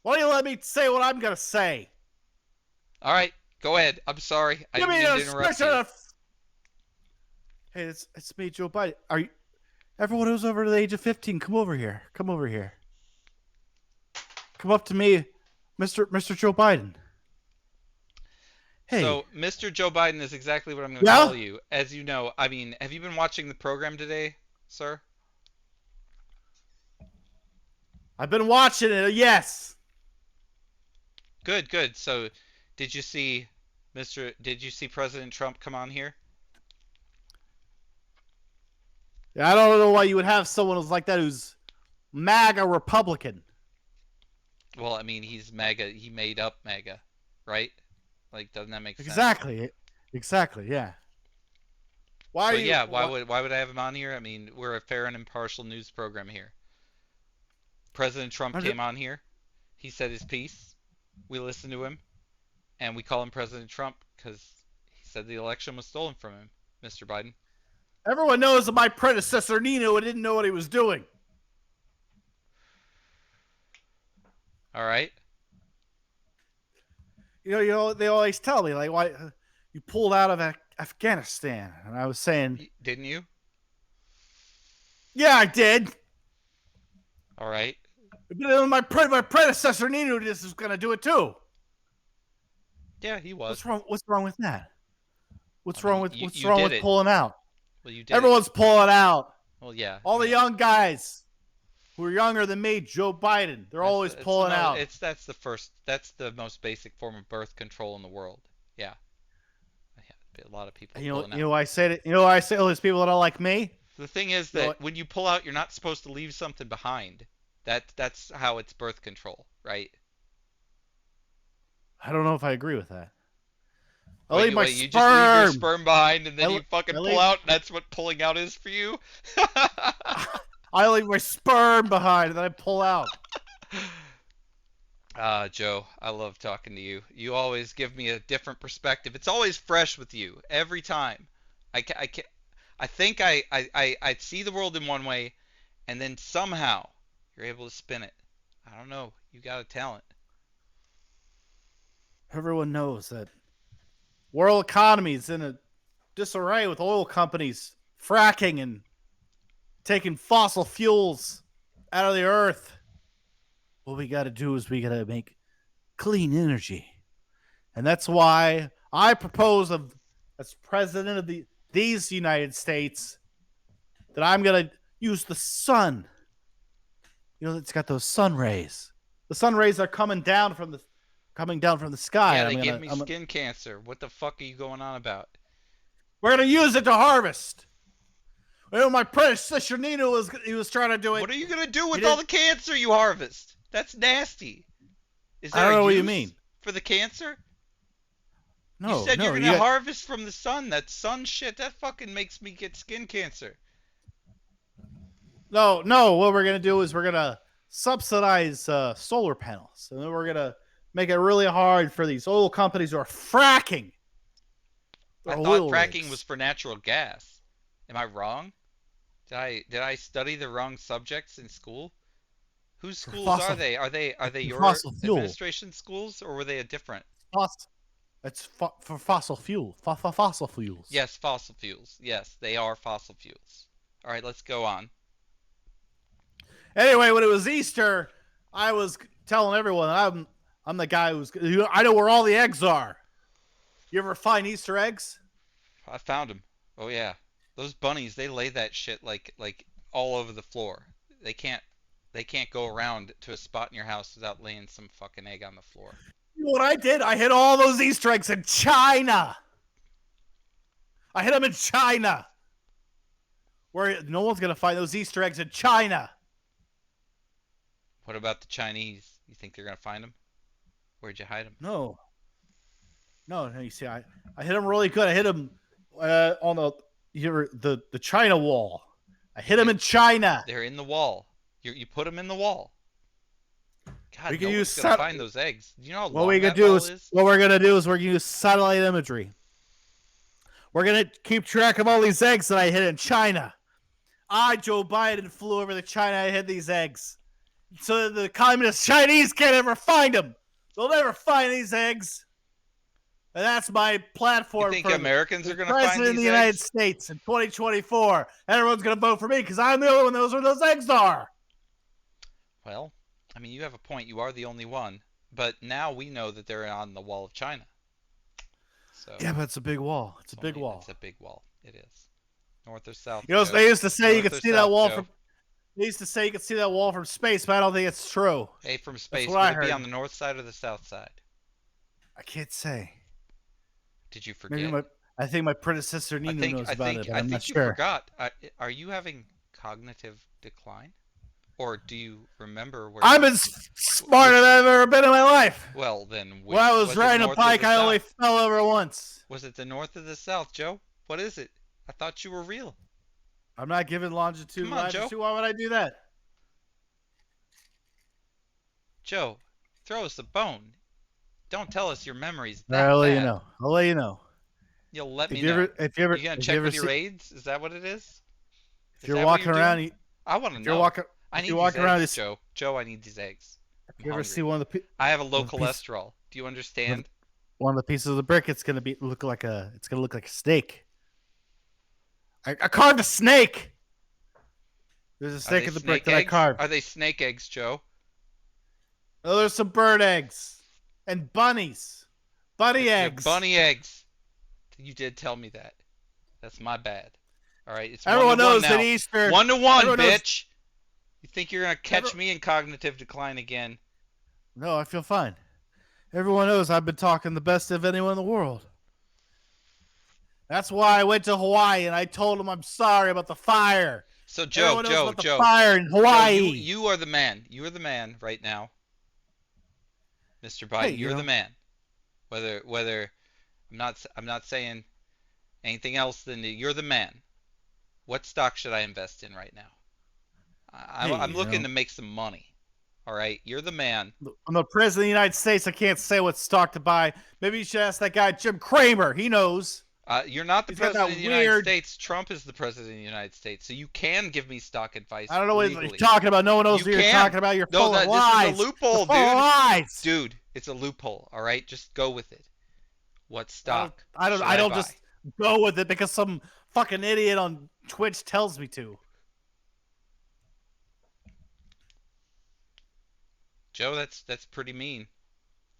Why don't you let me say what I'm gonna say? All right, go ahead. I'm sorry. I Give didn't me mean a to interrupt special. you. Hey, it's me, Joe Biden. Are you? Everyone who's over the age of 15, come over here. Come over here. Come up to me, Mr. Joe Biden. Hey, So, Mr. Joe Biden is exactly what I'm going to yeah, call you. As you know, I mean, have you been watching the program today, sir? I've been watching it. Yes. Good, good. So, did you see did you see President Trump come on here? I don't know why you would have someone who's like that who's MAGA Republican. Well, I mean, he's MAGA. He made up MAGA, right? Like, doesn't that make sense? Exactly. Exactly. Yeah. Why So are you? yeah, why would I have him on here? I mean, we're a fair and impartial news program here. President Trump I'm just, came on here. He said his piece. We listened to him, and we call him President Trump because he said the election was stolen from him, Mr. Biden. everyone knows that my predecessor Nino didn't know what he was doing. All right. They always tell me like, why you pulled out of Afghanistan, and I was saying, Didn't you? yeah, I did. All right. But my predecessor Nino just was gonna do it too. Yeah, he was. What's wrong with that? What's I mean, wrong with you wrong did with it. pulling out? Well, you did. Everyone's pulling out. Well, yeah. All the young guys who are younger than me, Joe Biden, they're always pulling out. That's the most basic form of birth control in the world. Yeah. A lot of people pulling out. You know why I say it? You know why I say all these people that are like me? The thing is that when you pull out, you're not supposed to leave something behind. That's how it's birth control, right? I don't know if I agree with that. I Wait, leave my you just leave your sperm. sperm behind and then you fucking I pull leave- out, and that's what pulling out is for you? I leave my sperm behind and then I pull out. Joe, I love talking to you. You always give me a different perspective. It's always fresh with you every time. I think I see the world in one way, and then somehow you're able to spin it. I don't know. You got a talent. Everyone knows that world economy is in a disarray with oil companies fracking and taking fossil fuels out of the earth. What we got to do is we got to make clean energy. And that's why I propose as president of these United States that I'm going to use the sun. It's got those sun rays. The sun rays are coming down from the sky. Yeah, they give me skin cancer. What the fuck are you going on about? We're going to use it to harvest. My predecessor Nino was trying to do it. What are you gonna do with all the cancer you harvest? That's nasty. Is there I don't know a what you use mean. for the cancer? No, you said no, you're gonna harvest from the sun. That sun shit, that fucking makes me get skin cancer. No. What we're gonna do is we're gonna subsidize solar panels, and then we're gonna make it really hard for these oil companies who are fracking. I thought fracking was for natural gas. Am I wrong? Did I study the wrong subjects in school? Whose schools are they? Are they your administration schools, or were they a different? It's for fossil fuel. Fossil fuels. Yes, fossil fuels. Yes, they are fossil fuels. All right, let's go on. Anyway, when it was Easter, I was telling everyone I'm the guy I know where all the eggs are. You ever find Easter eggs? I found them. Oh yeah. Those bunnies, they lay that shit like all over the floor. They can't go around to a spot in your house without laying some fucking egg on the floor. You know what I did? I hid all those Easter eggs in China. I hid them in China. Where no one's going to find those Easter eggs in China. What about the Chinese? You think they're going to find them? Where'd you hide them? No, you see, I hit them really good. I hit them on the China wall. I hit them in China. They're in the wall. You put them in the wall. God, We can no use one's gonna find those eggs. Do you know how long that do wall is what we're gonna do is we're gonna use satellite imagery. We're gonna keep track of all these eggs that I hid in China. Joe Biden, flew over to China. I hid these eggs, so the communist Chinese can't ever find them. They'll never find these eggs. And that's my platform. You think Americans are going to find these eggs? President of the United States in 2024. Everyone's going to vote for me because I'm the only one that knows where those eggs are. Well, I mean, you have a point. You are the only one. But now we know that they're on the wall of China. So Yeah, but it's a big wall. It's a so big wall. It's a big wall. It is. North or south? You know, Joe? they used to say you North could or see that south, wall Joe? from. They used to say you could see that wall from space, but I don't think it's true. Hey, from space, what would I it be heard. on the north side or the south side? I can't say. Did you Maybe forget? I think my predecessor Nino knows about it, but I'm not you sure. forgot. Are you having cognitive decline, or do you remember where? I'm as smart as I've ever been in my life. Well, then When I was it riding a north or bike, the I only south? fell over once. Was it the north or the south, Joe? What is it? I thought you were real. I'm not giving longitude, Come on, Joe. latitude. Why would I do that? Joe, throw us a bone. Don't tell us your memory's All right, that I'll let bad. you know. I'll let you know. You'll let If me you know. ever, if you ever, You gonna if check you ever with your see, aides? Is that what it is? if Is you're that what walking you're around, doing? I want to if you're know. walking, I if need you're these walking around, eggs, Joe. Joe, I need these eggs. if I'm you ever hungry. see one of the I have a low one of the piece- cholesterol. Do you understand? one of the pieces of the brick, it's gonna look like a snake. I carved a snake. There's a Are snake they in the brick snake that I eggs? carved. Are they snake eggs, Joe? Oh, there's some bird eggs and bunnies, bunny They're eggs. bunny eggs. You did tell me that. That's my bad. All right, it's Everyone 1-1 knows now. that Easter. 1-1, everyone knows- bitch. You think you're gonna catch me in cognitive decline again? No, I feel fine. Everyone knows I've been talking the best of anyone in the world. That's why I went to Hawaii and I told them I'm sorry about the fire. So Joe, Everyone knows Joe, about the Joe, fire in Joe, Hawaii. you are the man. You are the man right now, Mr. Biden. Hey, You're the man. Whether I'm not saying anything else than you're the man. What stock should I invest in right now? I'm looking to make some money. All right, you're the man. I'm the president of the United States. I can't say what stock to buy. Maybe you should ask that guy Jim Cramer. He knows. You're not the He's got president that of the United weird- States. Trump is the president of the United States, so you can give me stock advice. I don't know what legally. you're talking about. No one knows You what you're can. talking about. You're No, full of this lies. is a loophole, You're full of lies. Dude, it's a loophole. All right, just go with it. What stock? I don't buy? just go with it because some fucking idiot on Twitch tells me to. Joe, that's pretty mean.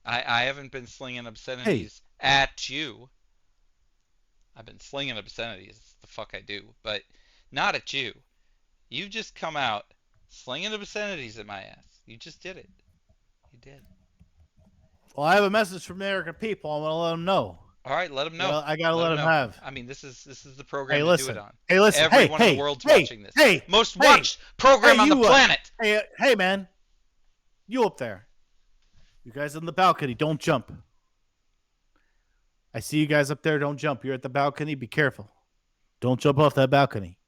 I haven't been slinging obscenities at you. I've been slinging obscenities. That's the fuck I do, but not at you. You just come out slinging obscenities at my ass. You just did it. You did. Well, I have a message from the American people. I'm gonna let them know. All right, let them know. I gotta let them know. have. I mean, this is the program Hey, to listen. do it on. Hey, listen. Everyone in the world's watching this. Most watched program on the planet. Hey, man. You up there? You guys in the balcony? Don't jump. I see you guys up there. Don't jump. You're at the balcony. Be careful. Don't jump off that balcony.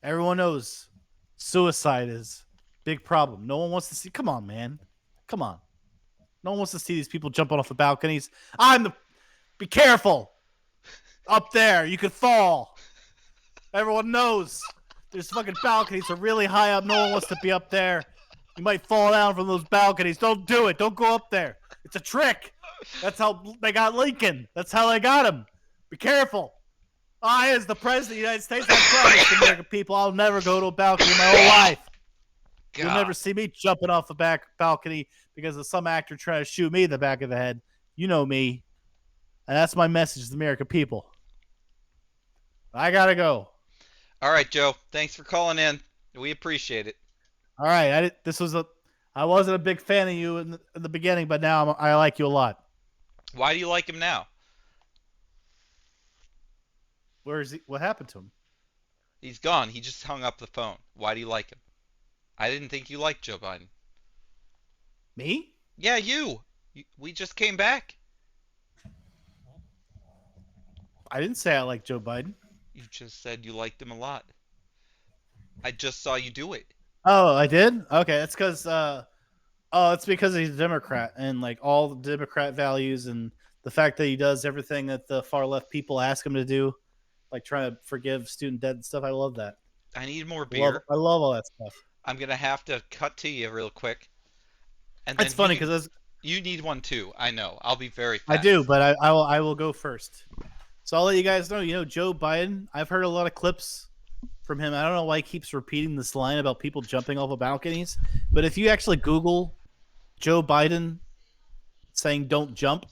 Everyone knows suicide is a big problem. No one wants to see. Come on, man. Come on. No one wants to see these people jumping off the balconies. Be careful. Up there, you could fall. Everyone knows there's fucking balconies are really high up. No one wants to be up there. You might fall down from those balconies. Don't do it. Don't go up there. It's a trick. That's how they got Lincoln. That's how they got him. Be careful. I, as the president of the United States, I promise the American people I'll never go to a balcony in my whole life. You'll God. never see me jumping off the back balcony because of some actor trying to shoot me in the back of the head. You know me. And that's my message to the American people. I gotta go. All right, Joe. Thanks for calling in. We appreciate it. All right. I wasn't a big fan of you in the beginning, but now I like you a lot. Why do you like him now? Where is he? What happened to him? He's gone. He just hung up the phone. Why do you like him? I didn't think you liked Joe Biden. Me? Yeah, you. We just came back. I didn't say I like Joe Biden. You just said you liked him a lot. I just saw you do it. Oh, I did? Okay, that's because it's because he's a Democrat and like all the Democrat values and the fact that he does everything that the far left people ask him to do, like trying to forgive student debt and stuff. I love that. I need more beer. I love all that stuff. I'm gonna have to cut to you real quick. And then It's funny because you need one too. I know. I'll be very fast. I do, but I will go first. So I'll let you guys know. You know, Joe Biden. I've heard a lot of clips from him. I don't know why he keeps repeating this line about people jumping off of balconies, but if you actually Google Joe Biden saying "don't jump,"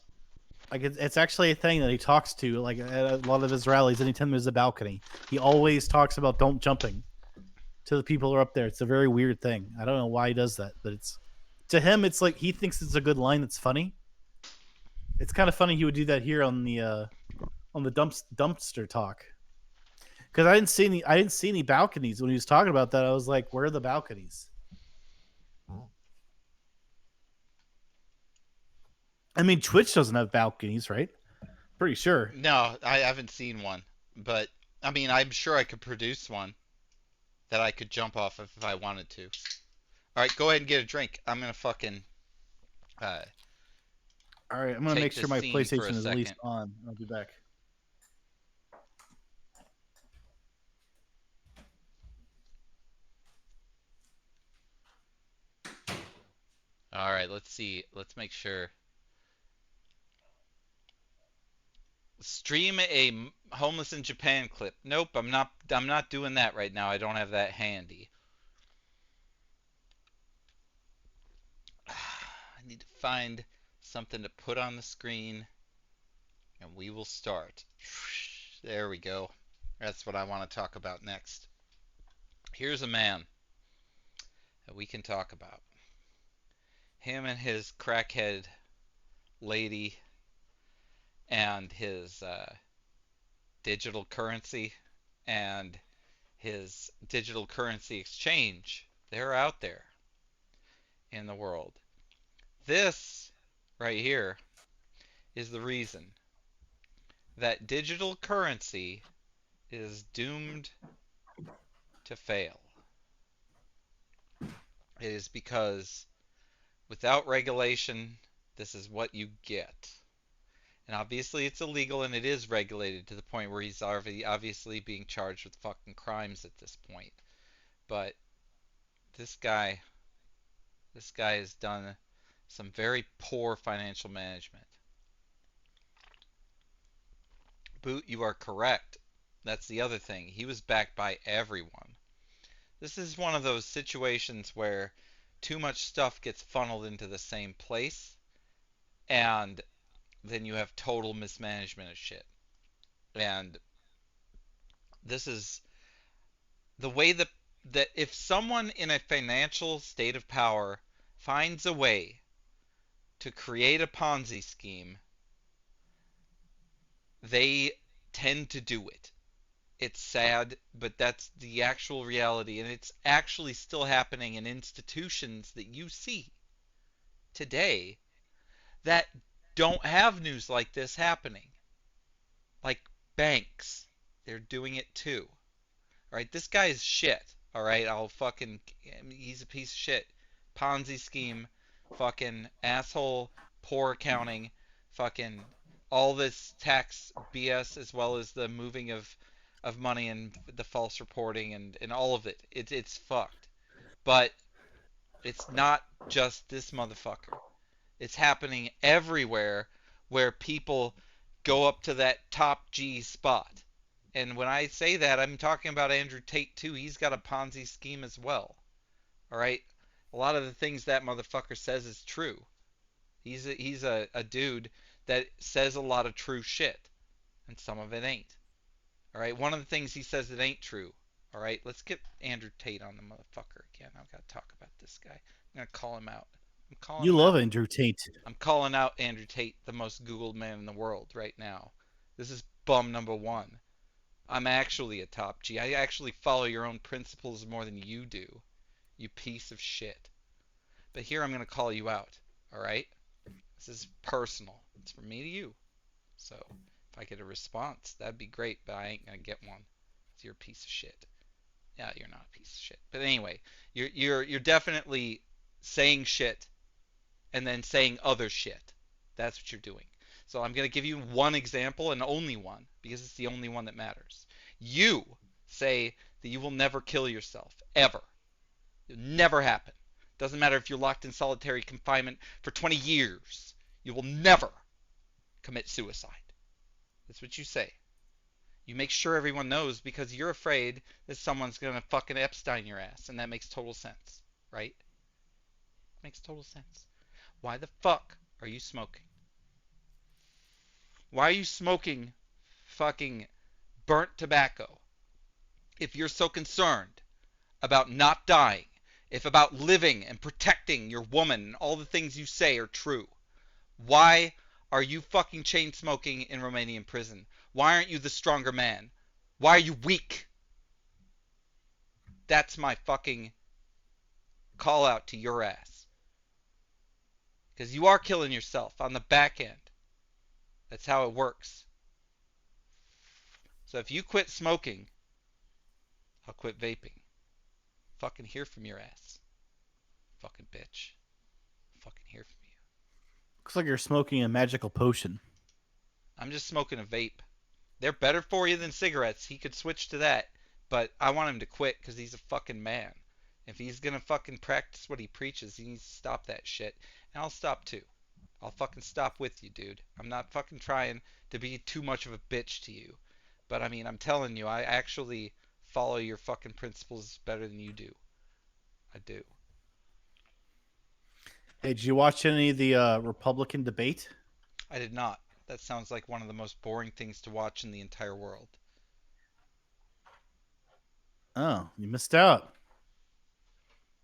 Like it's actually a thing that he talks to, like at a lot of his rallies. Anytime there's a balcony, he always talks about don't jumping to the people who are up there. It's a very weird thing. I don't know why he does that, but it's to him. It's like he thinks it's a good line that's funny. It's kind of funny he would do that here on the dumpster talk. Because I didn't see any balconies when he was talking about that. I was like, where are the balconies? I mean, Twitch doesn't have balconies, right? Pretty sure. No, I haven't seen one, but I mean, I'm sure I could produce one that I could jump off of if I wanted to. All right, go ahead and get a drink. I'm gonna fucking uh, All right, I'm gonna take make sure the my scene for a PlayStation is at least second. on. I'll be back. All right, let's see. Let's make sure. Stream a homeless in Japan clip. Nope, I'm not. I'm not doing that right now. I don't have that handy. I need to find something to put on the screen, and we will start. There we go. That's what I want to talk about next. Here's a man that we can talk about. Him and his crackhead lady and his digital currency and his digital currency exchange. They're out there in the world. This right here is the reason that digital currency is doomed to fail. It is because without regulation, this is what you get. And obviously it's illegal and it is regulated to the point where he's obviously being charged with fucking crimes at this point. But this guy has done some very poor financial management. Boot, you are correct. That's the other thing. He was backed by everyone. This is one of those situations where too much stuff gets funneled into the same place, and then you have total mismanagement of shit. And this is the way that if someone in a financial state of power finds a way to create a Ponzi scheme, they tend to do it. It's sad, but that's the actual reality, and it's actually still happening in institutions that you see today that don't have news like this happening. Like banks, they're doing it too. All right, this guy is shit. All right, he's a piece of shit. Ponzi scheme, fucking asshole, poor accounting, fucking all this tax BS, as well as the moving of money and the false reporting and all of it. It's fucked. But it's not just this motherfucker. It's happening everywhere where people go up to that top G spot. And when I say that, I'm talking about Andrew Tate too. He's got a Ponzi scheme as well. All right? A lot of the things that motherfucker says is true. He's a dude that says a lot of true shit, and some of it ain't. All right? One of the things he says that ain't true. All right? Let's get Andrew Tate on the motherfucker again. I've got to talk about this guy. I'm going to call him out. I'm calling You him love out. Andrew Tate. I'm calling out Andrew Tate, the most Googled man in the world right now. This is bum number one. I'm actually a top G. I actually follow your own principles more than you do, you piece of shit. But here I'm going to call you out, alright? This is personal. It's from me to you. So, if I get a response, that'd be great, but I ain't going to get one. 'Cause you're a piece of shit. Yeah, you're not a piece of shit. But anyway, you're definitely saying shit and then saying other shit. That's what you're doing. So I'm going to give you one example and only one because it's the only one that matters. You say that you will never kill yourself, ever. It'll never happen. Doesn't matter if you're locked in solitary confinement for 20 years. You will never commit suicide. That's what you say. You make sure everyone knows because you're afraid that someone's going to fucking Epstein your ass, and that makes total sense, right? Makes total sense. Why the fuck are you smoking? Why are you smoking fucking burnt tobacco if you're so concerned about not dying, if about living and protecting your woman and all the things you say are true? Why are you fucking chain smoking in Romanian prison? Why aren't you the stronger man? Why are you weak? That's my fucking call out to your ass. Because you are killing yourself on the back end. That's how it works. So if you quit smoking, I'll quit vaping. Fucking hear from your ass. Fucking bitch. Fucking hear from you. Looks like you're smoking a magical potion. I'm just smoking a vape. They're better for you than cigarettes. He could switch to that. But I want him to quit because he's a fucking man. If he's gonna fucking practice what he preaches, he needs to stop that shit. And I'll stop too. I'll fucking stop with you, dude. I'm not fucking trying to be too much of a bitch to you. But I mean, I'm telling you, I actually follow your fucking principles better than you do. I do. Hey, did you watch any of the Republican debate? I did not. That sounds like one of the most boring things to watch in the entire world. Oh, you missed out.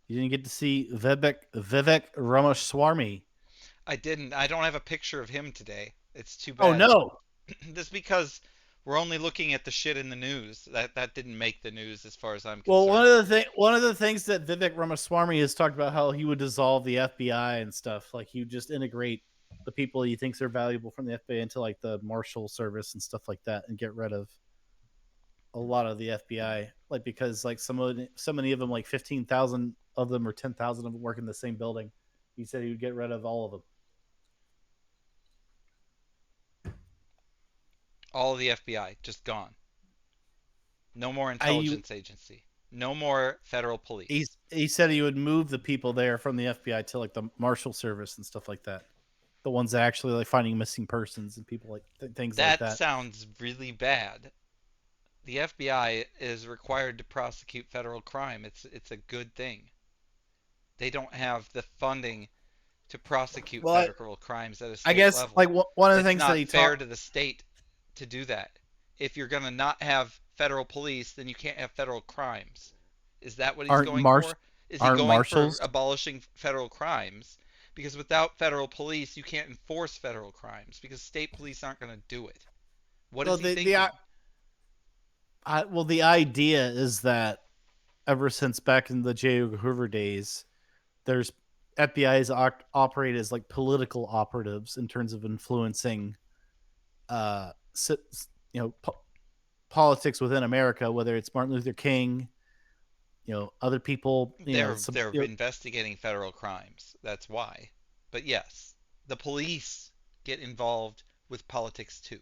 You didn't get to see Vivek Ramaswamy. I didn't. I don't have a picture of him today. It's too bad. Oh no! Just because we're only looking at the shit in the news. That didn't make the news as far as I'm concerned. Well, one of the things that Vivek Ramaswamy has talked about how he would dissolve the FBI and stuff. Like he would just integrate the people he thinks are valuable from the FBI into like the Marshal Service and stuff like that, and get rid of a lot of the FBI. Like because like so many of them, like 15,000 of them or 10,000 of them work in the same building. He said he would get rid of all of them. All of the FBI just gone. No more intelligence agency. No more federal police. He said he would move the people there from the FBI to like the Marshal Service and stuff like that. The ones that actually like finding missing persons and people like things like that. That sounds really bad. The FBI is required to prosecute federal crime. It's a good thing. They don't have the funding to prosecute federal crimes at a state I guess level. like one of the It's things not that he fair to the state to do that. If you're gonna not have federal police, then you can't have federal crimes. Is that what he's going for? Is he going for abolishing federal crimes? Because without federal police, you can't enforce federal crimes because state police aren't going to do it. What is he thinking? Well, the idea is that ever since back in the J. Edgar Hoover days, there's FBI's operate as like political operatives in terms of influencing, politics within America, whether it's Martin Luther King, other people. They're investigating federal crimes. That's why. But yes, the police get involved with politics too.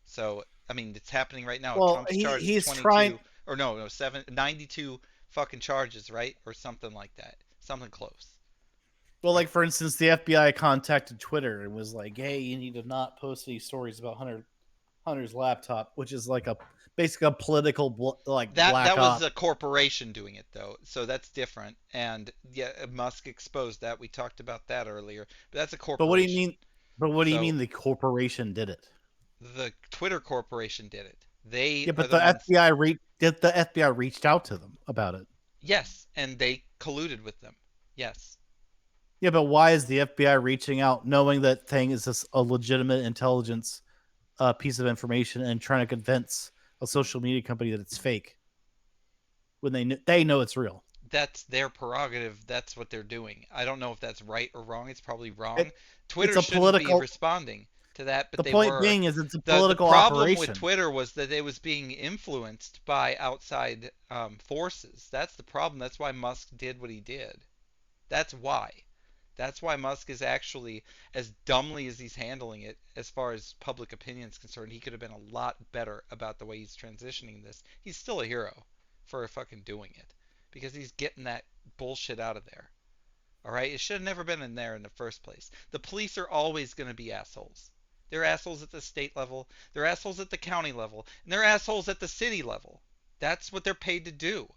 So I mean, it's happening right now. Well, Trump's charged he's 22, trying, or no, 92 fucking charges, right, or something like that, something close. Well, like for instance, the FBI contacted Twitter and was like, "Hey, you need to not post any stories about Hunter's laptop," which is like basically a political that was a corporation doing it though, so that's different. And yeah, Musk exposed that. We talked about that earlier, but that's a corporation. But what do you mean? But what do you mean the corporation did it? The Twitter corporation did it. But the FBI reached out to them about it. Yes, and they colluded with them. Yes. Yeah, but why is the FBI reaching out, knowing that thing is a legitimate intelligence piece of information, and trying to convince a social media company that it's fake when they know it's real? That's their prerogative. That's what they're doing. I don't know if that's right or wrong. It's probably wrong. Twitter shouldn't be responding to that, but the point being is it's a political operation. The problem operation. with Twitter was that it was being influenced by outside forces. That's the problem. That's why Musk did what he did. That's why. That's why Musk is actually, as dumbly as he's handling it, as far as public opinion is concerned, he could have been a lot better about the way he's transitioning this. He's still a hero for fucking doing it, because he's getting that bullshit out of there. All right? It should have never been in there in the first place. The police are always going to be assholes. They're assholes at the state level, they're assholes at the county level, and they're assholes at the city level. That's what they're paid to do.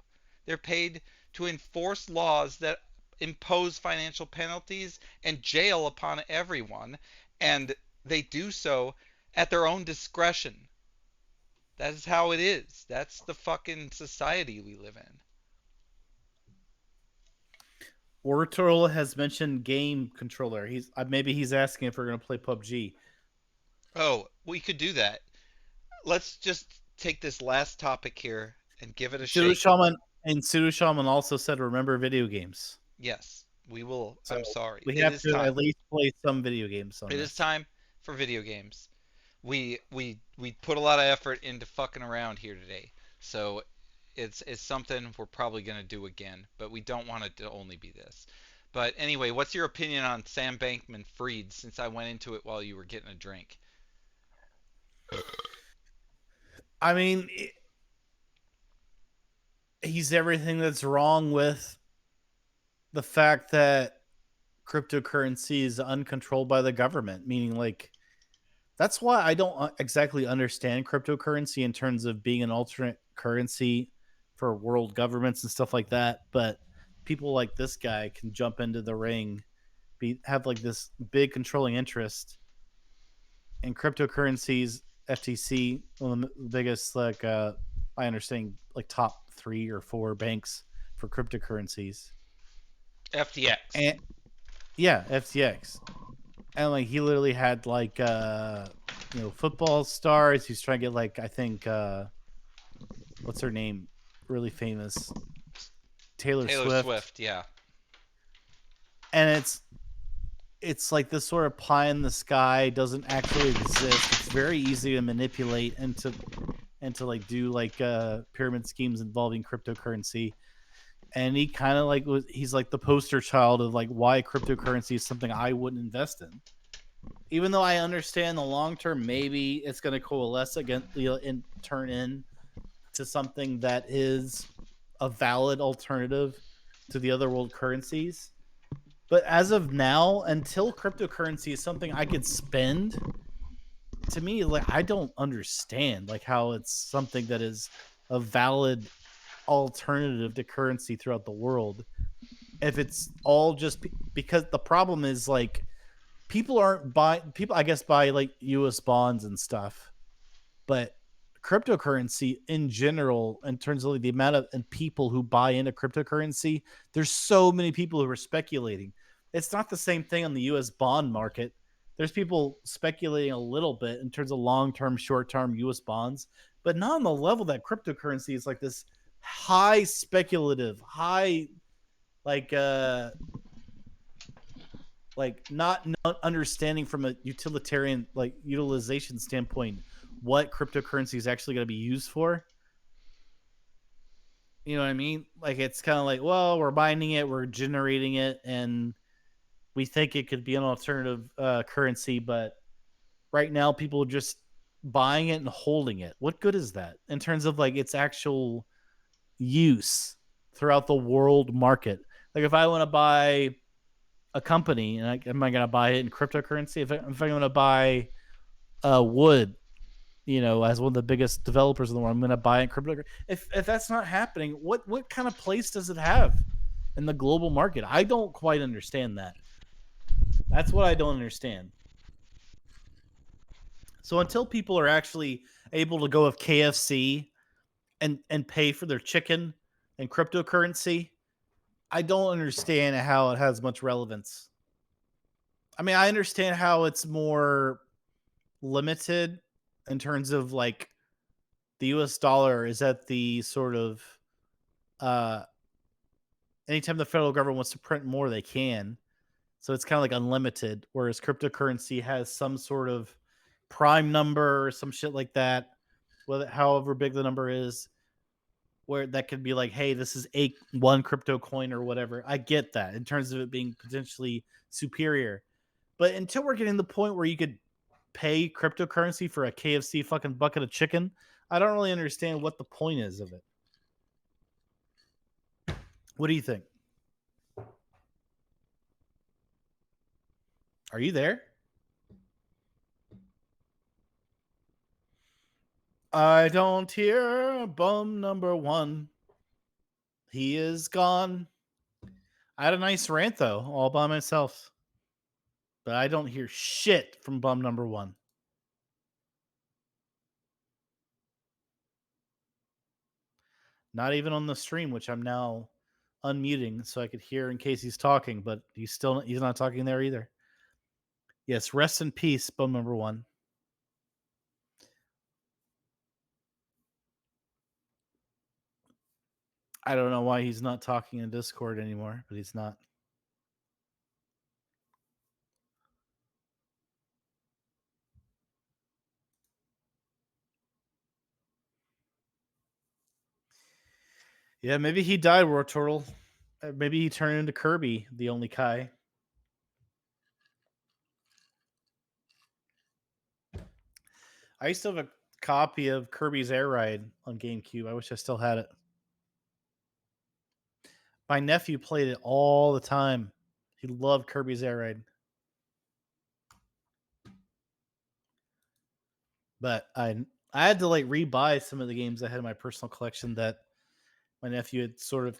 They're paid to enforce laws that impose financial penalties and jail upon everyone, and they do so at their own discretion. That is how it is. That's the fucking society we live in. Wartortle has mentioned game controller. Maybe he's asking if we're gonna play PUBG. Oh, we could do that. Let's just take this last topic here and give it a Pseudo shake. Shaman and Pseudo Shaman also said, "Remember video games." Yes, we will. So I'm sorry. we It have is to time. at least play some video games on It this. is time for video games. We put a lot of effort into fucking around here today. So it's something we're probably gonna do again, but we don't want it to only be this. But anyway, what's your opinion on Sam Bankman-Fried? Since I went into it while you were getting a drink. I mean, he's everything that's wrong with the fact that cryptocurrency is uncontrolled by the government, meaning like that's why I don't exactly understand cryptocurrency in terms of being an alternate currency for world governments and stuff like that. But people like this guy can jump into the ring, have like this big controlling interest in cryptocurrencies. FTC, one of the biggest, like I understand, like top 3 or 4 banks for cryptocurrencies. FTX. And yeah, FTX. And like he literally had like football stars. He's trying to get like I think what's her name? Really famous. Taylor Swift. Yeah. And it's like this sort of pie in the sky, doesn't actually exist. It's very easy to manipulate and to like do like pyramid schemes involving cryptocurrency. And he kind of like he's like the poster child of like why cryptocurrency is something I wouldn't invest in. Even though I understand the long term, maybe it's going to coalesce again, and turn in to something that is a valid alternative to the other world currencies. But as of now, until cryptocurrency is something I could spend, to me, like I don't understand like how it's something that is a valid alternative to currency throughout the world. If it's all just because the problem is like people aren't buying people, I guess, buy like US bonds and stuff, but cryptocurrency in general, in terms of like the amount of and people who buy into cryptocurrency, there's so many people who are speculating. It's not the same thing on the US bond market. There's people speculating a little bit in terms of long-term, short-term US bonds, but not on the level that cryptocurrency is like this high speculative, high like not understanding from a utilitarian like utilization standpoint what cryptocurrency is actually going to be used for. You know what I mean? Like it's kind of like, well, we're mining it, we're generating it, and we think it could be an alternative currency, but right now people are just buying it and holding it. What good is that in terms of like its actual use throughout the world market? Like if I want to buy a company, and am I going to buy it in cryptocurrency? If I'm going to buy wood, as one of the biggest developers in the world, I'm going to buy it in cryptocurrency. If that's not happening, what kind of place does it have in the global market? I don't quite understand that. That's what I don't understand. So until people are actually able to go with KFC and pay for their chicken and cryptocurrency, I don't understand how it has much relevance. I mean, I understand how it's more limited in terms of like the US dollar is at the sort of anytime the federal government wants to print more, they can. So it's kind of like unlimited, whereas cryptocurrency has some sort of prime number or some shit like that, whether however big the number is, where that could be like, hey, this is one crypto coin or whatever. I get that in terms of it being potentially superior. But until we're getting to the point where you could pay cryptocurrency for a KFC fucking bucket of chicken, I don't really understand what the point is of it. What do you think? Are you there? I don't hear bum number 1. He is gone. I had a nice rant though, all by myself. But I don't hear shit from bum number 1. Not even on the stream, which I'm now unmuting so I could hear in case he's talking, but he's not talking there either. Yes, rest in peace, bum number 1. I don't know why he's not talking in Discord anymore, but he's not. Yeah, maybe he died, War Turtle. Maybe he turned into Kirby, the only Kai. I used to have a copy of Kirby's Air Ride on GameCube. I wish I still had it. My nephew played it all the time. He loved Kirby's Air Ride. But I had to like rebuy some of the games I had in my personal collection that my nephew had sort of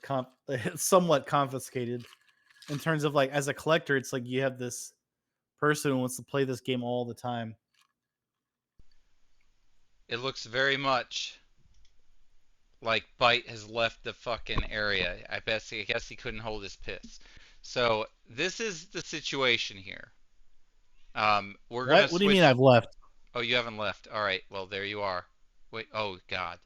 somewhat confiscated. In terms of like, as a collector, it's like you have this person who wants to play this game all the time. It looks very much like Byte has left the fucking area. I guess he couldn't hold his piss. So this is the situation here. We're gonna. What do you mean I've left? Oh, you haven't left. All right. Well, there you are. Wait. Oh God.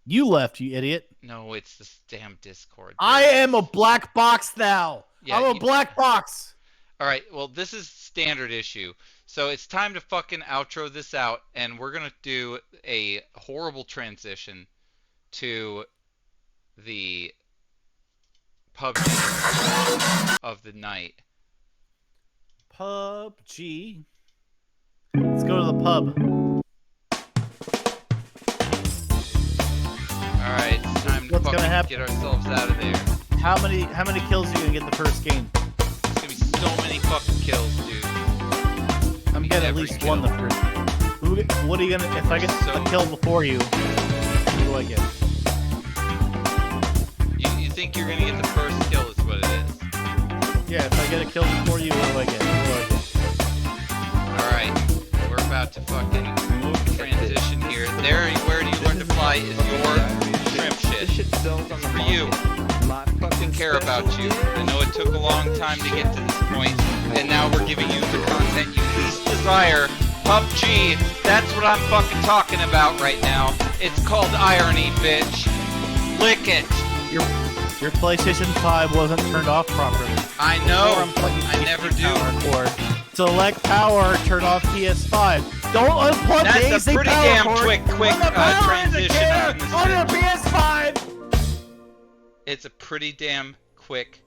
You left, you idiot. No, it's this damn Discord. I am a black box now. Yeah, I'm a black box. All right. Well, this is standard issue. So it's time to fucking outro this out, and we're gonna do a horrible transition to the PUBG of the night. PUBG. Let's go to the pub. All right, it's time to What's gonna fucking happen? get ourselves out of there. How many kills are you gonna get the first game? It's gonna be so many fucking kills, dude. I'm getting at least one the first game. What are you gonna? If I get a kill before you, what do I get? You think you're gonna get the first kill? Is what it is. Yeah, if I get a kill before you, what do I get? All right, we're about to fucking transition here. There, where do you learn to fly? Is your shrimp shit. It's for you. I care about you. I know it took a long time to get to this point, and now we're giving you the content you least desire. PUBG, that's what I'm fucking talking about right now. It's called irony, bitch. Lick it. Your PlayStation 5 wasn't turned off properly. I know. I never do. Select power, turn off PS5. Don't unplug the AC That's a pretty power damn cord. quick transition on this on your bitch. PS5. It's a pretty damn quick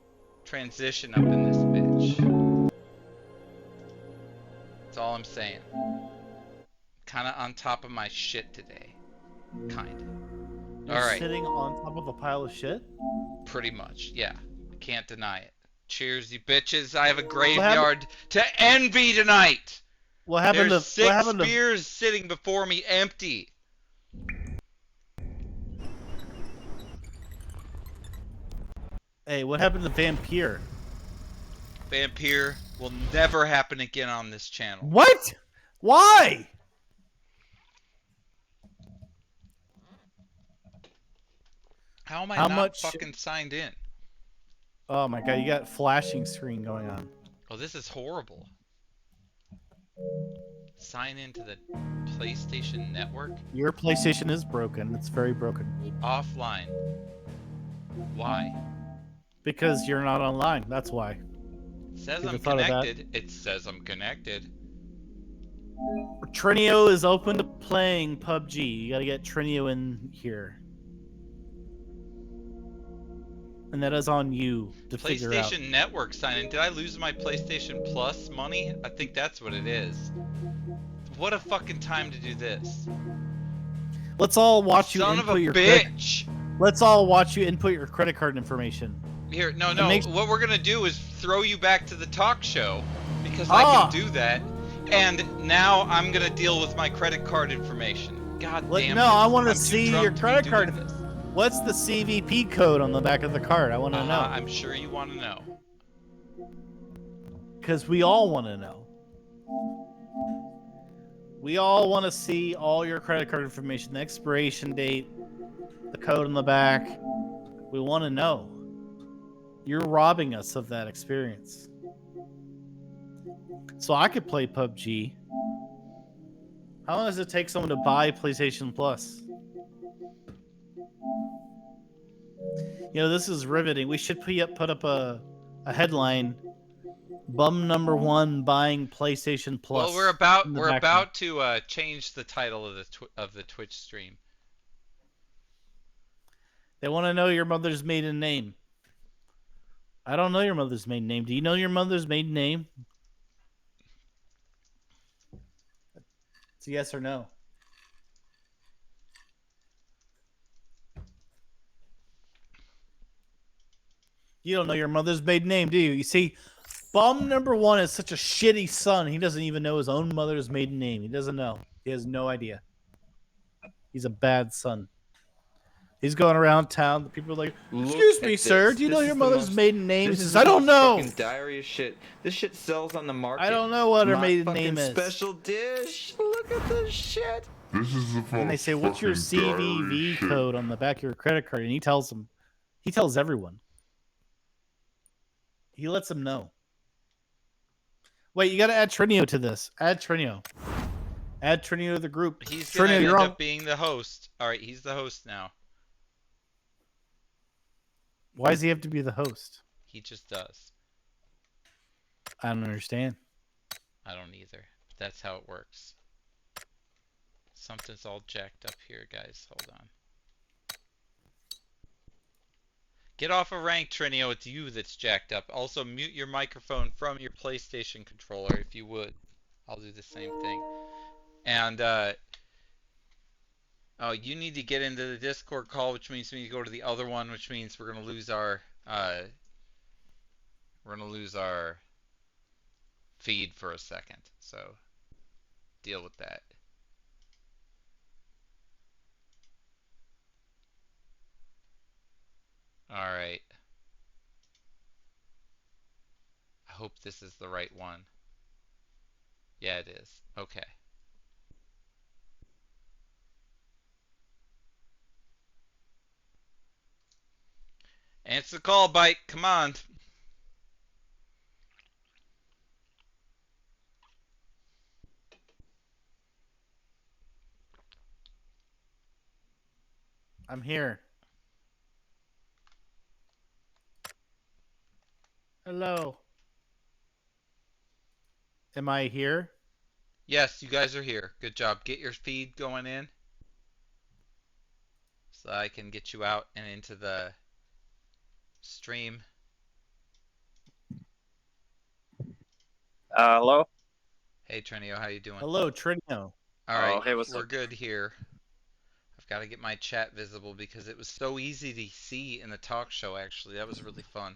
transition up in this bitch. That's all I'm saying. Kinda on top of my shit today. Kinda. Alright. Sitting on top of a pile of shit? Pretty much, yeah. Can't deny it. Cheers, you bitches. I have a graveyard to envy tonight! What happened There's to... 6 beers sitting before me empty. Hey, what happened to Vampire? Vampire will never happen again on this channel. What? Why? How am I How not much- fucking signed in? Oh my god, you got flashing screen going on. Oh, this is horrible. Sign into the PlayStation Network? Your PlayStation is broken. It's very broken. Offline. Why? Because you're not online. That's why. It says You I'm ever thought of that? connected. It says I'm connected. Trinio is open to playing PUBG. You gotta get Trinio in here. And that is on you to figure out. PlayStation Network sign in. Did I lose my PlayStation Plus money? I think that's what it is. What a fucking time to do this. Let's all watch you Son of input a your bitch! Let's all watch you input your credit card information. Here, no. makes- What we're gonna do is throw you back to the talk show because I can do that. And now I'm gonna deal with my credit card information. God damn No, it. I want to I'm too see drunk your to be credit doing card. this. What's the CVP code on the back of the card? I want to know. I'm sure you want to know. Because we all want to know. We all want to see all your credit card information, the expiration date, the code on the back. We want to know. You're robbing us of that experience. So I could play PUBG. How long does it take someone to buy PlayStation Plus? You know, this is riveting. We should put up a headline. Bum number one buying PlayStation Plus. Well, we're about to change the title of the Twitch stream. They want to know your mother's maiden name. I don't know your mother's maiden name. Do you know your mother's maiden name? It's a yes or no. You don't know your mother's maiden name, do you? You see, bum number one is such a shitty son. He doesn't even know his own mother's maiden name. He doesn't know. He has no idea. He's a bad son. He's going around town. The people are like, "Excuse me, sir. Do you know your mother's maiden name?" He says, "I don't know." Fucking diarrhea shit. This shit sells on the market. I don't know what her My maiden fucking name is. Special dish. Look at this shit. This is the And they say, "What's your CVV code on the back of your credit card?" And he tells them. He tells everyone. He lets them know. Wait, you got to add Trinio to this. Add Trinio. Add Trinio to the group. He's gonna Trinio, end you're up on. being the host. All right, he's the host now. Why does he have to be the host? He just does. I don't understand. I don't either. That's how it works. Something's all jacked up here, guys. Hold on. Get off of rank, Trinio. It's you that's jacked up. Also, mute your microphone from your PlayStation controller if you would. I'll do the same thing. And, oh, you need to get into the Discord call, which means we need to go to the other one, which means we're gonna lose our feed for a second. So, deal with that. Alright. I hope this is the right one. Yeah, it is. Okay. Answer the call, Bite. Come on. I'm here. Hello. Am I here? Yes, you guys are here. Good job. Get your feed going in so I can get you out and into the stream. Hello? Hey, Trinio, how you doing? Hello, Trinio. All right, hey, what's we're up? good here. I've got to get my chat visible because it was so easy to see in the talk show, actually. That was really fun.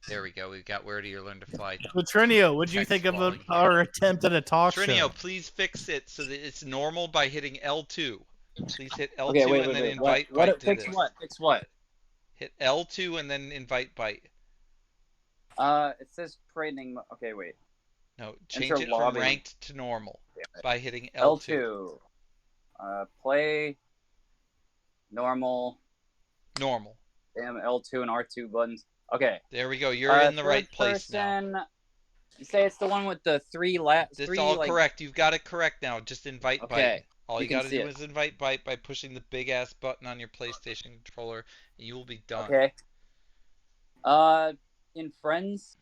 There we go. We've got Where Do You Learn to Fly? So, Trinio, what do you Text think of following here. our attempt at a talk Trinio, show? please fix it so that it's normal by hitting L2. Please hit L2 Okay, wait, and then wait. invite What? Byte to Fix this. what? Fix what? Hit L2 and then invite Byte. It says training. Okay, wait. No, change Enter it lobby. from ranked to normal Damn it. by hitting L2. L2. Play. Normal. Normal. Damn, L2 and R2 buttons. Okay. There we go. You're in the third right place now. person, You say it's the one with the three It's all correct. You've got it correct now. Just invite Byte. Okay. All you can got to see do it. is invite Byte by pushing the big ass button on your PlayStation controller, and you will be done. Okay. In friends.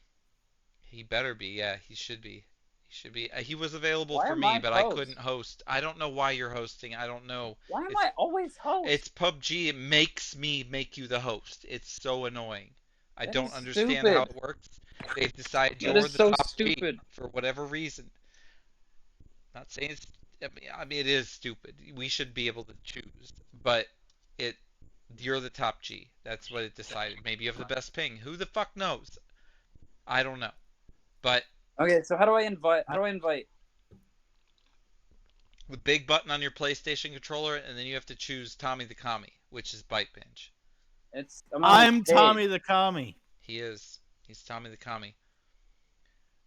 He better be. Yeah, he should be. He should be. He was available Why for am me, I but I host? couldn't host. I don't know why you're hosting. I don't know. Why am It's- I always host? It's PUBG. It makes me make you the host. It's so annoying. I That don't is understand stupid. how it works. They've decided That you're is the so top stupid. G for whatever reason. Not saying it's. I mean, it is stupid. We should be able to choose, but you're the top G. That's what it decided. Maybe you have the best ping. Who the fuck knows? I don't know. But Okay, so how do I invite? How do I invite? the big button on your PlayStation controller, and then you have to choose Tommy the Commie, which is ByteBinge. On I'm stage. Tommy the Commie. He is. He's Tommy the Commie.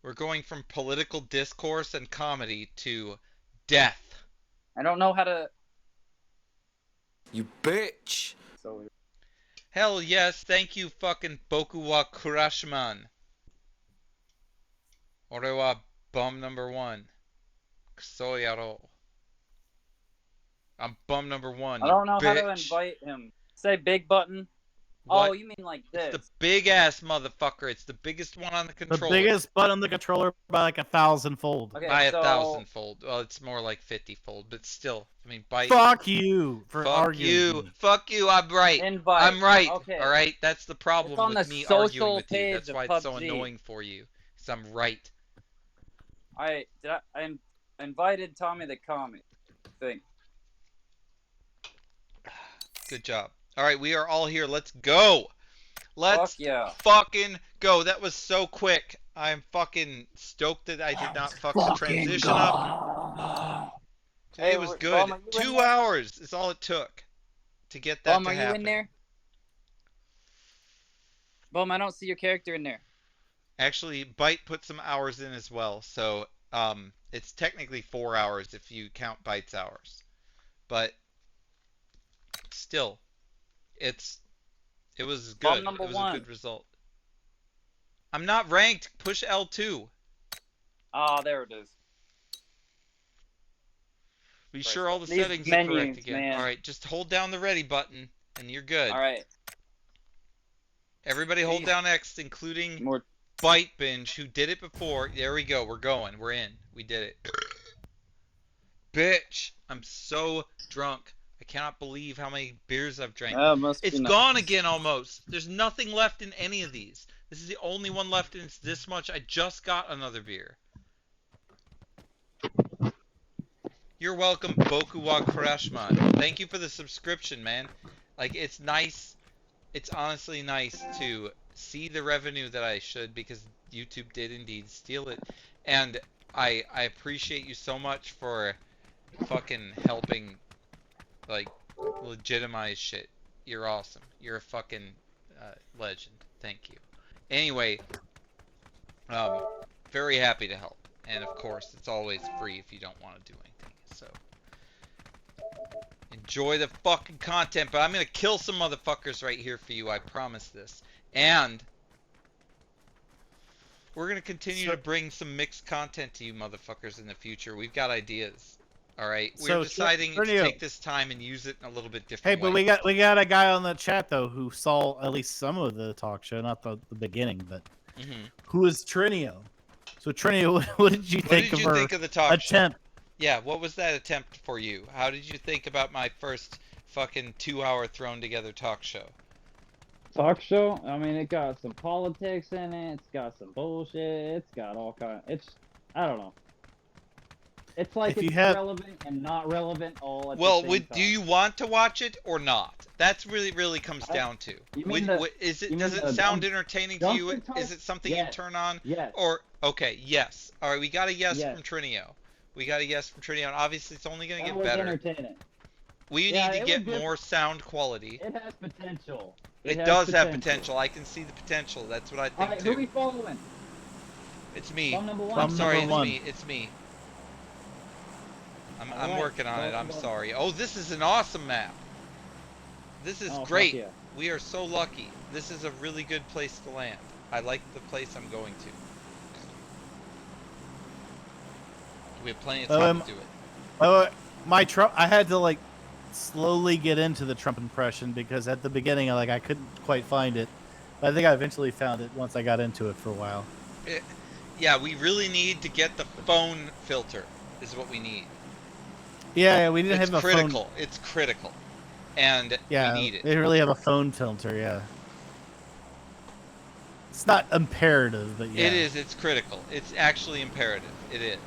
We're going from political discourse and comedy to death. I don't know how to. You bitch. So weird. Hell yes, thank you, fucking Boku wa Kurashman. Ore wa bum number 1. Kuso yaro. I'm bum number 1, I you don't know how to bitch. invite him. Say big button. What? Oh, you mean like It's this? the big ass motherfucker. It's the biggest one on the The controller. biggest button on the controller by like 1,000-fold. Okay, By so 1,000-fold. Well, it's more like 50-fold, but still. I mean, by Fuck you for fuck arguing you. with me. Fuck you. I'm right. invite. I'm right. Okay. All right. That's the It's problem on with the me social arguing with you. page That's of why it's so PUBG. annoying for you. Because I'm right. I invited Tommy the Comic thing. Good job. All right, we are all here. Let's go. Let's Fuck yeah. fucking go. That was so quick. I'm fucking stoked that I did not fuck the transition up. Today Hey, was Bum, good. are you in 2 there? hours is all it took to get that Bum, to are you happen. in there? Bum, I don't see your character in there. Actually, Byte put some hours in as well, so it's technically 4 hours if you count Byte's hours. But still, it was Bum good. number It was 1. a good result. I'm not ranked. Push L2. Ah, there it is. Be Right, sure all the these settings are correct menus, again. man. All right, just hold down the ready button, and you're good. All right. Everybody hold These- down X, including More. BYTEBINGE, who did it before. There we go. We're going. We're in. We did it. Bitch, I'm so drunk. I cannot believe how many beers I've drank. Must be It's nice. gone again almost. There's nothing left in any of these. This is the only one left, and it's this much. I just got another beer. You're welcome, Boku wa Kurashman. Thank you for the subscription, man. Like, it's nice. It's honestly nice to see the revenue that I should, because YouTube did indeed steal it. And I appreciate you so much for fucking helping, like, legitimize shit. You're awesome. You're a fucking legend. Thank you. Anyway, very happy to help. And of course, it's always free if you don't want to do anything. So, enjoy the fucking content, but I'm gonna kill some motherfuckers right here for you, I promise this. And we're gonna continue to bring some mixed content to you motherfuckers in the future. We've got ideas. Alright? We're So, deciding to Trinio. take this time and use it in a little bit Hey, different but way. we got a guy on the chat though who saw at least some of the talk show, not the beginning, but Mhm. who is Trinio? So Trinio, what did you What think did of you her think of the talk show? attempt? Yeah, what was that attempt for you? How did you think about my first fucking 2-hour thrown together talk show? Talk show? I mean, it got some politics in it. It's got some bullshit. It's got all kind. I don't know. It's like If you it's have- relevant and not relevant all at Well, the same time. do you want to watch it or not? That's really comes down to. You mean the- Is it you does mean it the sound entertaining to you? dumpster talk? Is it something you Yes. turn on? Yes. Or okay, yes. All right, we got a yes, Yes. from Trinio. We got a yes from Trinio, and obviously it's only gonna That get was better. entertaining. We Yeah, need to it get was more sound quality. It has potential. It has does have potential. I can see the potential. That's what I All think right, who are we too. following? It's me. Bum number one. I'm sorry, number one. it's me. I'm Alright, working on it. well, I'm well. sorry. Oh, this is an awesome map. This is Oh, fuck great. yeah. We are so lucky. This is a really good place to land. I like the place I'm going to. We have plenty of time to do it. Oh, my Trump. I had to like slowly get into the Trump impression because at the beginning, I couldn't quite find it. But I think I eventually found it once I got into it for a while. Yeah, we really need to get the phone filter. Is what we need. Yeah, we didn't It's have a critical. phone. It's critical, and Yeah, we need it. they didn't really have a phone filter. Yeah, it's not imperative, but yeah. It is. It's critical. It's actually imperative. It is.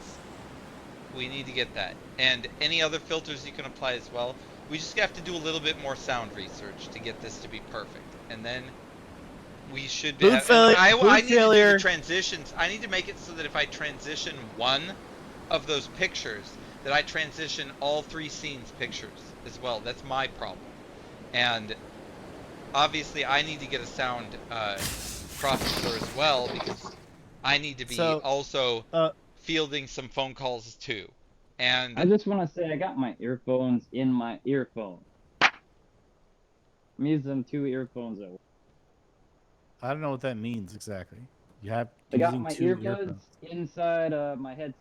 We need to get that. And any other filters you can apply as well. We just have to do a little bit more sound research to get this to be perfect. And then we should be... Food failure- I food need to do failure. the transitions. I need to make it so that if I transition one of those pictures, that I transition all 3 scenes pictures as well. That's my problem. And obviously I need to get a sound processor as well, because I need to be So, also fielding some phone calls too. And I just want to say I got my earphones in my earphone. I'm using 2 earphones at once. I don't know what that means exactly. You have I got using my 2 earbuds inside my head,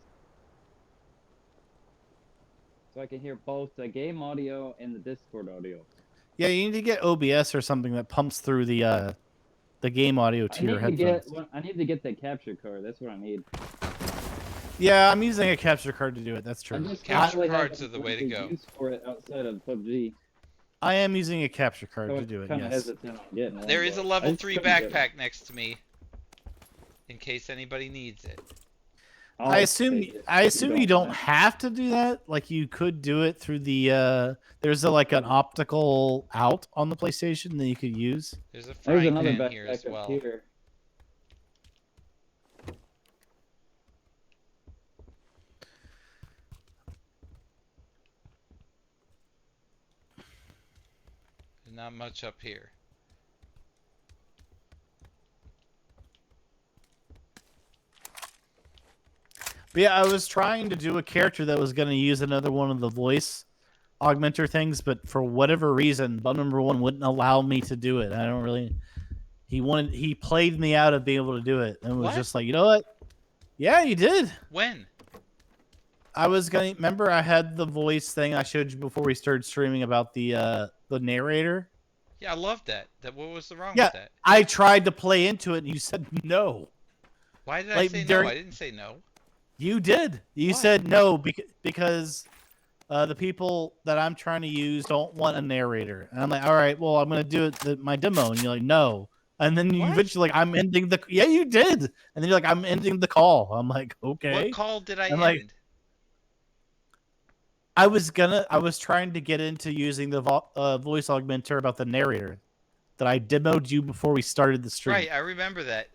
so I can hear both the game audio and the Discord audio. Yeah, you need to get OBS or something that pumps through the game audio to your headphones. I need to get the capture card. That's what I need. Yeah, I'm using a capture card to do it. That's true. Capture really cards haven't are the way to really go. used for it outside of PUBG. I am using a capture card So to do it. kinda Yes. hesitant on getting one, There is a but level I just 3 couldn't get it. backpack next to me, in case anybody needs it. I'll I assume take it you don't want it. have to do that. Like you could do it through the there's like an optical out on the PlayStation that you could use. There's a There's frying another pan here as backpack well. up here. There's not much up here. But yeah, I was trying to do a character that was going to use another one of the voice augmenter things, but for whatever reason, bug number 1 wouldn't allow me to do it. I don't really. He played me out of being able to do it, and was What? just like, you know what? Yeah, you did. When? I was gonna remember I had the voice thing I showed you before we started streaming about the narrator. Yeah, I love that. What was the wrong Yeah. with that? I tried to play into it, and you said no. Why did I like, say no? during- I didn't say no. You did. You Why? said no because the people that I'm trying to use don't want a narrator. And I'm like, all right, well, I'm gonna do it my demo, and you're like, no. And then you What? eventually like, I'm ending the. Yeah, you did. And then you're like, I'm ending the call. I'm like, okay. What call did I I'm end? like- I was trying to get into using the voice augmenter about the narrator that I demoed you before we started the stream. Right, I remember that.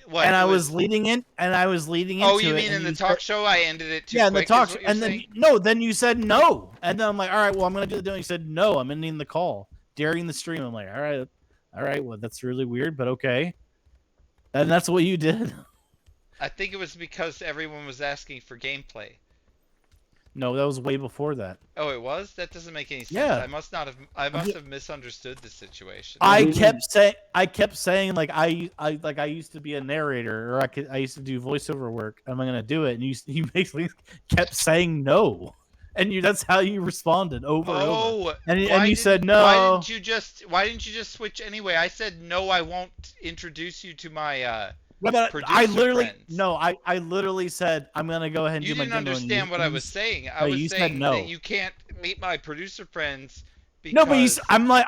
What, And it I was leading into Oh, it. you mean and in the you talk show I ended it too Yeah, in the quick? talk is show. what you're And saying? then you said no. And then I'm like, all right, well, I'm gonna do the demo. You said no, I'm ending the call during the stream. I'm like, all right, well, that's really weird, but okay. And that's what you did. I think it was because everyone was asking for gameplay. No, that was way before that. Oh, it was? That doesn't make any sense. Yeah. I must have misunderstood the situation. I Mhm. kept saying like I used to be a narrator, or I used to do voiceover work. I'm gonna do it, and you basically kept saying no, and that's how you responded over and over. Oh, And why you said didn't- no. Why didn't you just switch anyway? I said no, I won't introduce you to my But I producer literally friends. I literally said I'm gonna go ahead and You do my didn't demo. understand what I was saying. I no, was you said saying no. that you can't meet my producer friends because No, but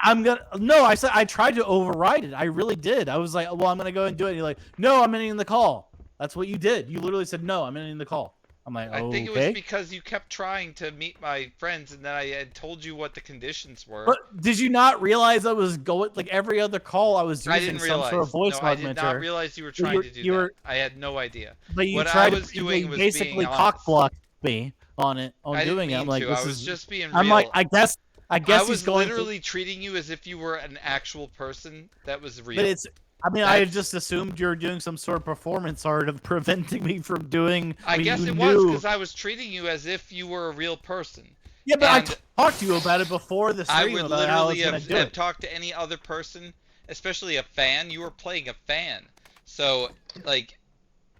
I'm gonna. No, I said I tried to override it. I really did. I was like, well, I'm gonna go and do it. And you're like, no, I'm ending the call. That's what you did. You literally said no, I'm ending the call. I'm like, I think it was okay. because you kept trying to meet my friends, and then I had told you what the conditions were. But did you not realize I was going like every other call I was I using didn't some realize. sort of voice No, I did not augmenter? realize you were You trying were- to do you that. were- I had no idea. But you What I tried was to doing you was basically being cock honest. blocked me on it I didn't doing it. mean I'm like, to. this I was is. just being real. I'm like, I guess I he's was going literally treating you as if you were an actual person that was real. But it's. I mean, I had That's- just assumed you were doing some sort of performance art of preventing me from doing. I guess you it was knew- because I was treating you as if you were a real person. Yeah, but and I talked to you about it before the I stream would about how I was literally gonna have, do have it. talked to any other person, especially a fan. You were playing a fan, so like,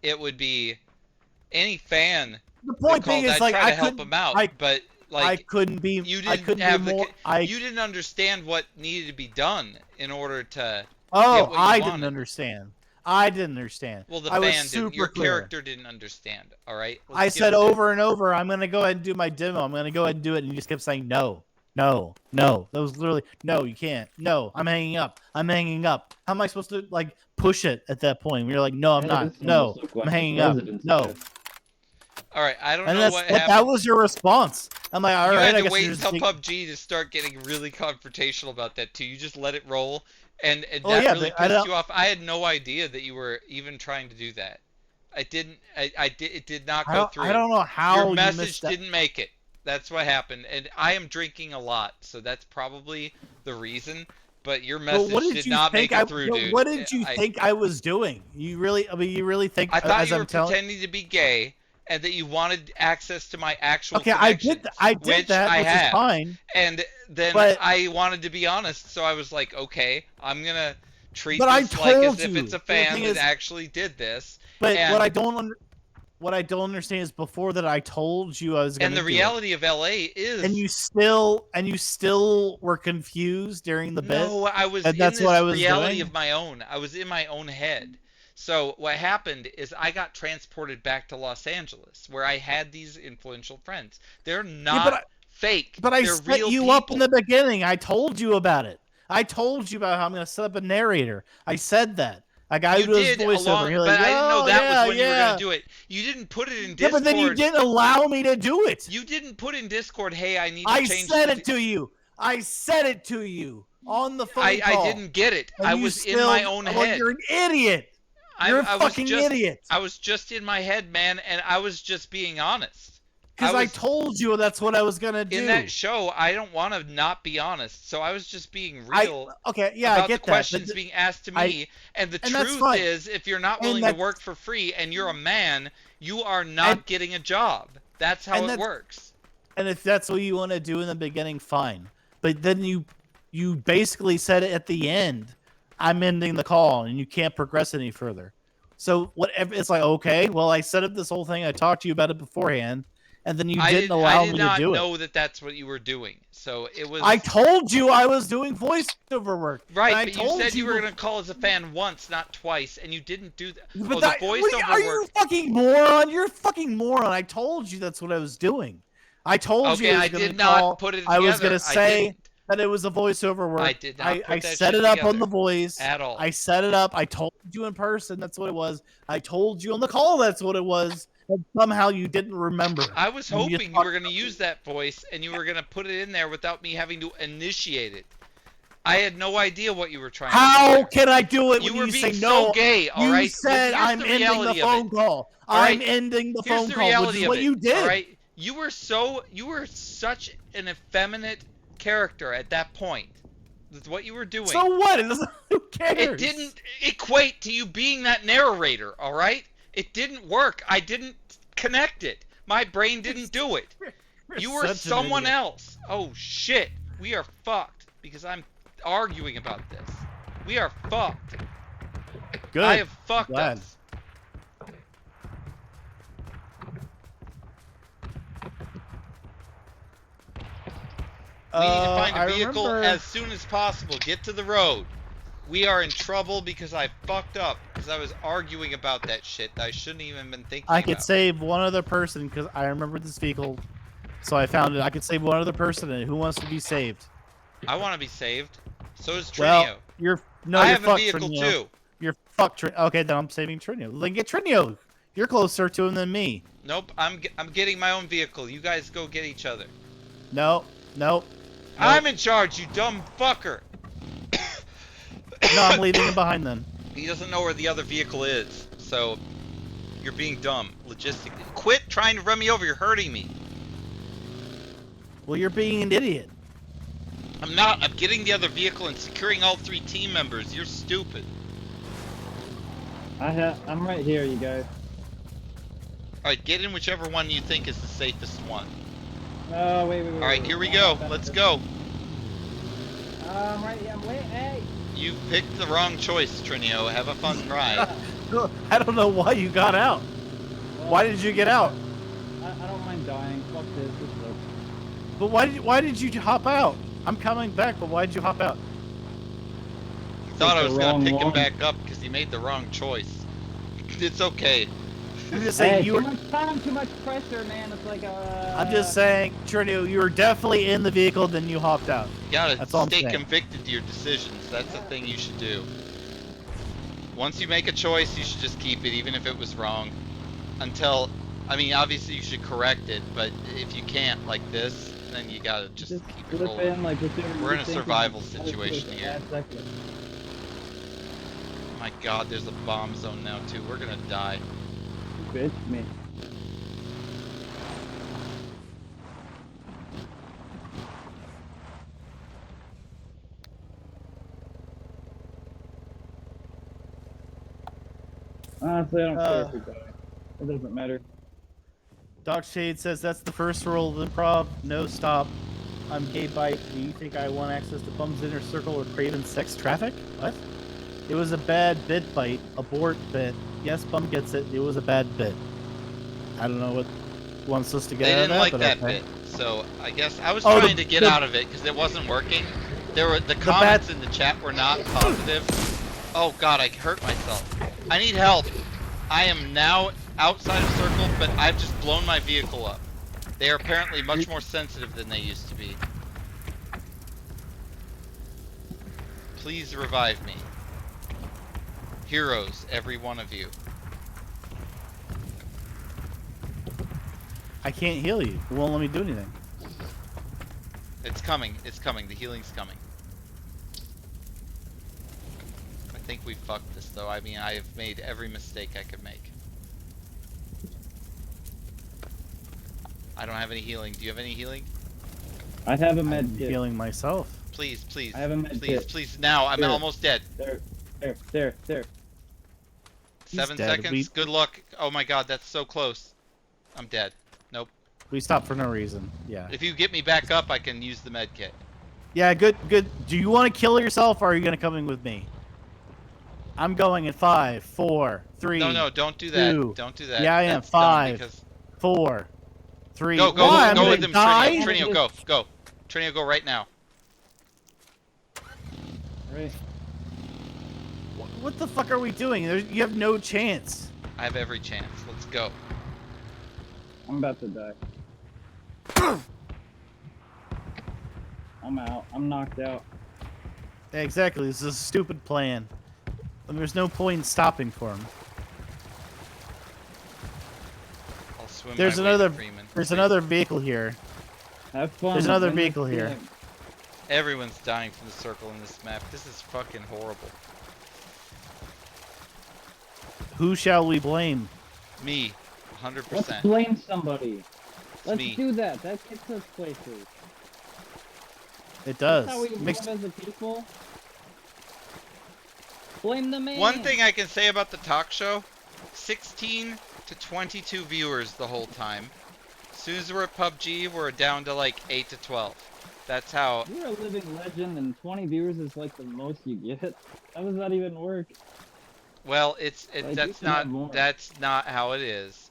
it would be any fan. The that point being called, is I'd like try I to help couldn't. him out, I- but I like couldn't be. you I didn't couldn't have be the. more. You didn't understand what needed to be done in order to. Oh, what you I didn't wanted. understand. I didn't understand. Well, the I was fan didn't. Your super clear. character didn't understand. All right. Let's I give said it- over and over, I'm gonna go ahead and do my demo. I'm gonna go ahead and do it, and you just kept saying no, no, no. That was literally no. You can't. No, I'm hanging up. I'm hanging up. How am I supposed to like push it at that point? You're like, no, I'm Yeah, not. this No, almost looked like I'm the hanging up. president's No. head. All right. I don't And know that's what that happened. was your response. I'm like, all You right. had I to guess wait you're until just PUBG to start getting really confrontational about that too. You just let it roll, and Oh, that yeah, really but I pissed don't- you off. I had no idea that you were even trying to do that. I didn't. I did. It did not go through. I don't know how Your you message missed that. didn't make it. That's what happened. And I am drinking a lot, so that's probably the reason. But your But message what did did you not think make it through, but dude. what did you I- think I was doing? You really? I mean, you really think? I thought as you were I'm telling. pretending to be gay, and that you wanted access to my actual Okay, connections, I did which that, I which have. is fine. And then But- I wanted to be honest, so I was like, okay, I'm gonna treat But I this like as told if you. it's a The fan thing that is- actually did this. But And- what I don't understand is before that I told you I was going And to the do reality of LA is, it, and you still were confused during the bit. no, I was and in that's this what I was reality doing? of my own. I was in my own head. So what happened is I got transported back to Los Angeles, where I had these influential friends. They're not fake. But I They're set real you people. up in the beginning. I told you about it. I told you about how I'm going to set up a narrator. I said that. A guy You who does did voiceover. You're like, but I didn't know that yeah, was when you were yeah. going to do it. You didn't put it in Yeah, Discord. but then you didn't allow me to do it. You didn't put in Discord, hey, I need to I change. said it to you. I said it to you on the phone call. I didn't get it. And I you was in still- my own well, head. You're an idiot. You're a fucking idiot. I was just in my head, man, and I was just being honest. Because I told you that's what I was gonna do. In that show, I don't want to not be honest, so I was just being real. Okay, yeah, about I get the that. questions being asked to me, and the and that's truth fine. is, if you're not And willing to that's- work for free and you're a man, you are not getting a job. That's how it works. And if that's what you want to do in the beginning, fine. But then you basically said it at the end. I'm ending the call, and you can't progress any further. So whatever, it's like, okay, well, I set up this whole thing. I talked to you about it beforehand, and then you didn't allow me to do it. I did not know that that's what you were doing. So it was. I told you I was doing voiceover work. Right, but you said you were going to call as a fan once, not twice, and you didn't do that. But the voiceover are you fucking moron? You're a fucking moron. I told you that's what I was doing. I told you I did not put it together. I was going to I say didn't. that it was a voiceover work. I did not put I that set shit it up together on the voice. at all. I set it up. I told you in person that's what it was. I told you on the call that's what it was. And somehow you didn't remember. I was And hoping you were going to use that voice and you were going to put it in there without me having to initiate it. I had no idea what you were trying to do. How can I do it You when were you being say so no? gay, all right? You said Here's I'm the ending the reality of phone it. call. All right? I'm ending the Here's phone the call, which reality is of what it, you did. All right? You were such an effeminate character at that point. That's what you were doing. So what? Who cares? It didn't equate to you being that narrator, all right? It didn't work. I didn't connect it. My brain didn't do it. You were such an someone idiot. else. Oh shit. We are fucked because I'm arguing about this. We are fucked. Good. I have fucked Glad. us. We need to find I a vehicle remember- as soon as possible. Get to the road. We are in trouble because I fucked up because I was arguing about that shit that I shouldn't even been thinking I could about. save one other person because I remember this vehicle, so I found it. I could save one other person, and who wants to be saved? I want to be saved. So does Trinio. Well, you're I you're have a fucked, vehicle Trinio. too. You're fucked. Okay, then I'm saving Trinio. Then get Trinio. You're closer to him than me. Nope, I'm getting my own vehicle. You guys go get each other. No, no, I'm in charge, you dumb fucker. no. I'm leaving him behind then. He doesn't know where the other vehicle is, so you're being dumb. Logistically. Quit trying to run me over, you're hurting me. Well, you're being an idiot. I'm not. I'm getting the other vehicle and securing all 3 team members. You're stupid. I'm right here, you guys. Alright, get in whichever one you think is the safest one. Oh, wait. Alright, here we go. Let's go. I'm right here. Wait, hey. You picked the wrong choice, Trinio. Have a fun ride. I don't know why you got out. Why did you get out? I don't mind dying. Fuck this. This sucks. But why did you hop out? I'm coming back, but why did you hop out? Thought I the was gonna wrong pick him one. back up because he made the wrong choice. It's okay. I'm just saying Hey, you too were. much time, too much pressure, man. It's like I'm just saying, Trinio, you were definitely in the vehicle, then you hopped out. You gotta That's all I'm stay saying. convicted to your decisions. That's the thing you should do. Once you make a choice, you should just keep it, even if it was wrong. Until, I mean, obviously you should correct it, but if you can't, like this, then you gotta just keep it slip rolling. in, like, whichever We're in you a think survival is- situation is here. bad second. My god, there's a bomb zone now too. We're gonna die. Bitch, me. Honestly, I don't care if we die. It doesn't matter. Doc Shade says that's the first rule of improv. No stop. I'm gay bite. Do you think I want access to Bum's inner circle or Craven's sex traffic? What? It was a bad bit bite. Abort bit. Yes, Bum gets it. It was a bad bit. I don't know what wants us to get They out of didn't that, like but that okay. bit, so I guess I was Oh, trying to get out of it because it wasn't working. There were the comments in the chat were not positive. Oh god, I hurt myself. I need help. I am now outside of circle, but I've just blown my vehicle up. They are apparently much more sensitive than they used to be. Please revive me. Heroes, every one of you. I can't heal you. It won't let me do anything. It's coming. It's coming. The healing's coming. I think we fucked this though. I mean, I have made every mistake I could make. I don't have any healing. Do you have any healing? I have a I'm med kit. healing myself. Please, please. I have a med Please, kit. please. Now. I'm There. almost dead. There. 7 dead. seconds. Good luck. Oh my god, that's so close. I'm dead. Nope. We stopped for no reason. Yeah. If you get me back up, I can use the med kit. Yeah, good. Do you want to kill yourself or are you going to come in with me? I'm going in 5, 4, 3. No, don't do that. 2. Don't do that. Yeah, I am. That's dumb 5, because... 4, 3. Go One. with them, Die? Trinio, go. Trinio, go right now. Right. What the fuck are we doing? You have no chance. I have every chance. Let's go. I'm about to die. I'm out. I'm knocked out. Exactly. This is a stupid plan. And there's no point in stopping for him. I'll swim There's my way another. to Freeman. There's another vehicle here. Have fun. There's another win this vehicle here. game. Everyone's dying from the circle in this map. This is fucking horrible. Who shall we blame? Me, Let's 100%. blame somebody. Let's me. do that. That gets us places. It does. That's how we Makes- live as a people. Blame the man. One thing I can say about the talk show, 16 to 22 viewers the whole time. As soon as we're at PUBG, we're down to like 8 to 12. That's how... You're a living legend, and 20 viewers is like the most you get. How does that even work? Well, Like, you can have more. that's not how it is.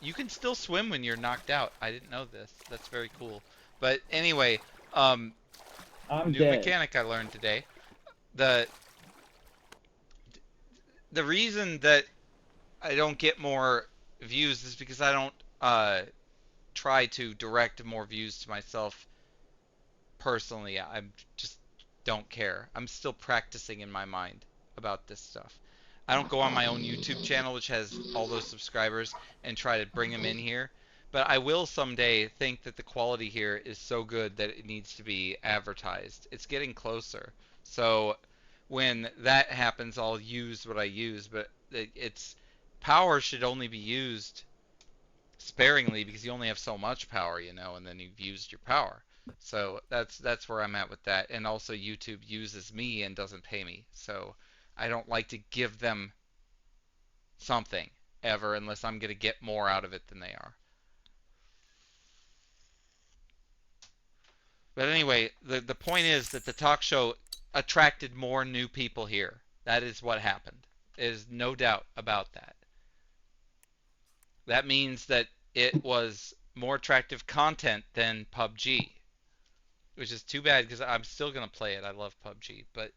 You can still swim when you're knocked out. I didn't know this. That's very cool. But anyway, I'm new dead. mechanic I learned today. The reason that I don't get more views is because I don't try to direct more views to myself personally. I just don't care. I'm still practicing in my mind about this stuff. I don't go on my own YouTube channel, which has all those subscribers, and try to bring them in here. But I will someday think that the quality here is so good that it needs to be advertised. It's getting closer. So when that happens, I'll use what I use. But it's power should only be used sparingly because you only have so much power, you know, and then you've used your power. So that's where I'm at with that. And also YouTube uses me and doesn't pay me. So I don't like to give them something ever unless I'm going to get more out of it than they are. But anyway, the point is that the talk show attracted more new people here. That is what happened. There's no doubt about that. That means that it was more attractive content than PUBG, which is too bad because I'm still going to play it. I love PUBG, but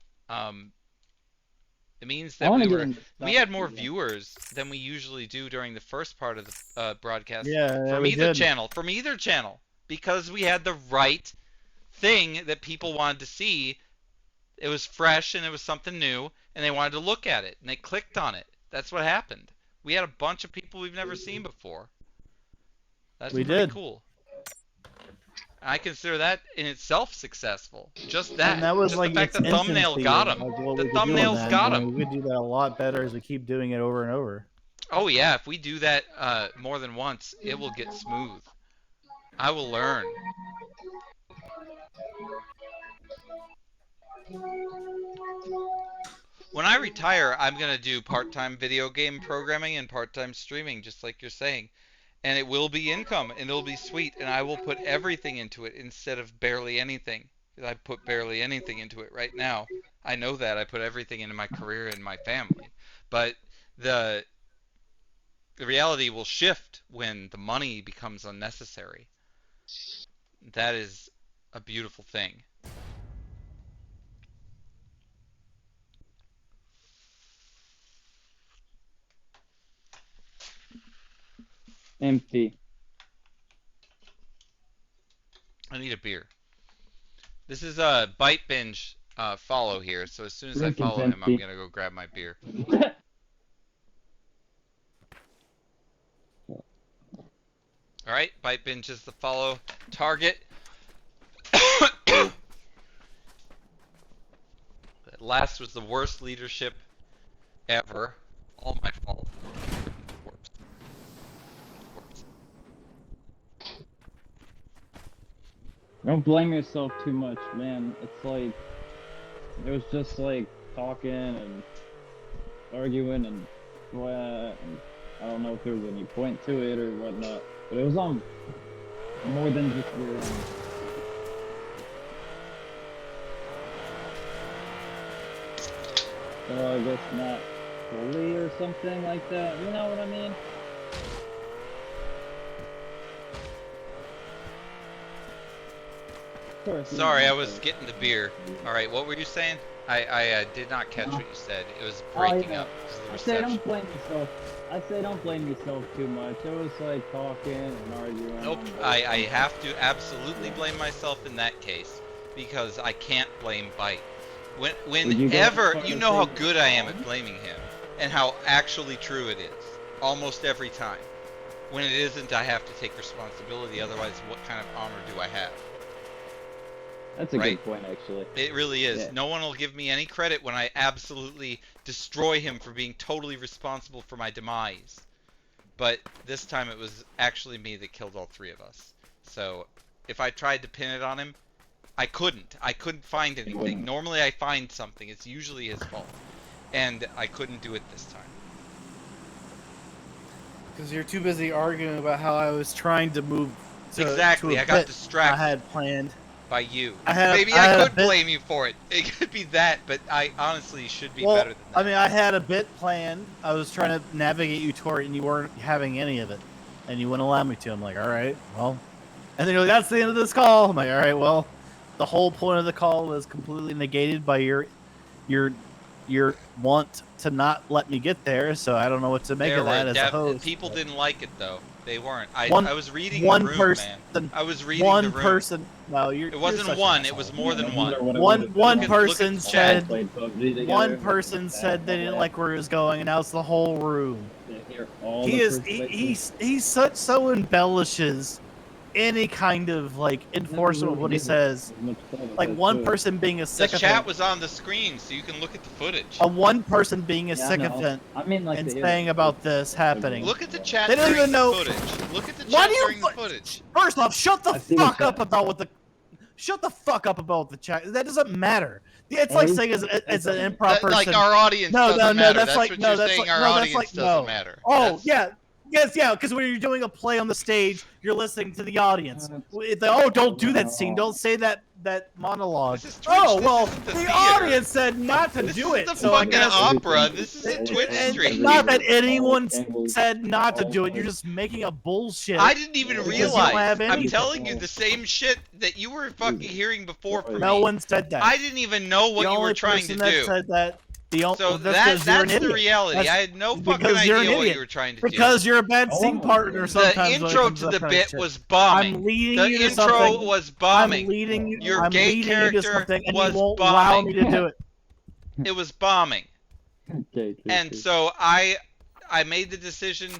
it means I that wanna we get were into we stuff had more again. viewers than we usually do during the first part of the broadcast. Yeah, from we either did. channel, because we had the right thing that people wanted to see. It was fresh and it was something new, and they wanted to look at it and they clicked on it. That's what happened. We had a bunch of people we've never seen before. That's We pretty did. cool. I consider that in itself successful. Just that. And that was Just like the fact its the thumbnail infancy got of him. what The we could do on thumbnails that. got I him. mean, we could do that a lot better as we keep doing it over and over. Oh yeah, if we do that more than once, it will get smooth. I will learn. When I retire, I'm gonna do part-time video game programming and part-time streaming, just like you're saying. and it will be income, and it'll be sweet, and I will put everything into it instead of barely anything. I put barely anything into it right now. I know that. I put everything into my career and my family. But the reality will shift when the money becomes unnecessary. That is a beautiful thing. Empty. I need a beer. This is a Bite Binge follow here, so as soon as I Drink is follow him, I'm empty. gonna go grab my beer. Alright, Bite Binge is the follow target. That last was the worst leadership ever. All my fault. Worst. Don't blame yourself too much, man. It's like it was just like talking and arguing and I don't know if there was any point to it or whatnot, but it was on more than just your. So I guess not fully or something like that. You know what I mean? Of course, you Sorry, know, I was getting the beer. Alright, what were you saying? I did not catch what you said. It was breaking up because of the I say reception. don't blame yourself. I say don't blame yourself too much. It was like talking and arguing. Nope, I have to absolutely blame myself in that case because I can't blame Bite. Would you go Whenever, as you far know as how saying good I am wrong? at blaming him and how actually true it is. Almost every time. When it isn't, I have to take responsibility, otherwise what kind of honor do I have? That's a Right? good point, actually. It really is. Yeah. No one will give me any credit when I absolutely destroy him for being totally responsible for my demise. But this time it was actually me that killed all three of us. So if I tried to pin it on him, I couldn't. I couldn't find anything. wouldn't. Normally I find something. It's usually his fault. And I couldn't do it this time. Because you're too busy arguing about how I was trying to move to, Exactly, to a I got bit distracted. I had planned. By you. I Maybe had I a could bit- blame you for it. It could be that, but I honestly should be Well, better than that. I mean, I had a bit planned. I was trying to navigate you toward it, and you weren't having any of it. And you wouldn't allow me to. I'm like, all right, well. And then you're like, that's the end of this call. I'm like, all right, well. The whole point of the call was completely negated by your want to not let me get there. So I don't know what to make There of that were as a host. people didn't like it though. They weren't. I One- was reading one the room, person- man. I was reading One the room. person. No, you're. It you're wasn't such an one. It asshole. was more than Yeah, one. those are what it One would've one been. Look at person the chat. said. Played PUBG together, One like person that, said they all didn't that. like where he was going, and now it's the whole room. Yeah, here, all He the is perspectives. he's so embellishes any kind of like enforcement of what he says. Like one person being a The sycophant, chat was on the screen, so you can look at the footage. a one person being a Yeah, I know. sycophant I mean, like and the saying about this happening. Look at the chat They don't during even the know- footage. Look at the Why chat do you during the fu- footage. First off, shut the I've seen the fuck up chat. about what the. Shut the fuck up about the chat. That doesn't matter. It's like saying as an improv person. Like our audience No, doesn't no, no, matter. that's That's like- what no, you're that's saying. like- Our no, that's audience like- doesn't no. matter. Oh That's- yeah, yes, yeah. Because when you're doing a play on the stage, you're listening to the audience. Don't do that scene. Don't say that monologue. This is Twitch. Oh This well, isn't the the theater. audience said not to This do is it. the So I fucking guess opera. This is a and- Twitch and stream. not that anyone said not to do it. You're just making a bullshit. I didn't even Because you don't realize. have I'm any- telling you the same shit that you were fucking hearing before from No me. one said that. I didn't even know what the you only were trying to person that do. said that. So that's that's you're an the idiot. reality. That's I had no fucking because you're an idea what idiot. you were trying to do. Because you're a bad scene partner The sometimes. when it intro comes to that the kind of bit shit. was bombing. I'm leading The you to intro something. was I'm bombing. leading you. Your I'm gay leading you to character something, and was you won't allow bombing. me to do it. It was bombing. Okay, And so I made the decision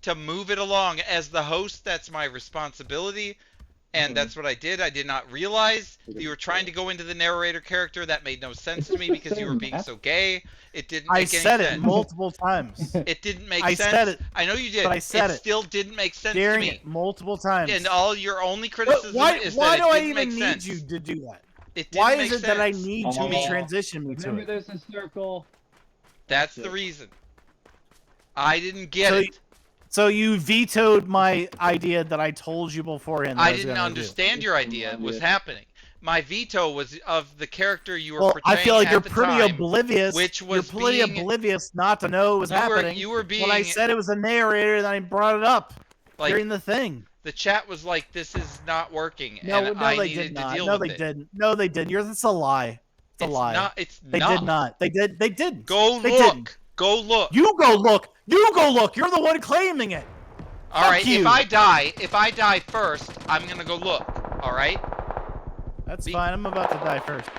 to move it along. As the host, that's my responsibility. And that's what I did. I did not realize that you were trying to go into the narrator character. That made no sense to me because you were being so gay. It didn't I make any said it sense. multiple times. It didn't make I sense. said it, I know you did. but I said it. Still didn't make sense to Daring me. it multiple times. And all your only But criticism why is why that do it I didn't even make need sense. you to do that? It didn't Why make is it that I sense need you to me. to transition me to Remember, it? there's a circle. That's the reason. I didn't get So it. So you vetoed my idea that I told you beforehand. That I was didn't gonna understand your idea was happening. My veto was of the character you were Well, portraying I feel like at you're the pretty time, oblivious. which was you're pretty being oblivious not to know what was happening. You were being when I said it was a narrator, and I brought it up like during the thing. the chat was like, "This is not working," No, and no, I they needed did to not. deal No, with they it. didn't. No, they didn't. That's a lie. It's a lie. Not. It's They not. did not. They did. They didn't. Go They look. didn't. Go look. You go look. You go look. You're the one claiming it. All right. you. If I die first, I'm gonna go look. All right. That's fine. I'm about to die first.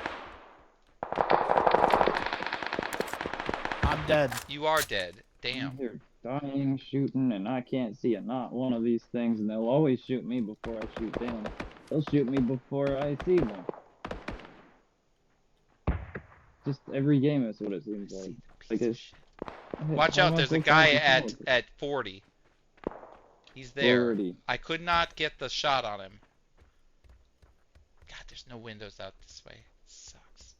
I'm dead. You are dead. Damn. They're dying, shooting, and I can't see not one of these things, and they'll always shoot me before I shoot them. They'll shoot me before I see them. Just every game is what it seems like. Watch out, there's a guy at 40. He's there. 40. I could not get the shot on him. God, there's no windows out this way. It sucks.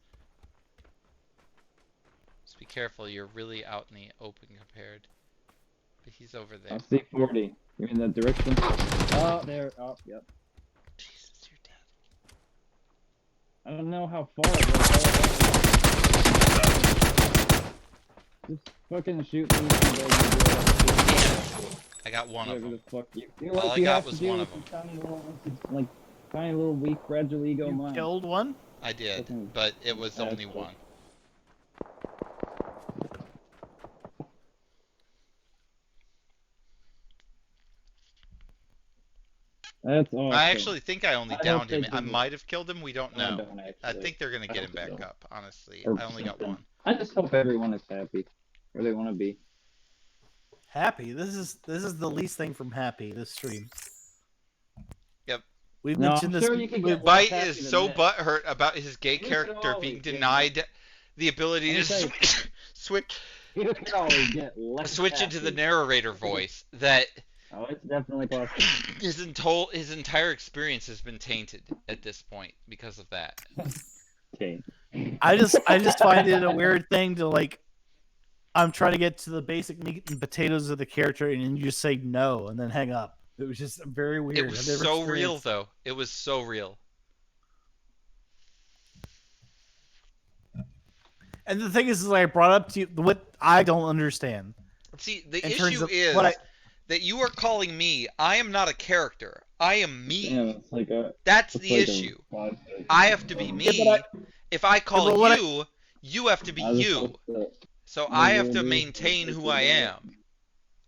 Just be careful, you're really out in the open compared. But he's over there. I see 40. You're in that direction? Oh, there. Oh, yep. Jesus, you're dead. I don't know how far it goes. Just fucking shoot me. I got one of them. Fuck you. All I got was one of them. Tiny little weak, fragile ego You mind. killed one? I did, but it was only one. That's awesome. I actually think I only I downed don't him. think I you- might have killed him. We don't know. don't I actually. think they're gonna I get him don't think back so. up. Honestly, Or I only got something. one. I just hope everyone is happy, or they want to be. Happy. This is the least thing from happy. This stream. Yep. We've No, mentioned I'm this. sure you can we've- get Bite happy is than so that. butthurt about his gay You can character always being get- denied the ability to Let me tell switch You can always get less switch into the happy. narrator voice that Oh, it's definitely possible. his entire experience has been tainted at this point because of that. Okay. I just find it a weird thing to like. I'm trying to get to the basic meat and potatoes of the character, and then you just say no and then hang up. It was just very weird. It was I've never so real experienced- though. It was so real. And the thing is I brought up to you what I don't understand. See, the In terms issue of is what that you are calling me. I am not a character. I am me. Yeah, it's like a. That's it's the like a issue. vibe. I have to be me. Yeah, but If I call but what you, you have to be I was you. supposed to- So No, I have you to and me. maintain who I am.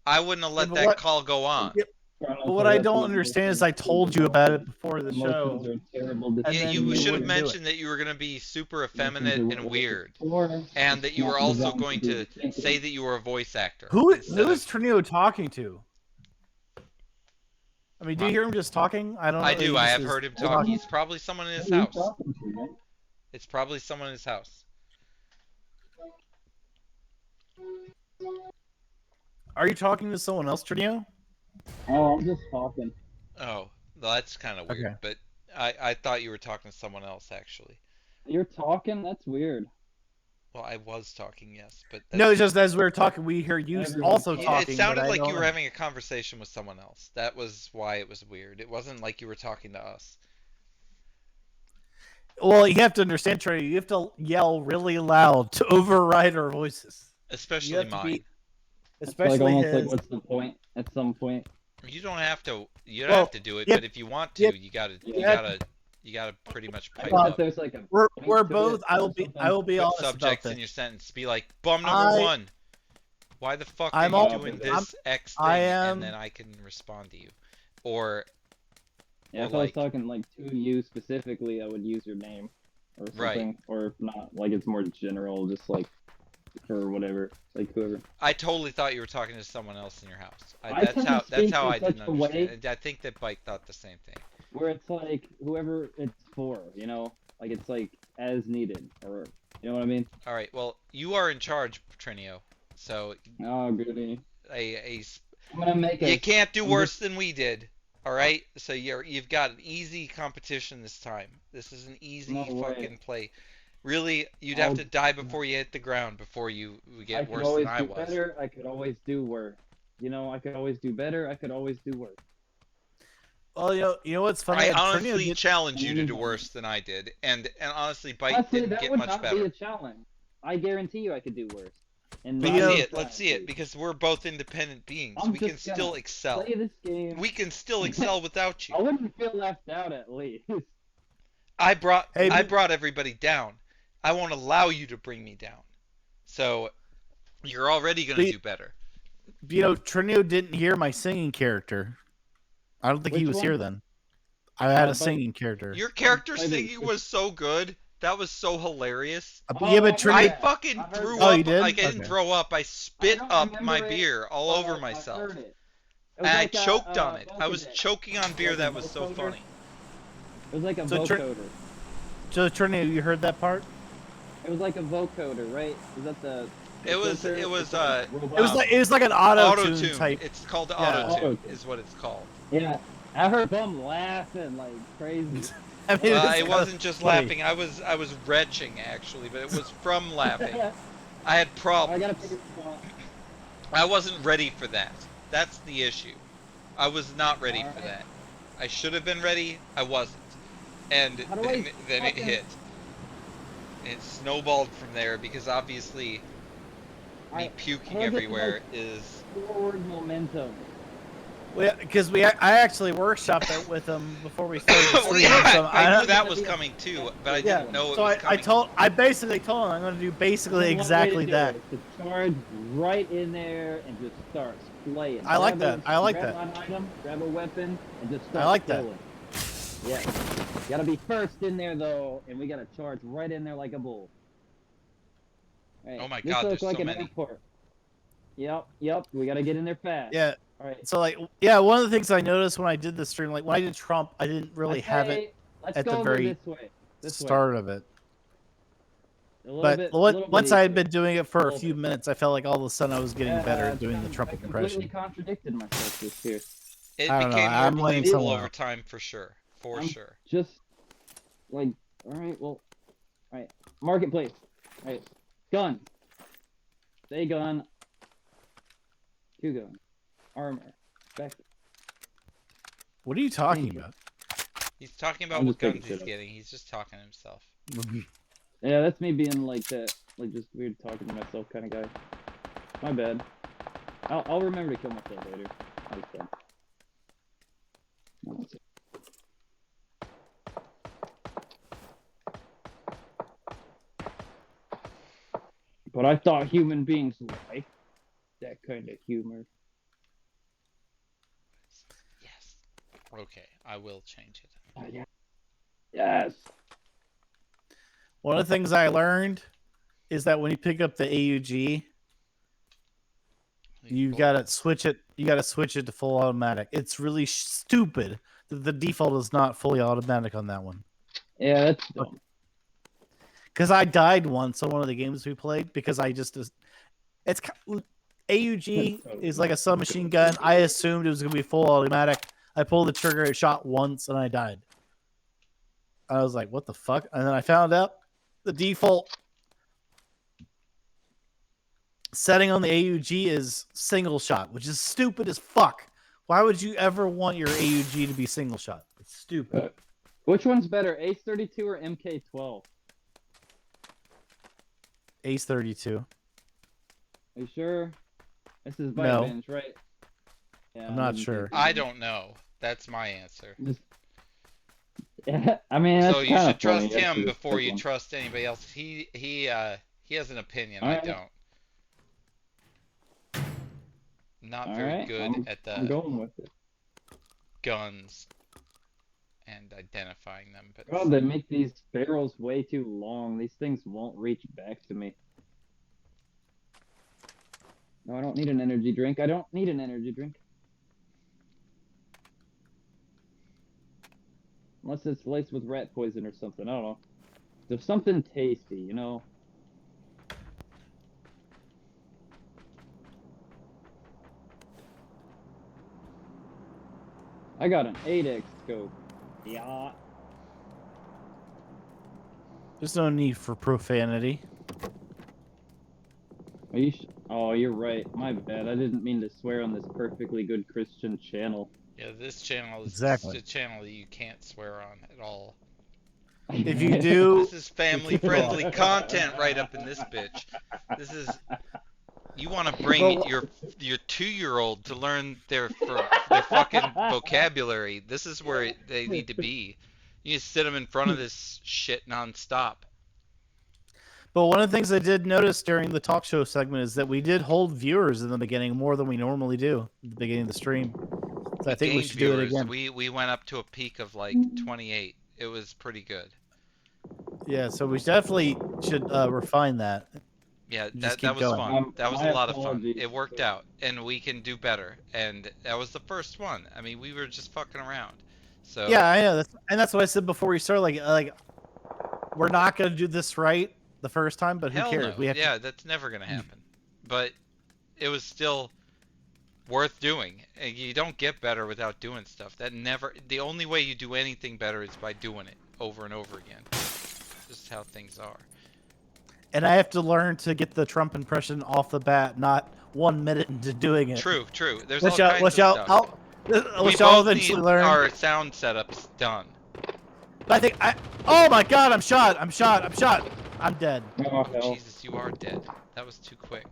I wouldn't have let but that what- call go on. Yeah, But what I don't understand is I told you about it before the show. Emotions are terrible And Yeah, then you you should have wouldn't do mentioned that you were going to be super Emotions effeminate are and weird, Or and that you not were also designed going be to thinking. say that you were a voice actor. Who instead is of- Trinio talking to? I mean, do you hear him just talking? I don't know. I do. He I just have is heard him talk. talking. He's probably someone in his Who are you house. talking to, man? It's probably someone in his house. Are you talking to someone else, Trinio? Oh, I'm just talking. Oh, well, that's kind of weird. Okay. But I thought you were talking to someone else actually. You're talking? That's weird. Well, I was talking, yes, but No, it's just as we were talking, we hear you Everyone- also It talking. it sounded but I like don't you were know. having a conversation with someone else. That was why it was weird. It wasn't like you were talking to us. Well, you have to understand, Trinio. You have to yell really loud to override our voices. You Especially have to mine. be, It's especially like almost his. like what's the point? At some point. You don't have to. You don't Well, have to do it, yeah, but if you want to, yeah, you gotta. yeah. You gotta pretty much I pipe thought up. there's like a. We're point to both. it I will or be. something. I will be Put honest about subjects this. in your sentence. Be like, bum number I- one. Why the fuck I'm are you all- doing I'm- this X thing? I am- And then I can respond to you. Or Yeah, or if I was like- talking like to you specifically, I would use your name or Right. something. Or if not, like it's more general, just like for whatever, like whoever. I totally thought you were talking to someone else in your house. I tend to speak in I didn't such a way- understand. I think that Bike thought the same thing. Where it's like whoever it's for, you know, like it's like as needed, or you know what I mean? All right. Well, you are in charge, Trinio. So Oh, goody. a I'm gonna make a. you can't do I'm worse than we did. All right. So you've got an easy competition this time. This is an easy No way. fucking play. Really, you'd I'll- have to die before you hit the ground before you I get could worse always than I do was. better. I could always do worse. You know, I could always do better. I could always do worse. Well, you know what's funny? I Trunio honestly did- challenge you to do worse than I did, and honestly, Bite Honestly, didn't that get would much not be better. a challenge. I guarantee you, I could do worse. And But not you know- even try, Let's see it, dude. because we're both independent beings. I'm We can just gonna still excel. Play this game. We can still excel without I you. wouldn't feel left out at least. I brought Hey, everybody down. I won't allow you to bring me down. So you're already gonna But- do better. you know, Trunio didn't hear my singing character. I don't think he Which was one? here then. I had a but- singing character. Your character I didn't- singing was so good. That was so hilarious. Yeah, but I Trunio. I Yeah, fucking I heard threw that. Oh, up. you did? Like, I didn't Okay. throw up. I spit don't up remember my it, beer all but over I myself. heard it. It was And I like a, choked on it. I was vocoder. choking on beer. Like a That was so vocoder. funny. It was like a So vocoder. So Trunio, you heard that part? It was like a vocoder, right? Is that the? It was- filter? it was, It's like a robot. It was like an auto tune Auto-tune. type. It's called Yeah. auto-tune. Auto-tune. Is what it's called. Yeah, I heard them laughing like crazy. I mean, Well, it's it kinda wasn't just funny. laughing. I was retching actually, but it was from laughing. I had I problems. gotta figure it out. I wasn't ready for that. That's the issue. I was not ready for Alright. that. I should have been ready. I wasn't. And How do I then it fucking- hit. It snowballed from there because obviously me I puking how do I get the everywhere is. forward momentum. Because I actually workshopped it with him before we started the Well, stream. yeah, so I knew don't- that was coming too, but I Yeah, didn't know it so was coming. I basically told him I'm going to do basically Only one way to exactly do that. it is to charge right in there and just start slaying. I like Grab that. I like grab that. an item, grab a weapon, and just start I like that. killing. Yeah. Gotta be first in there though, and we gotta charge right in there like a bull. Right. Oh my this God, looks there's like so an many. airport. Yep. We gotta get in there fast. Yeah. Alright. So like, yeah, one of the things I noticed when I did the stream, like when I did Trump, I didn't really have it Let's at go the over very this way. This way. start of it. A little But bit, a little bit once I had easier. been doing it for a Little few bit. minutes, I felt like all of a sudden I was getting better at it's doing the kind- Trump I completely impression. contradicted myself this year. It I don't know, became more I'm learning believable somewhere. over time for sure. For I'm sure. Just like, alright, well, alright. Marketplace. Alright. Gun. Stay gun. 2 gun. Armor. Back. What are you talking Thank you. about? He's talking about I'm what just making guns he's shit up. getting. He's just talking to himself. Yeah, that's me being like that, like just weird talking to myself kind of guy. My bad. I'll remember to kill myself later. I was done. No, that's it. But I thought human beings like that kind of humor. Yes. Okay, I will change it. Yeah. Yes. One of the things I learned is that when you pick up the AUG, you gotta switch it. You gotta switch it to full automatic. It's really stupid that the default is not fully automatic on that one. Yeah, that's dumb. Because I died once on one of the games we played because I just it's AUG is like a submachine gun. I assumed it was gonna be full automatic. I pulled the trigger, it shot once, and I died. I was like, "What the fuck?" And then I found out the default setting on the AUG is single shot, which is stupid as fuck. Why would you ever want your AUG to be single shot? It's stupid. Which one's better, Ace 32 or MK12? Ace 32. Are you sure? This is No. BYTEBINGE, right? Yeah, I'm not MK12. sure. I don't know. That's my answer. Yeah, I mean, that's So you kinda should trust funny. That's him a before good you one. trust anybody else. He has an opinion. I Alright. don't. Not All very right, good I'm at I'm the going with it. guns and identifying them. But God, they make these barrels way too long. These things won't reach back to me. No, I don't need an energy drink. I don't need an energy drink. Unless it's laced with rat poison or something. I don't know. There's something tasty, you know? I got an 8x scope. Yeah. There's no need for profanity. Are you? Oh, you're right. My bad. I didn't mean to swear on this perfectly good Christian channel. Yeah, this channel is Exactly. a channel that you can't swear on at all. If you do, This is family-friendly content right up in this bitch. This is you want to bring Well, your 2-year-old to learn their fucking vocabulary. This is where they need to be. You need to sit them in front of this shit nonstop. but one of the things I did notice during the talk show segment is that we did hold viewers in the beginning more than we normally do at the beginning of the stream. So I think we gained should do it viewers. again. We went up to a peak of like 28. It was pretty good. Yeah, so we definitely should refine that. Yeah, Just that keep was going. fun. That was My a lot of fun. apologies. It worked out, and we can do better. And that was the first one. I mean, we were just fucking around. So Yeah, I know. That's what I said before we started. Like we're not gonna do this right the first time, but who hell cares? no. We have Yeah, that's never gonna happen. But it was still worth doing. And you don't get better without doing stuff. The only way you do anything better is by doing it over and over again. Just how things are. and I have to learn to get the Trump impression off the bat, not 1 minute into doing it. True. There's Which all kinds of stuff. which I'll eventually learn. Our sound setups done. But I think oh my god, I'm shot. I'm dead. Oh, hell. Jesus, you are dead. That was too quick.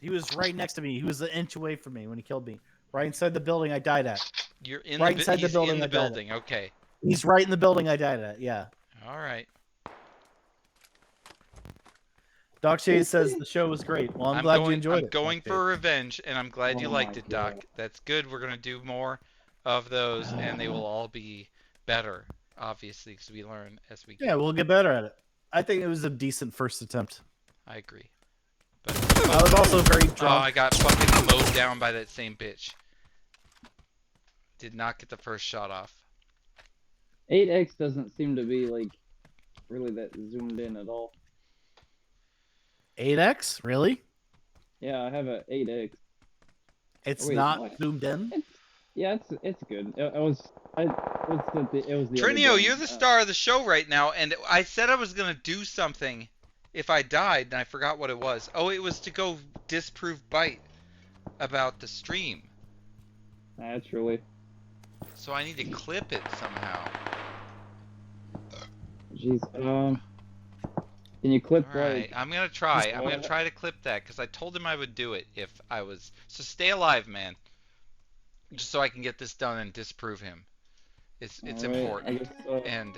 He was right next to me. He was an inch away from me when he killed me. Right inside the building I died at. You're in Right the inside the he's building in the I died at. building. Okay. He's right in the building I died at. Yeah. All right. Doc Shade says the show was great. Well, I'm glad you enjoyed it. I'm going Doc for revenge, and I'm glad you Oh liked my it, Doc. God. That's good. We're gonna do more of those, and they will all be better, obviously, because we learn as we Shade. go. Yeah, we'll get better at it. I think it was a decent first attempt. I agree. But I was also very oh, drunk. I got fucking mowed down by that same bitch. Did not get the first shot off. 8x doesn't seem to be like really that zoomed in at all. 8x? Really? Yeah, I have a 8x. It's Wait, not what? zoomed in? Yeah, it's good. It was the other Trinio, day. you're the star of the show right now, and I said I was gonna do something if I died, and I forgot what it was. Oh, it was to go disprove Byte about the stream. Naturally. So I need to clip it somehow. Jeez. Can you clip Alright, like? I'm gonna try. just I'm gonna one- try to clip that, because I told him I would do it if I was... So stay alive, man. Just so I can get this done and disprove him. It's Alright, important. I guess, And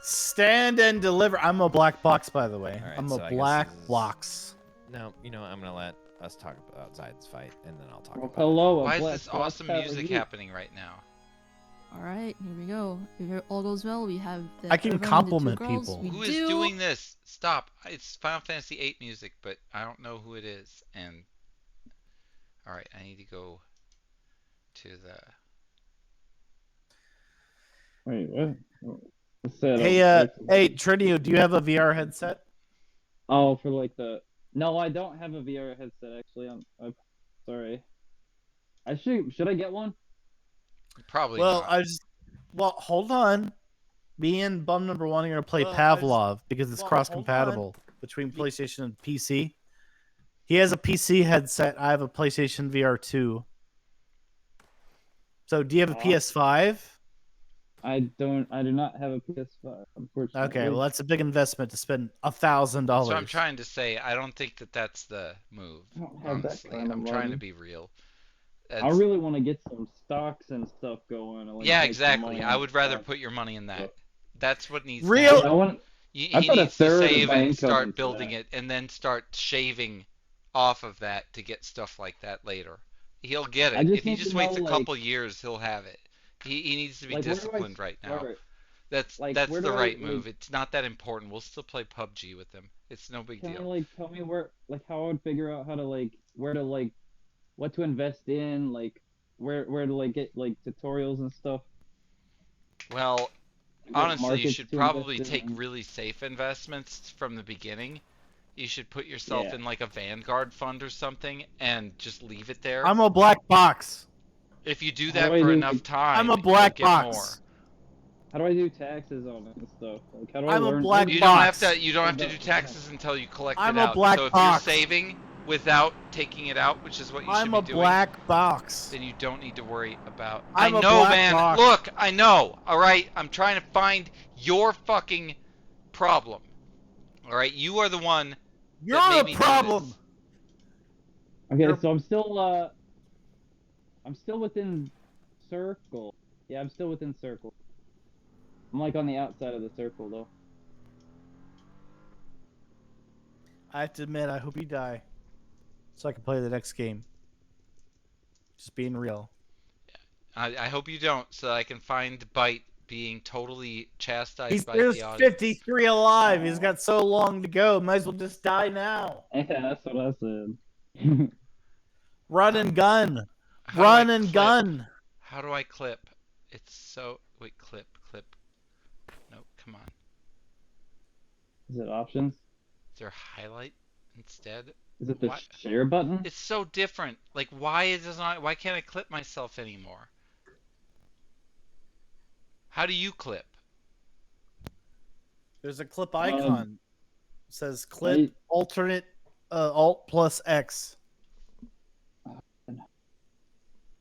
Stand and deliver. I'm a black box, by the way. Alright, I'm so a I guess black this is- box. No, you know, I'm gonna let us talk about Zyd's fight, and then I'll talk well, about hello. why a is black this box awesome power music you. happening right now? Alright, here we go. If all goes well, we have the I can Irvine and the two compliment girls. people. We Who do. is doing this? Stop. It's Final Fantasy VIII music, but I don't know who it is. And alright, I need to go to the... Wait, what? What's that? Hey, Trinio, do you have a VR headset? Oh, for like the. No, I don't have a VR headset actually. I'm sorry. I should I get one? Probably Well, not. hold on. Me and bum number one are gonna play Well, Pavlov because it's well, cross compatible between PlayStation and PC. He has a PC headset. I have a PlayStation VR 2. So, do you have a PS5? I do not have a PS5, unfortunately. Okay, well, that's a big investment to spend $1,000. That's what I'm trying to say. I don't think that that's the move. I don't have that Honestly, kind of I'm trying to money. be real. I That's- really want to get some stocks and stuff going. Like, yeah, make some exactly. money I on would rather stocks. put your money in that. That's what needs Real- to happen. I want. He I put a needs to third of save my and income start into building that. it, and then start shaving off of that to get stuff like that later. He'll get I it. just If he need just to waits a know, couple years, he'll have it. He needs to be Like, where do I disciplined right now. start? That's Like, that's where the do I, right like- move. It's not that important. We'll still play PUBG with him. It's no big Can you deal. like tell me where, like, how I would figure out how to like where to like what to invest in, like where to like get like tutorials and stuff. Well, What honestly, you markets should to probably invest take in. really safe investments from the beginning. You should put yourself Yeah. in like a Vanguard fund or something and just leave it there. I'm a black box. If you do How that do I for do, enough like- time, I'm a you'll black get box. more. How do I do taxes on it and stuff? Like, how do I I'm a learn? black You box. don't have to do taxes until you collect I'm it a out. black so if box. you're saving without taking it out, which is what you should I'm be a doing, black box. then you don't need to worry about. I'm I a know, black man. box. Look, I know. All right, I'm trying to find your fucking problem. All right, you are the one You're that made the me do problem. this. Okay, You're- so I'm still within circle. Yeah, I'm still within circle. I'm like on the outside of the circle though. I have to admit, I hope you die, so I can play the next game. Just being real. I hope you don't, so I can find Bite being totally chastised He's by there's the audience. 53 alive. He's got so long to go. Might as well just die now. Yeah, that's what I said. Run and gun. How do I Run and clip? gun. How do I clip? It's so... Wait, clip. No, come on. Is it options? Is there a highlight instead? Is it the What? share button? It's so different. Like, why can't I clip myself anymore? How do you clip? There's a clip icon. It says clip alternate alt plus X.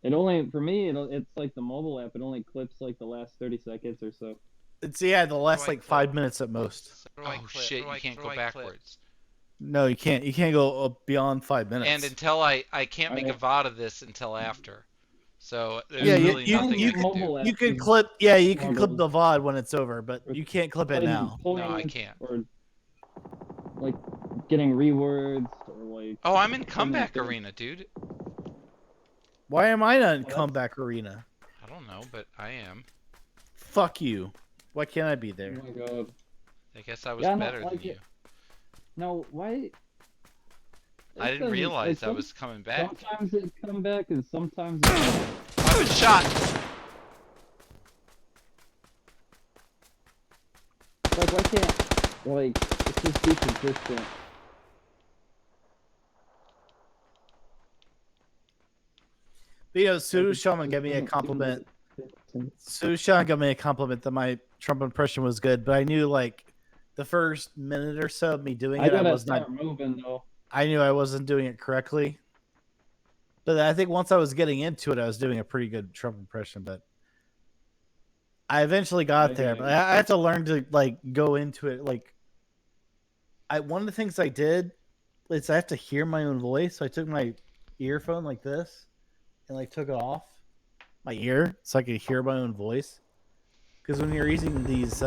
It only for me it's like the mobile app. It only clips like the last 30 seconds or so. It's the last like 5 minutes at most. Oh shit, you can't go backwards. No, you can't. You can't go beyond 5 minutes. And until I can't make a Okay. VOD of this until after. So there's Yeah, really you nothing I can do. mobile app you can is clip. Yeah, you can clip struggles. the VOD when it's over, but you can't clip it Like now. pulling No, I can't. Or like getting rewords or like. Oh, I'm in Comeback things. Arena, dude. Why am I not in Well, comeback arena? I don't know, but I am. Fuck you. Why can't I be Oh there? my god. I guess I was Yeah, no, better than like you. it- No, why? I didn't realize I was coming back. Sometimes it come back and sometimes. It I was shot. like why can't it's just be consistent. But, Sue Shaman gave me a compliment. Sue Shaman gave me a compliment that my Trump impression was good, but I knew like the first minute or so of me doing I it, I gotta was not. start moving though. I knew I wasn't doing it correctly. But I think once I was getting into it, I was doing a pretty good Trump impression. But I eventually got there. But I have to learn to like go into it. Like, one of the things I did is I have to hear my own voice. So I took my earphone like this and like took it off my ear so I could hear my own voice. Because when you're using these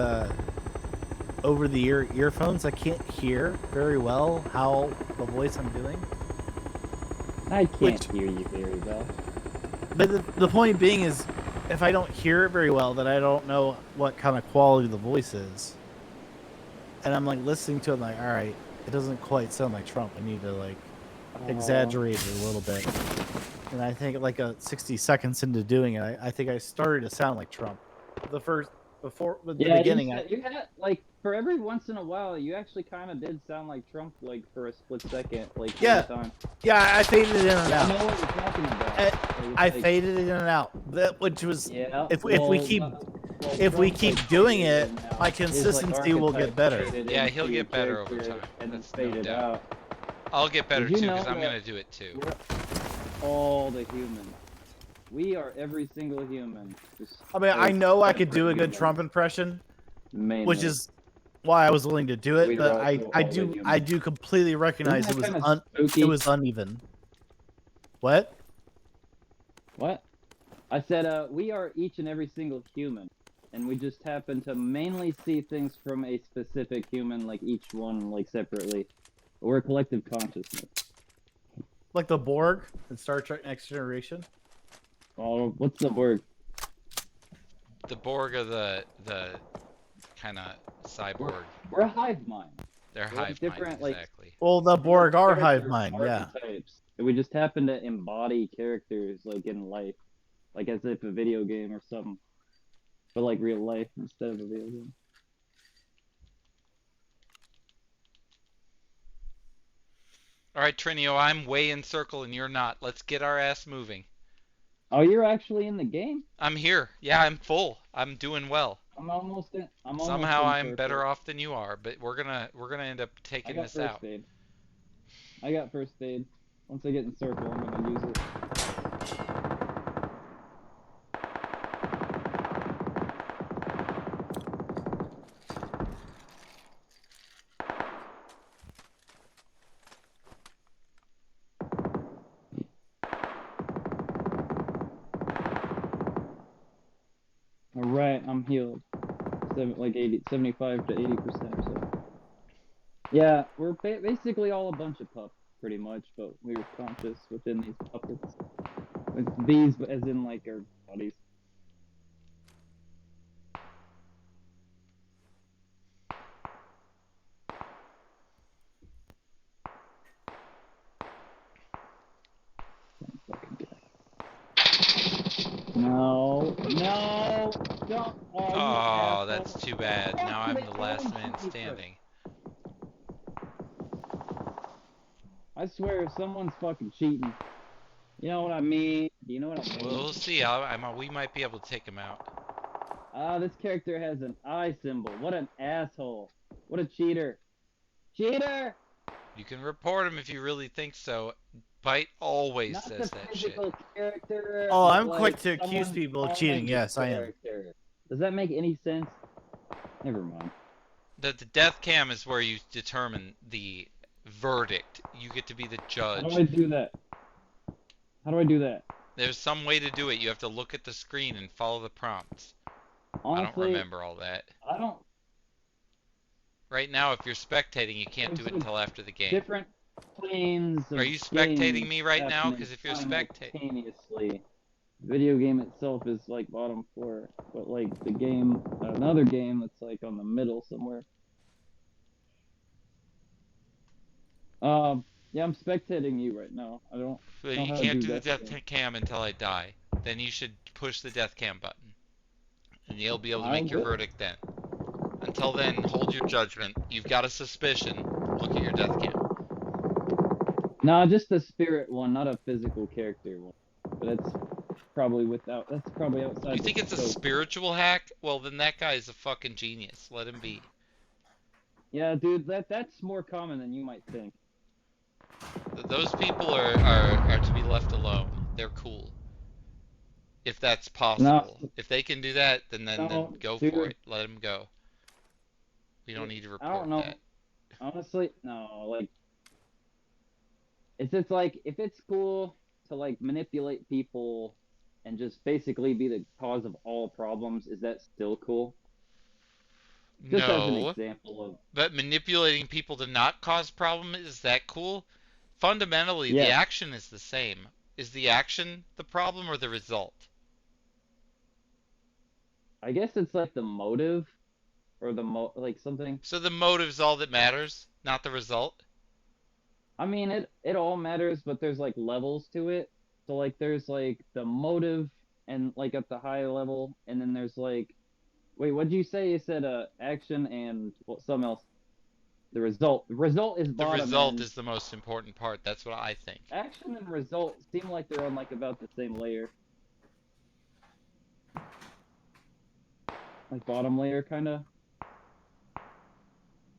over the ear earphones, I can't hear very well how the voice I'm doing. I can't hear you very well. But the point being is, if I don't hear it very well, then I don't know what kind of quality the voice is. And I'm like listening to it, like, all right, it doesn't quite sound like Trump. I need to like exaggerate it a little bit. And I think like 60 seconds into doing it, I think I started to sound like Trump. Before the beginning, you had like for every once in a while, you actually kind of did sound like Trump, like for a split second, like Yeah. every time. yeah, I faded it in and I out. know what you're talking about. I- Like, I like, faded it in and out. Which was Yeah. if we keep if we keep doing it, my consistency will get better. Yeah, he'll get better over time. And That's fade no it doubt. out. I'll get better Did too you because know I'm that gonna do it too. we're all the humans. We are every single human. Just I mean, I as know I could do a separate good humans, Trump impression, mainly. which is why I was willing to do it. We But are I all the do humans. completely recognize Isn't it that was kinda spooky? it was uneven. What? What? I said, we are each and every single human, and we just happen to mainly see things from a specific human, like each one, like separately. We're a collective consciousness. Like the Borg in Star Trek Next Generation? Oh, what's the word? The Borg are the kind of cyborg. We're a hive mind. They're we're hive different, mind, like- exactly. Well, the Borg are Character hive mind, yeah. archetypes. We just happen to embody characters, like in life, like as if a video game or something, but like real life instead of a video game. All right, Trinio, I'm way in circle and you're not. Let's get our ass moving. Oh, you're actually in the game? I'm here. Yeah, I'm full. I'm doing well. I'm almost in. I'm almost Somehow in I'm circle. better off than you are, but we're gonna end up I taking got this first out. aid. I got first aid. Once I get in circle, I'm gonna use it. All right, I'm healed. 75 to 80%. So yeah, we're basically all a bunch of pups, pretty much, but we were conscious within these puppets. With these, as in like our bodies. No, no, don't. Oh, you Oh, asshole. that's too bad. Fuck, Now I'm they the last always man shoot me first. standing. I swear, someone's fucking cheating. You know what I mean? You know what I mean? We'll see. We might be able to take him out. This character has an eye symbol. What an asshole. What a cheater. Cheater! You can report him if you really think so. Bite always Not says the that shit. physical character. Oh, but, I'm like, quick to accuse someone's people of own cheating. Yes, I am. character. Does that make any sense? Never mind. The death cam is where you determine the verdict. You get to be the How do I judge. do that? How do I do that? There's some way to do it. You have to look at the screen and follow the prompts. Honestly, I don't remember all that. I don't. Right now, if you're spectating, you can't do it until after the game. Different planes. Are you spectating me right now? Because if you're spectating... simultaneously, the video game itself is like bottom floor, but like the game, another game that's like on the middle somewhere. Yeah, I'm spectating you right now. I don't. But know you how to can't do do the death death cam until I die. Then you should push the death cam button. And you'll be able to make your verdict then. Until then, hold your judgment. You've got a suspicion. Look at your death cam. No, just the spirit one, not a physical character one. But that's probably outside. You think it's a spiritual hack? Well, then that guy is a fucking genius. Let him be. Yeah, dude, that's more common than you might think. Those people are to be left alone. They're cool. If that's possible. No. If they can do that, then No, go dude. for it. Let them go. We don't need to report I don't know. that. Honestly, no, like it's just like if it's cool to like manipulate people and just basically be the cause of all problems, is that still cool? Just as an No, example of but manipulating people to not cause problem, is that cool? Fundamentally, Yeah. the action is the same. Is the action the problem or the result? I guess it's like the motive or like something. So the motive's all that matters, not the result? I mean, it all matters, but there's like levels to it. So like there's like the motive and like at the high level, and then there's like, wait, what'd you say? You said action and something else. The result. The result is The bottom. result and is the most important part. That's what I think. action and result seem like they're on like about the same layer. Like bottom layer, kind of.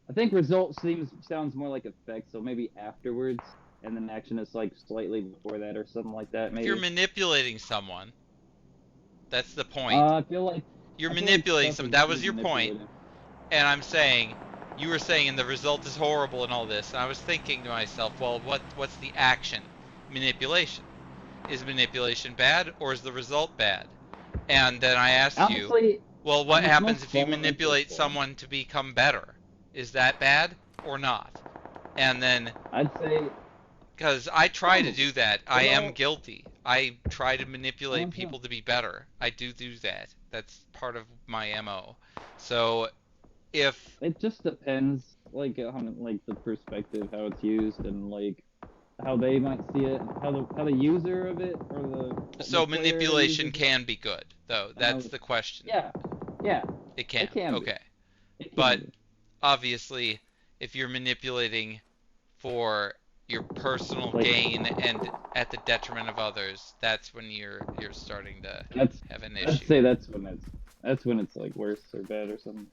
I think result sounds more like effect, so maybe afterwards, and then action is like slightly before that or something like that. If Maybe. you're manipulating someone, that's the point. I feel like You're I feel like manipulating stuff someone. is That was your manipulated. point. And I'm saying, you were saying, and the result is horrible and all this. And I was thinking to myself, well, what's the action? Manipulation. Is manipulation bad or is the result bad? And then I asked you, Honestly, well, what it's happens most if you fundamentally manipulate wrong. someone to become better? Is that bad or not? And then, I'd say because I try to do that, I am Well- guilty. I try to manipulate Okay. people to be better. I do that. That's part of my MO. So, if it just depends, like on like the perspective, how it's used, and like how they might see it, how the user of it or the so player manipulation uses it. can be good, though. That's the question. Yeah, It can. it can be. Okay. it can But be. obviously, if you're manipulating for your personal Like- gain and at the detriment of others, that's when you're starting to That's have an I'd issue. say that's when it's That's when it's like worse or bad or something.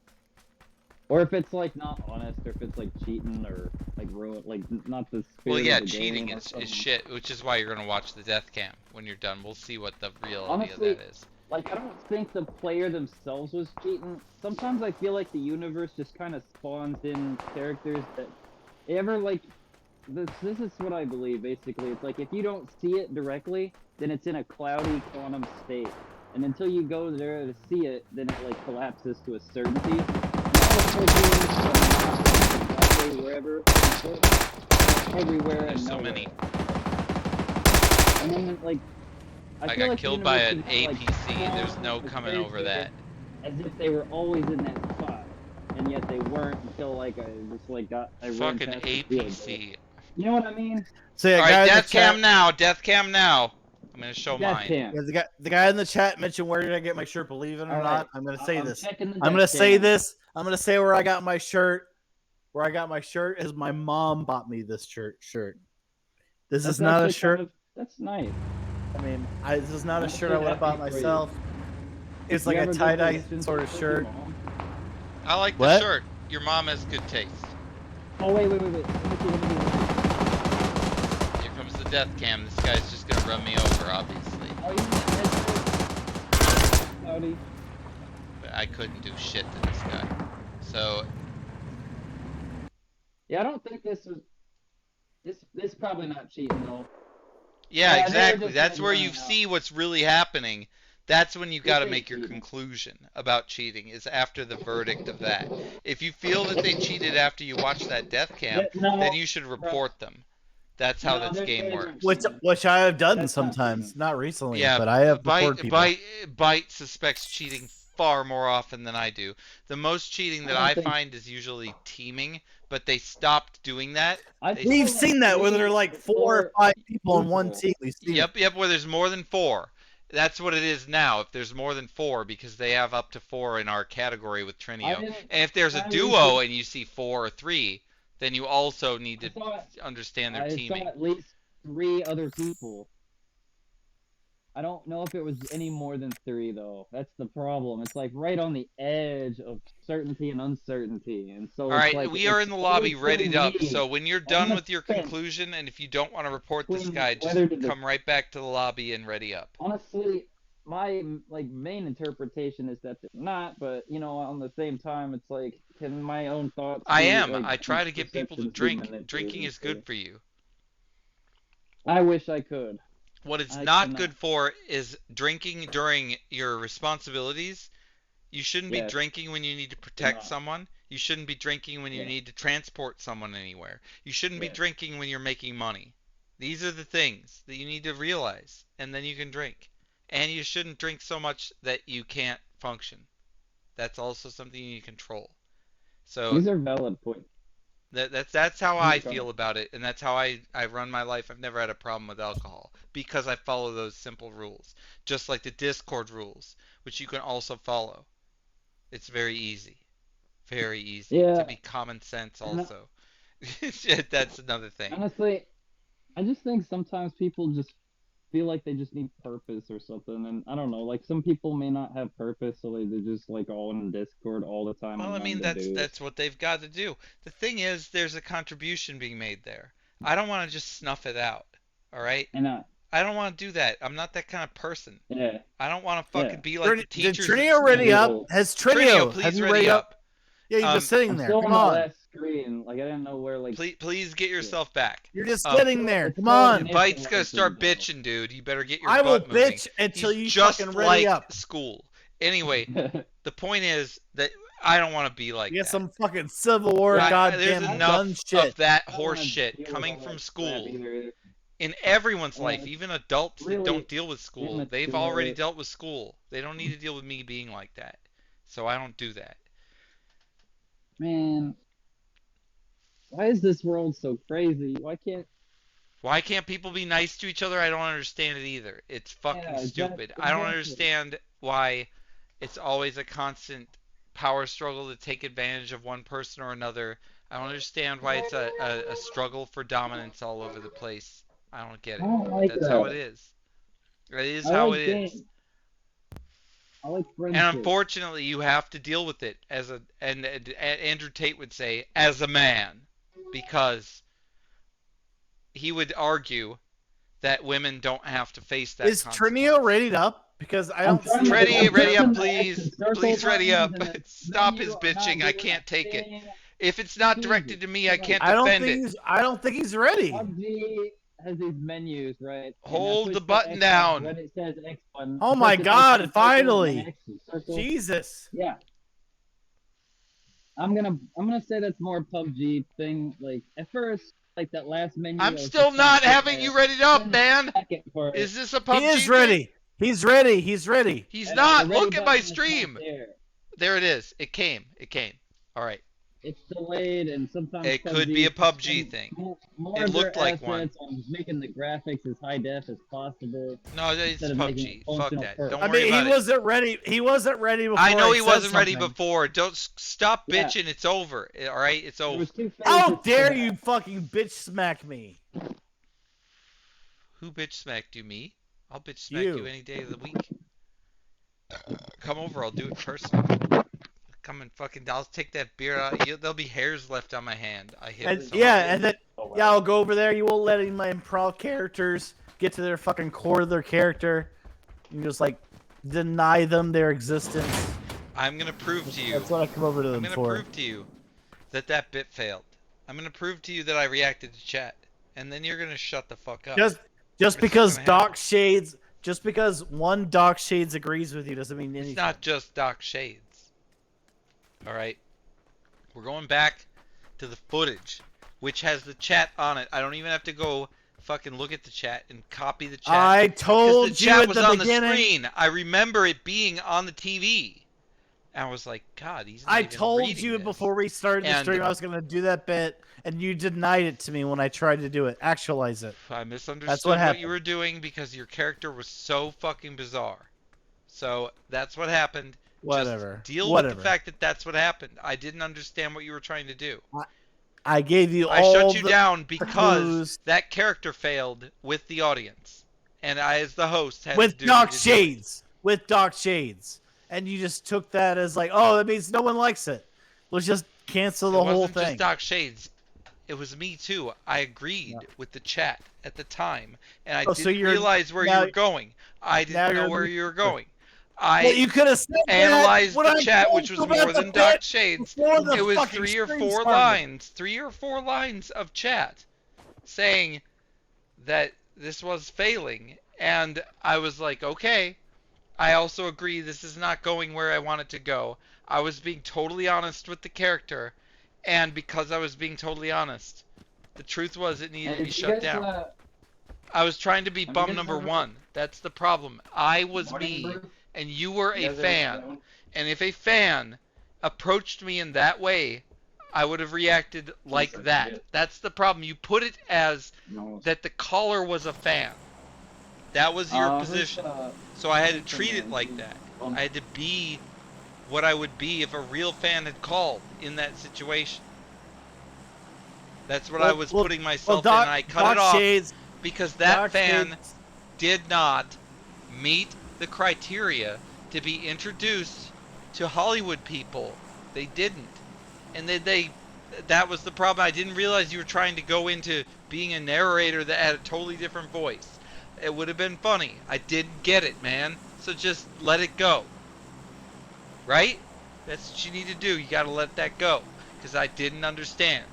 Or if it's like not honest, or if it's like cheating or like ruin, like not the spirit Well, yeah, of the cheating game or is something. shit, which is why you're gonna watch the death cam when you're done. We'll see what the reality Honestly, of that is. like I don't think the player themselves was cheating. Sometimes I feel like the universe just kind of spawns in characters that ever like. This is what I believe. Basically, it's like if you don't see it directly, then it's in a cloudy quantum state, and until you go there to see it, then it like collapses to a certainty. Wherever, everywhere, There's and so nowhere. many. And then like I I feel got like the killed by universe an can have, like, APC. There's spawn no a coming over character that. as if they were always in that spot, and yet they weren't until like I just like I ran Fucking past the field. APC. You know what I mean? So yeah, All guy right, in the death cam chat, now. Death cam now. I'm gonna show Death mine. cam. yeah, the guy in the chat mentioned where did I get my shirt? Believe it or All not, right. I'm gonna say I'm this. checking the I'm gonna death say cam. this. I'm gonna say where I got my shirt. Where I got my shirt is my mom bought me this shirt. This That's is not a actually shirt. kind of, that's nice. I mean, this is not a I'm shirt actually I would have happy bought for you. myself. It's You like a ever go tie dye questions sort of with your shirt. mom? I like the What? shirt. Your mom has good taste. Oh wait. Let me see. Here comes the death cam. This guy's just gonna run me over, obviously. Oh, you Howdy. But I couldn't do shit to this guy. So Yeah, I don't think this was. This probably not cheating though. yeah, they were exactly. just That's where running you out. see what's really happening. That's when you got to ain't make your cheating. conclusion about cheating, is after the verdict of that. If you feel that they cheated after you watch that death cam, No, then you should report them. That's how no, this game they works. weren't Which I have done That's not sometimes, cheating. not recently, Yeah, but I have reported people. Bite suspects cheating far more often than I do. The most cheating that I find is usually teaming, but they stopped doing that. We've seen that where there are like 4 or 5 people in one team. We've seen it. Yep, where there's more than 4. That's what it is now, if there's more than 4, because they have up to 4 in our category with Trinio. And if there's a duo and you see 4 or 3, then you also need to understand their teaming. I saw at least 3 other people. I don't know if it was any more than 3 though. That's the problem. It's like right on the edge of certainty and uncertainty, and so. All right, like, we are in the lobby, readied up. So when you're done with your fence conclusion, and if you don't want to report this between guy, just whether to come right back to the lobby and ready up. Honestly, my main interpretation is that they're not, but on the same time, it's like, can my own thoughts? I be, am. like, I try to get people to perceptions be drink. manipulated? Drinking is good for you. I wish I could. What it's I not cannot. good for is drinking during your responsibilities. You shouldn't be Yes. drinking when you need to protect not. someone. You shouldn't be drinking when you Yeah. need to transport someone anywhere. You shouldn't be Yeah. drinking when you're making money. These are the things that you need to realize, and then you can drink. And you shouldn't drink so much that you can't function. That's also something you need to control. So These are valid points. that's how I Okay. feel about it, and that's how I run my life. I've never had a problem with alcohol because I follow those simple rules, just like the Discord rules, which you can also follow. It's very easy Yeah. to be common sense also. That's another thing. Honestly, I just think sometimes people just feel like they just need purpose or something, and I don't know. Like some people may not have purpose, so they're just like all in Discord all the time. Well, I and mean, nothing to do. that's what they've got to do. The thing is, there's a contribution being made there. I don't want to just snuff it out. All right? And I don't want to do that. I'm not that kind of person. yeah. I don't want to fucking Yeah. be like the Did teachers. Trinio ready up? Has Trinio? Trinio, please have you ready ready up. Yeah, you're just sitting I'm there. still Come on on. the last screen. Like I didn't know where like. Please get yourself back. You're just Um, sitting there. it's Come so on. initial- Bite's gonna start Though. bitching, dude. You better get your I will butt moving. bitch until He's you just fucking like ready up. school. Anyway, the point is that I don't want to be like You get that. some fucking Civil War There's goddamn gun enough shit. of that I don't horse wanna shit deal with coming all from that school crap either. in everyone's Yeah, life, it's even adults that really don't deal with school. They've immature. already dealt with school. They don't need to deal with me being like that. So I don't do that. Man, why is this world so crazy? Why can't people be nice to each other? I don't understand it either. It's fucking Yeah, stupid. exactly. I don't understand why it's always a constant power struggle to take advantage of one person or another. I don't understand why it's a struggle for dominance all over the place. I don't get it. I don't like That's how that. it is. It is I how like it game. is. I like And friendship. unfortunately, you have to deal with it as a and Andrew Tate would say as a man, because he would argue that women don't have to face that Is consequence. Trinio rated up? Because I don't see it. Ready up, I'm please. circle Please ready up. buttons and the Stop menu his are not bitching. I doing can't a take it. thing. If it's not Jesus. directed to me, I can't I don't defend think it. he's. I don't think he's ready. PUBG has these menus, right? Hold the button down. When it says X button. Oh my press God! X and Finally, X and circle. Jesus. Yeah. I'm gonna say that's more PUBG thing. Like at first, like that last menu. I'm I was still just trying not to get having there. you readied up, Then man. second part, Is this a He PUBG is thing? ready. He's ready. He's ready. He's the not. ready Look at my button is not stream. there. There it is. It came. It came. All right. It's delayed, and sometimes It could be a PUBG spend thing. More It of their looked like assets one. on making the graphics as high def as possible. No, it's Instead of making PUBG. it Fuck functional that. first. Don't I worry mean, he about it. wasn't ready. He wasn't ready before. I know he said wasn't ready something. before. Don't stop Yeah. bitching. It's over. All right, it's There over. was two How phases to dare that. you fucking bitch smack me? Who bitch smacked you? Me? I'll bitch smack You. you any day of the week. Come over. I'll do it personally. Come and fucking. I'll take that beard out. There'll be hairs left on my hand. I hit And it so yeah, hard. and then yeah, I'll go over there. You won't let any of my improv characters get to their fucking core of their character. You just like deny them their existence. I'm gonna prove to you. That's what I come over to I'm them gonna for. prove to you that that bit failed. I'm gonna prove to you that I reacted to chat, and then you're gonna shut the fuck up. Just That's because gonna Doc happen. Shades, just because one Doc Shades agrees with you doesn't mean anything. It's not just Doc Shades. All right, we're going back to the footage, which has the chat on it. I don't even have to go fucking look at the chat and copy the chat. I told because the you chat at was the on beginning. the screen. I remember it being on the TV. And I was like, God, he's not I even told reading you this. before we started the And- stream I was gonna do that bit, and you denied it to me when I tried to do it. Actualize it. I misunderstood That's what what happened. you were doing because your character was so fucking bizarre. So that's what happened. Whatever. Just deal Whatever. with the fact that that's what happened. I didn't understand what you were trying to do. I gave you I all shut you the down because clues that character failed with the audience. And I, as the host, had with to do Doc to do it. Shades. With Doc Shades. And you just took that as like, oh, that means no one likes it. Let's just cancel the It whole wasn't thing. just Doc Shades. It was me too. I agreed with the chat at the time, and I Oh, so didn't you're- realize where now- you were going. I now didn't know you're- where you were going. Well, you could have said analyzed that when the I chat, told which you was about more the than bit Doc Shades. before the It was fucking three or stream four started. lines of chat saying that this was failing, and I was like, okay. I also agree this is not going where I want it to go. I was being totally honest with the character, and because I was being totally honest, the truth was it needed to be shut down. I was trying to be have you bum guys number ever- one. That's the problem. I was Morning me, brew? and you were You a guys ever fan. known? And if a fan approached me in that way, I would have reacted like like that. shit. That's the problem. You put it as No. that the caller was a fan. That was your position. So I had to treat it like that. I had to be what I would be if a real fan had called in that situation. That's what I was putting myself in, and I cut Doc it off Shades, because that Doc fan Shades- did not meet the criteria to be introduced to Hollywood people. They didn't. And that was the problem. I didn't realize you were trying to go into being a narrator that had a totally different voice. It would have been funny. I didn't get it, man. So just let it go. Right? That's what you need to do. You gotta let that go. Because I didn't understand.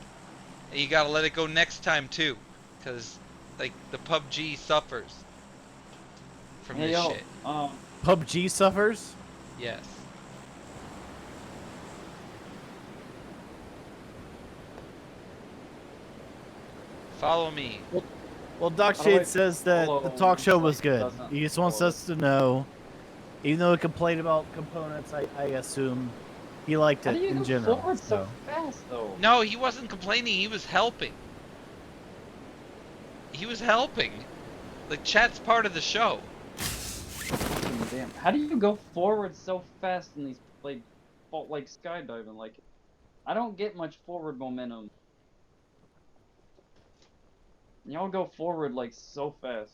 And you gotta let it go next time too. Because, like, the PUBG suffers from Hey, this yo, shit. PUBG suffers. Yes. Follow me. Well, Doc How do I Shades says that follow the talk show was like, good. doesn't He just wants follow? us to know, even though he complained about components, I assume he liked How it do you in go general. forward so So. fast, though? No, he wasn't complaining. He was helping. He was helping. Like, chat's part of the show. Damn. How do you go forward so fast in these, like skydiving? Like, I don't get much forward momentum. Y'all go forward, like, so fast.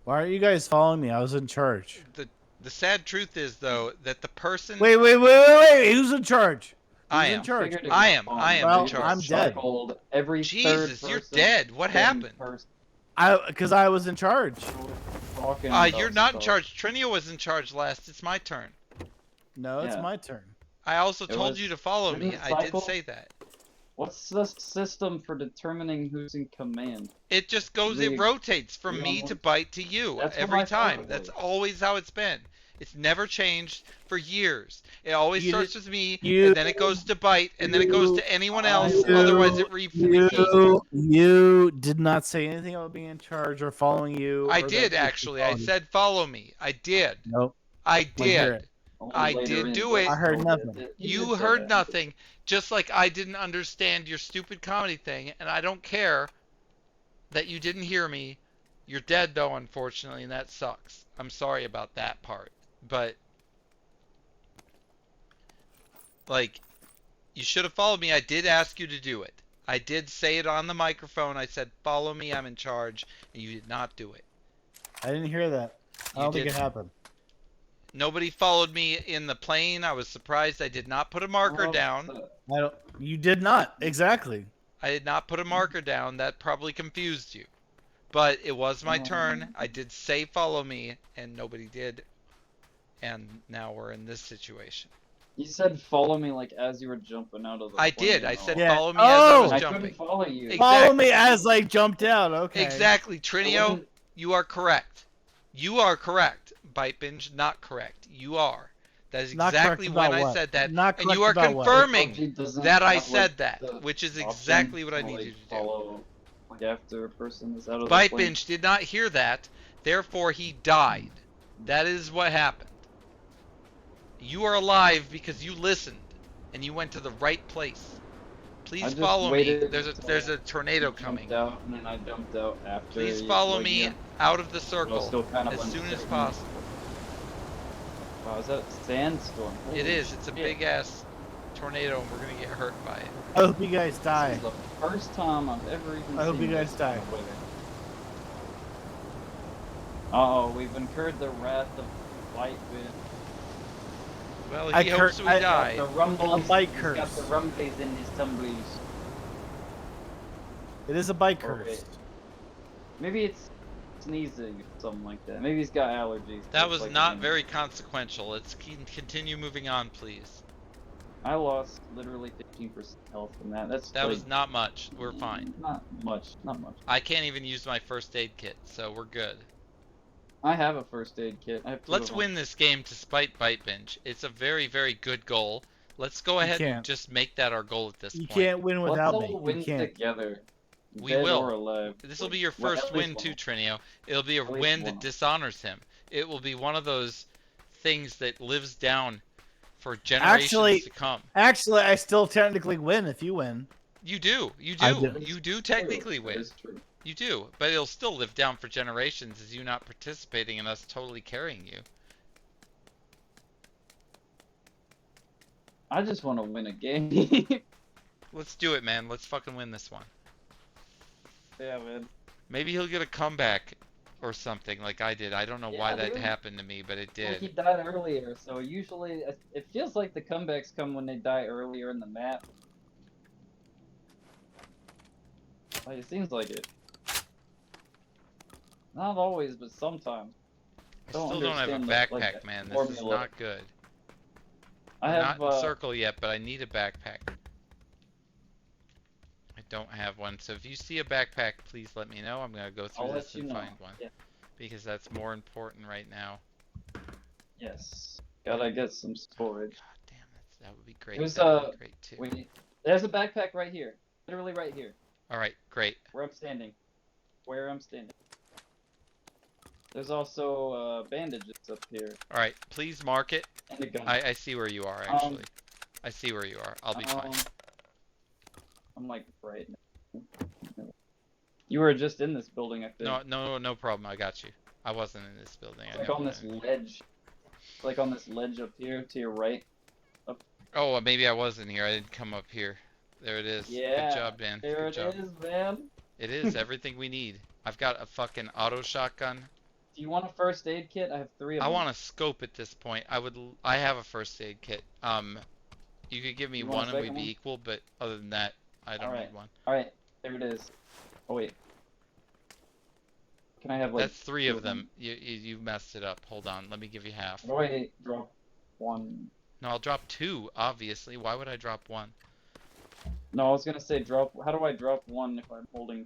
Why aren't you guys following me? I was in charge. The sad truth is though that the person Wait. Who's in charge? Who's I in am. charge? Figured it I was am. fun. I am Well, in charge. I'm dead. Cycled every Jesus, third you're person, dead. What second happened? person Because I was in charge. talking You're about not in stuff. charge. Trinio was in charge last. It's my turn. No, it's Yeah. my turn. I also It told was- you to follow didn't me. it I did cycle? say that. What's the system for determining who's in command? It just goes, it The- rotates from the me to almost- bite to you That's what every I thought time. it That's was. always how it's been. It's never changed for years. It always You starts did- with me, you- and then it goes to bite, and then it goes to anyone else. you- Otherwise, it repeats. You did not say anything about being in charge or following you. I or did that- actually. I said follow me. I did. Nope. I hear did. it. Only I later did in do the it. I heard show nothing. did it. You did say heard that. nothing, just like I didn't understand your stupid comedy thing, and I don't care that you didn't hear me. You're dead though, unfortunately, and that sucks. I'm sorry about that part. But like, you should have followed me. I did ask you to do it. I did say it on the microphone. I said, follow me, I'm in charge, and you did not do it. I didn't hear that. I You don't think it didn't. happened. Nobody followed me in the plane. I was surprised. I did not put a marker Well, down. I don't. You did not. Exactly. I did not put a marker down. That probably confused you. But it was my turn. I did say follow me, and nobody did. And now we're in this situation. You said follow me like as you were jumping out of the I plane did. I and said all. Yeah. follow me as I Oh! was I jumping. couldn't follow you. Exactly. Follow me as I jumped out. Okay. Exactly. It Trinio, wasn't- you are correct. You are correct. Bite binge, not correct. You are. That is Not exactly correct when about I what? said that. Not And you are correct about what? confirming PUBG doesn't that I have, said like, that, the which is option exactly what I to, need like, you to do. follow, like after a person is out of the Bite plane. binge did not hear that, therefore he died. That is what happened. You are alive because you listened and you went to the right place. I Please just follow me. waited There's a tornado You coming. jumped out, and then I jumped out after. Please you, follow like, me yeah. out of the I was circle still kind of as soon as uncertain. possible. Wow, is that a sandstorm? It Holy is. It's a shit. big ass tornado and we're gonna get hurt by it. I hope you guys This die. is the first time I've ever even I hope seen you guys this die. kind of weather. Uh-oh, we've incurred the wrath of light wind. Well, I he hopes cur- we I- die. The rumbles. A bike He's got curse. the rumblies in his tumblies. It is a bike Okay. curse. Maybe it's sneezing or something like that. Maybe he's got allergies. That It's was like not me. very consequential. Let's continue moving on, please. I lost literally 15% health from that. That's That like, was not much. We're fine. Not much. Not much. I can't even use my first aid kit, so we're good. I have a first aid kit. I have two Let's of them. win this game to spite Bite Binge. It's a very, very good goal. Let's go ahead and can't. just make that our goal at this You point. can't win without Let's me. all win You can't. together. We Dead will. Or alive. This will be your Well, first at least win too, one. Trinio. It'll be a At least win one. that dishonors him. It will be one of those things that lives down for generations Actually- to come. Actually, I still technically win if you win. You do. You I do. do. You do technically That win. is true. You do. But it'll still live down for generations as you not participating and us totally carrying you. I just want to win a game. Let's do it, man. Let's fucking win this one. Yeah, man. Maybe he'll get a comeback or something like I did. I don't know why Yeah, that dude. happened to me, but it Like he did. died earlier, so usually it feels like the comebacks come when they die earlier in the map. Like, it seems like it. Not always, but sometimes. I still don't have a understand the, backpack, like, the man. This is formula. not good. I I'm have not in circle yet, but I need a backpack. I don't have one, so if you see a backpack, please let me know. I'm gonna go through I'll this let you and know. find one. Yeah. Because that's more important right now. Yes. Gotta get some storage. God damn, that would be great. There's, That would be great too. Wait, there's a backpack right here. Literally right here. Alright, great. Where I'm standing. Where I'm standing. There's also bandages up here. Alright, please mark it. And a gun. I see where you are, actually. I see where you are. I'll be fine. I'm like right now. You were just in this building, I think. No problem. I got you. I wasn't in this building. It's I like know on this that. ledge. It's like on this ledge up here to your right. Oh, maybe I was in here. I didn't come up here. There it is. Yeah, Good job, Dan. There Good it job. is, man. It is everything we need. I've got a fucking auto shotgun. Do you want a first aid kit? I have 3 of I them. want a scope at this point. I have a first aid kit. You could give me You want a one and we'd second be one? equal, but other than that, I don't Alright. need one. Alright, there it is. Oh wait. Can I have like That's 3 2 of them. You messed it up. Hold on, let me give you half. How do I drop 1? No, I'll drop 2, obviously. Why would I drop 1? No, I was gonna say drop. How do I drop 1 if I'm holding?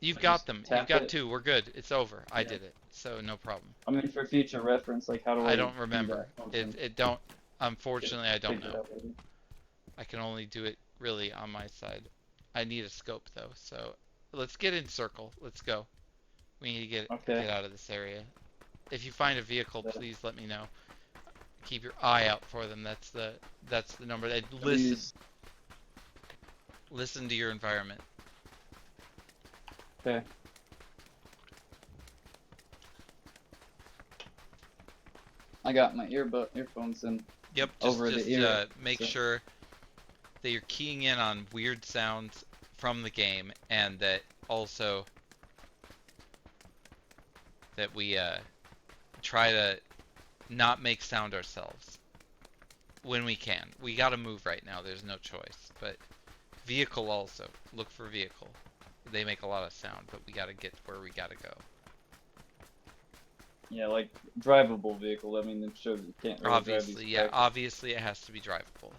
You've I got just them. You've tap got it? 2. We're good. It's over. I Yeah. did it. So no problem. I mean, for future reference, like how do I? I don't do remember. that function? It don't. Unfortunately, I don't Figure it know. out later. I can only do it really on my side. I need a scope though. So let's get in circle. Let's go. We need to get out of this area. If you find a vehicle, Yeah. please let me know. Keep your eye out for them. That's the number. And Please. listen to your environment. Okay. I got my earphones in. Yep. Over the ear, Make so- sure that you're keying in on weird sounds from the game, and that also that we try to not make sound ourselves when we can. We gotta move right now. There's no choice. But vehicle also. Look for vehicle. They make a lot of sound, but we gotta get where we gotta go. Yeah, like drivable vehicle. I mean, it shows you can't really drive Obviously, these yeah. tractors. Obviously, it has to be drivable.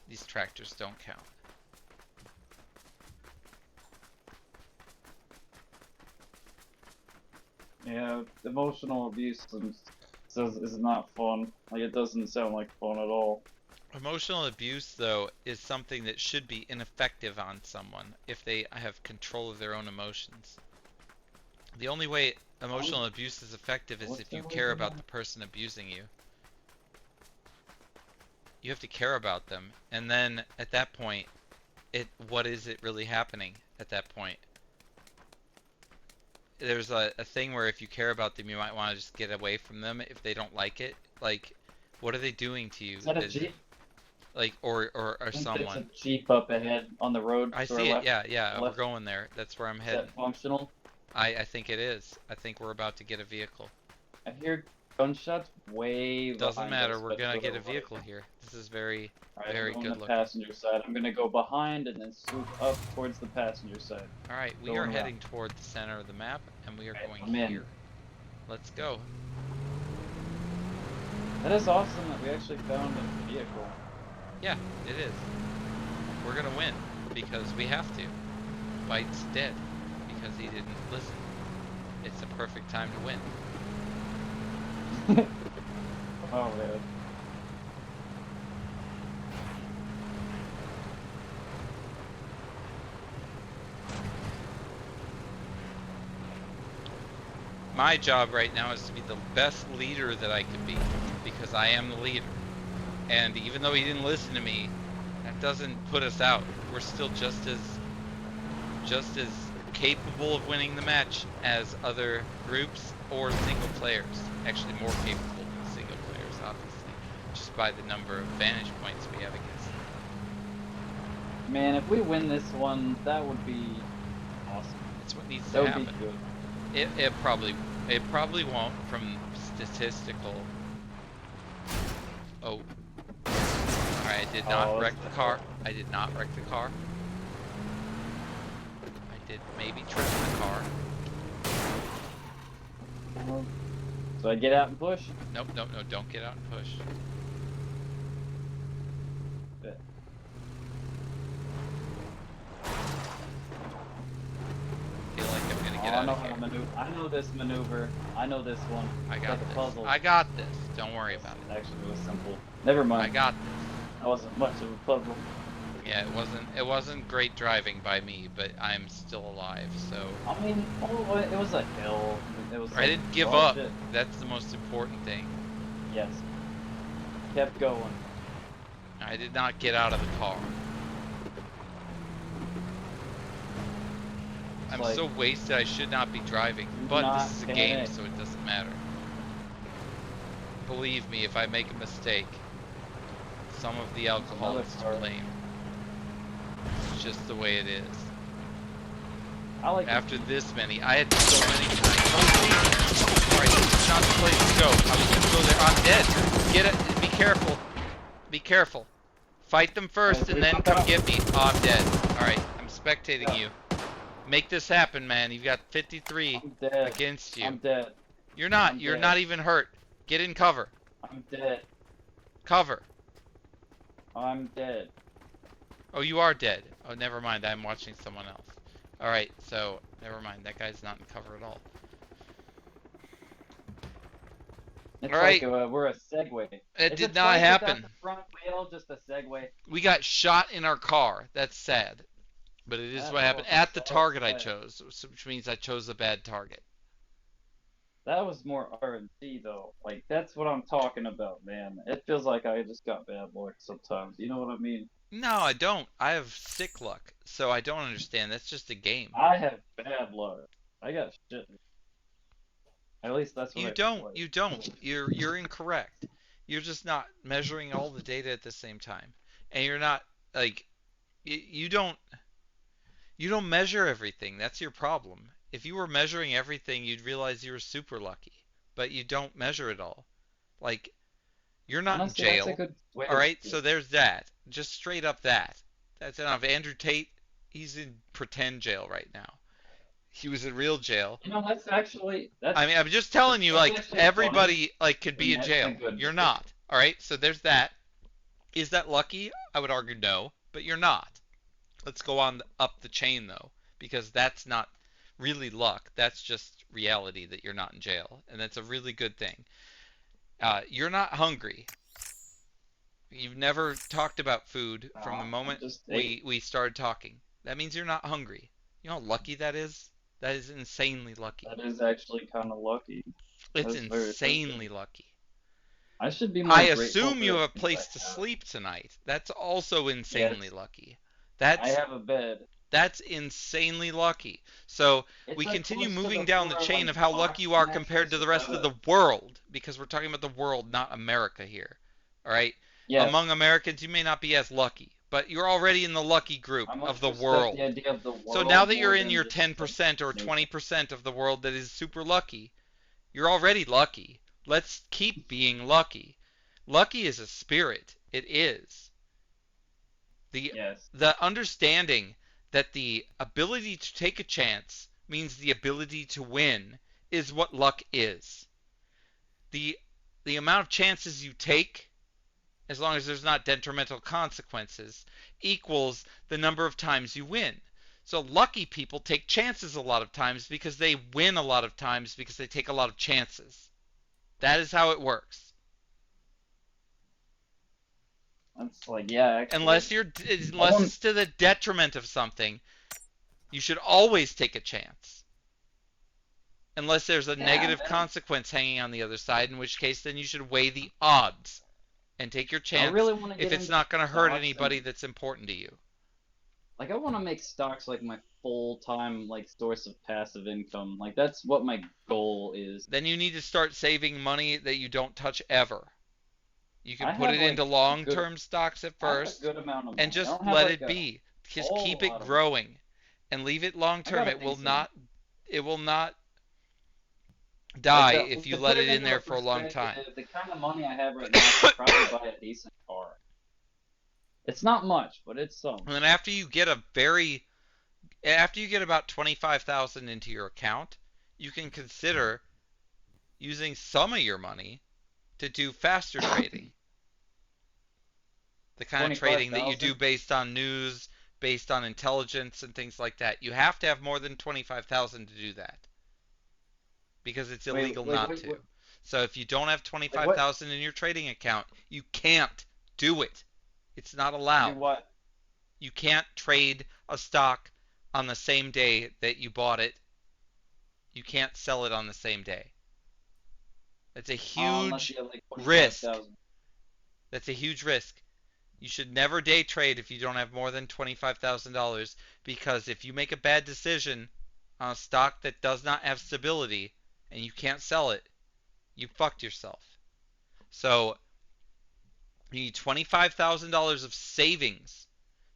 These tractors don't count. Yeah, emotional abuse is not fun. Like, it doesn't sound like fun at all. Emotional abuse, though, is something that should be ineffective on someone if they have control of their own emotions. The only way emotional abuse is effective is if you care about the person abusing you. You have to care about them, and then at that point, what is it really happening at that point? There's a thing where if you care about them, you might want to just get away from them if they don't like it. Like, what are they doing to you? Is that a Jeep? Like, or I think someone. It's a Jeep up ahead on the road. I to our see it, left. yeah, we're left. going there. That's where I'm Is heading. that functional? I think it is. I think we're about to get a vehicle. I hear gunshots way Doesn't behind matter, us, we're but gonna to get the a vehicle here. This is very, Alright, very I'm good on the looking. passenger side. I'm gonna go behind and then swoop up towards the passenger side. Alright, we Going are around. heading toward the center of the map, and we are Alright, going I'm in. here. Let's go. That is awesome that we actually found a vehicle. Yeah, it is. We're gonna win, because we have to. White's dead, because he didn't listen. It's a perfect time to win. Oh man. My job right now is to be the best leader that I can be, because I am the leader. And even though he didn't listen to me, that doesn't put us out. We're still just as capable of winning the match as other groups or single players. Actually, more capable than single players, obviously, just by the number of vantage points we have against them. Man, if we win this one, that would be awesome. It's what needs That to would happen. be good. It probably won't from statistical. Oh. Alright, I did not Oh, wreck the car. I did not wreck the car. I did maybe trim the car. So I get out and push? Nope, don't get out and push. Bet. I feel like I'm gonna get I out know of how here. to maneuver. I know this maneuver. I know this one. I It's got like a this. puzzle. I got this. Don't worry about it. Actually, it was simple. Never I mind. got this. That wasn't much of a puzzle. Yeah, it wasn't great driving by me, but I'm still alive, so I mean, oh, it was a hill. It was. I like, didn't give oh, up. shit. That's the most important thing. Yes. Kept going. I did not get out of the car. I'm like- so wasted, I should not be driving. But Not this is a gonna. game, so it doesn't matter. Believe me, if I make a mistake, some of the alcohol Another is to car. blame. It's just the way it is. I like. After this many, I had so many times. Alright, That's not the place to go. I was gonna go there. I'm dead. Get it. Be careful. Be careful. Fight them first and then come get me. Oh, I'm dead. Alright, I'm spectating you. Make this happen, man. You've got 53 I'm dead. against you. I'm dead. You're not. I'm You're dead. not even hurt. Get in cover. I'm dead. Cover. I'm dead. Oh, you are dead. Oh, never mind. I'm watching someone else. Alright, so, never mind. That guy's not in cover at all. It's Alright. like we're a segue. It Is did a not trike without happen. The front wheel, just a segue. We got shot in our car. That's sad. But it is That what happened. was At the so target I sad. chose, which means I chose a bad target. That was more RNG though. Like that's what I'm talking about, man. It feels like I just got bad luck sometimes. You know what I mean? No, I don't. I have sick luck, so I don't understand. That's just a game. I have bad luck. I got shit. At least that's what You I feel don't. like. You don't. You're incorrect. You're just not measuring all the data at the same time, and you're not like you don't measure everything. That's your problem. If you were measuring everything, you'd realize you were super lucky, but you don't measure it all. Like you're not Honestly, in that's a jail. good way All to right, see so it. there's that. Just straight up that. That's enough. Andrew Tate, he's in pretend jail right now. He was in real jail. You know, that's actually that's. I mean, I'm just telling you, That's like actually everybody like could be and in that's jail. a good You're thing. not. All right, so there's that. Is that lucky? I would argue no, but you're not. Let's go on up the chain though, because that's not really luck. That's just reality that you're not in jail, and that's a really good thing. You're not hungry. You've never talked about food from the No, moment I just we started talking. That means you're not hungry. You know how lucky that is? That is insanely lucky. That is actually kind of lucky. It's That's very insanely lucky. I should be more I grateful assume for you the have a things place I to have. sleep tonight. That's also insanely Yes. lucky. I That's have a bed. that's insanely lucky. So It's we like continue close to moving the down the floor, chain like of how box lucky you are compared to mattress the rest of of the a- world, because we're talking about the world, not America here. All right? Yes. Among Americans, you may not be as lucky, but you're already in the lucky group I much of the respect world. The idea of the world So now that you're more in than your just, 10% or nature. 20% of the world that is super lucky, you're already lucky. Let's keep being lucky. Lucky is a spirit. It is. Yes. The understanding that the ability to take a chance means the ability to win is what luck is. The amount of chances you take, as long as there's not detrimental consequences, equals the number of times you win. So lucky people take chances a lot of times because they win a lot of times because they take a lot of chances. That is how it works. That's like, yeah, actually. Unless it's to the detriment of something, you should always take a chance. Unless there's a negative man. consequence hanging on the other side, in which case then you should weigh the odds and take your I chance really want to get if it's into not going to hurt stocks anybody and- that's important to you. Like, I want to make stocks like my full-time like source of passive income. Like, that's what my goal is. Then you need to start saving money that you don't touch ever. You I can put have, it like, into a long-term stocks at I have a first good amount of and money. just I don't have, let like, it be. Just whole keep it lot of growing and leave it long-term. a It will decent- not die Like, if to you put let it in into there for a long time. perspective, The kind of money I have right now, I could probably buy a decent car. It's not much, but it's some. And then after you get about 25,000 into your account, you can consider using some of your money to do faster trading. The kind of trading that you do 25,000? based on news, based on intelligence and things like that. You have to have more than 25,000 to do that. Because it's illegal not to. So if you don't have 25,000 in your trading account, you can't do it. It's not allowed. Do what? You can't trade a stock on the same day that you bought it. You can't sell it on the same day. That's a Unless huge you have, like, risk. 25,000. That's a huge risk. You should never day trade if you don't have more than $25,000, because if you make a bad decision on a stock that does not have stability and you can't sell it, you fucked yourself. So you need $25,000 of savings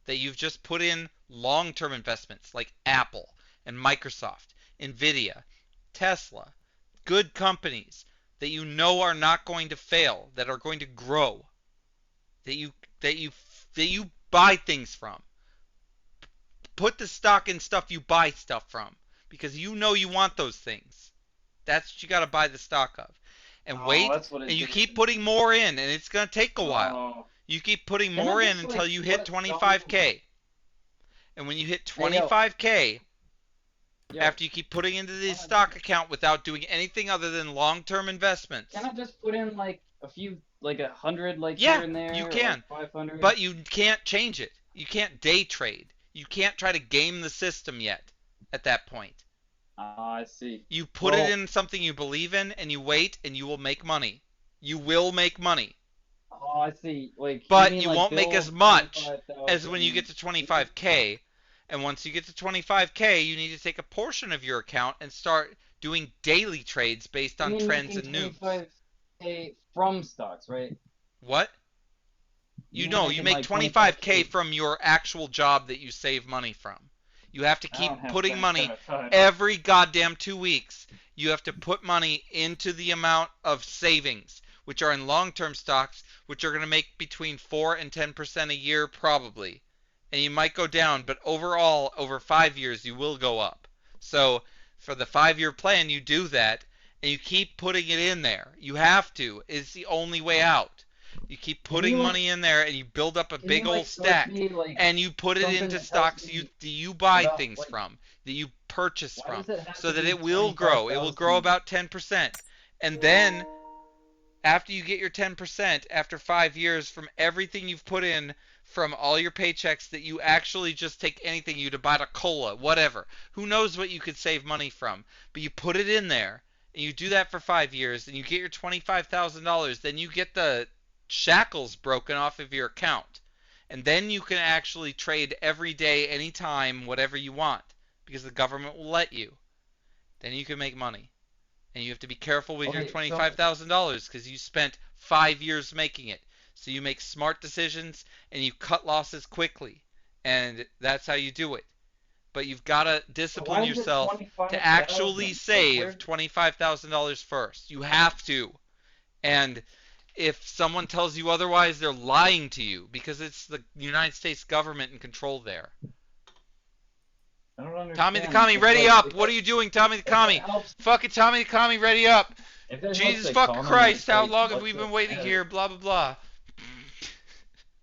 that you've just put in long-term investments like Apple and Microsoft, Nvidia, Tesla, good companies, that you know are not going to fail, that are going to grow, that you buy things from. Put the stock in stuff you buy stuff from, because you know you want those things. That's what you got to buy the stock of. And wait, that's what it and you is. keep putting more in, and it's going to take a while. Oh. You keep putting Can I more in just, until like, you hit put some- 25K. And when you hit Hey, yo. 25K, Yo, after you keep putting into the stock account without doing anything other than long-term investments, can I just put in like a few, like 100, like Yeah, here and there? you or, can. like, 500. but you can't change it. You can't day trade. You can't try to game the system yet at that point. I see. You put it Well- in something you believe in, and you wait, and you will make money. You will make money. Oh, I see. Like, But mean, you like, won't make build as much 25,000 as when you get to 25K. And once you get to 25K, you need to take a portion of your account and start doing daily trades based on You mean trends making and news. 25K from stocks, right? What? You mean know, you making, make like, 25K 25K from your actual job that you save money from. You have to I keep don't have putting that money kind of time. every goddamn 2 weeks. You have to put money into the amount of savings, which are in long-term stocks, which are going to make between 4 and 10% a year probably. And you might go down, but overall, over 5 years, you will go up. So for the 5-year plan, you do that, and you keep putting it in there. You have to. It's the only way out. You keep putting you, like- money in there, and you build up a Can big you, like, old source stack, me, like, and you put it something into that tells stocks me you buy about, things like- from, that you purchase Why from, does it have so to that be it will grow. It will grow 25,000? about 10%. And then, after you get your 10%, after 5 years, from everything you've put in, from all your paychecks, that you actually just take anything, you to buy a cola, whatever. Who knows what you could save money from? But you put it in there, and you do that for 5 years, and you get your $25,000. Then you get the shackles broken off of your account. And then you can actually trade every day, anytime, whatever you want, because the government will let you. Then you can make money. And you have to be careful with your Okay, so- $25,000 because you spent 5 years making it. So you make smart decisions and you cut losses quickly. And that's how you do it. But you've got to discipline why is it yourself to 25,000? actually Like, save where- $25,000 first. You have to. And if someone tells you otherwise, they're lying to you because it's the United States government in control there. I don't understand. Tommy the Commie, It's ready like, up! What are you doing, Tommy the if it Commie? helps- Fucking Tommy the Commie, ready up! if it helps Jesus the fucking economy, Christ, how like, long have what's we the been waiting matter? here? Blah, blah, blah.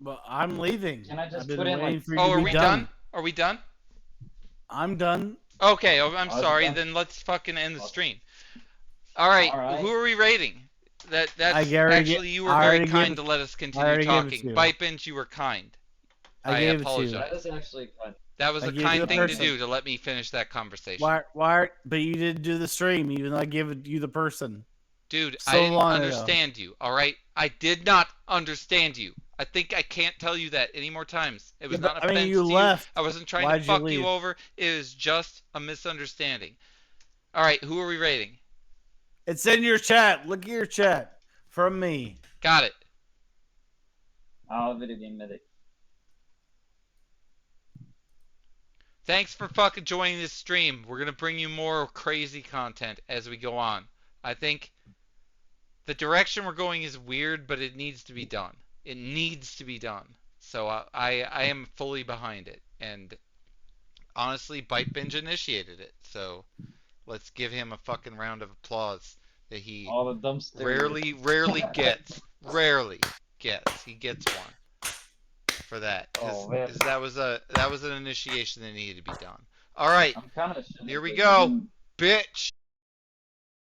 But I'm leaving. Can I just I've been put in, waiting like- for you Oh, to are be we done? Are we done? I'm done. Okay, oh, I'm Oh, is it sorry. done? Then let's fucking end the stream. All right, Alright. who are we rating? That's already actually, gi- you were I very already kind gave to it- let us I continue already gave it talking. to you. BYTEBINGE, you were kind. I gave apologize. That is actually fun. That was I a gave kind you a thing to person. do to let me finish that conversation. Why? But you didn't do the stream, even though I gave you the person. Dude, So I didn't long ago. understand you, all right? I did not understand you. I think I can't tell you that any more times. It was Yeah, but, not I an mean, offense you to left. you. I wasn't trying Why'd to you fuck leave? you over. It is just a misunderstanding. All right, who are we rating? It's in your chat. Look at your chat from me. Got it. I'll video game medic. Thanks for fucking joining this stream. We're going to bring you more crazy content as we go on. I think the direction we're going is weird, but it needs to be done. It needs to be done. So I am fully behind it. And honestly, BYTEBINGE initiated it. So let's give him a fucking round of applause that he All the dumpster. rarely gets. Rarely gets. He gets one for that. 'Cause- Oh, man. 'cause that was an initiation that needed to be done. All right, I'm kind of. here we go, bitch.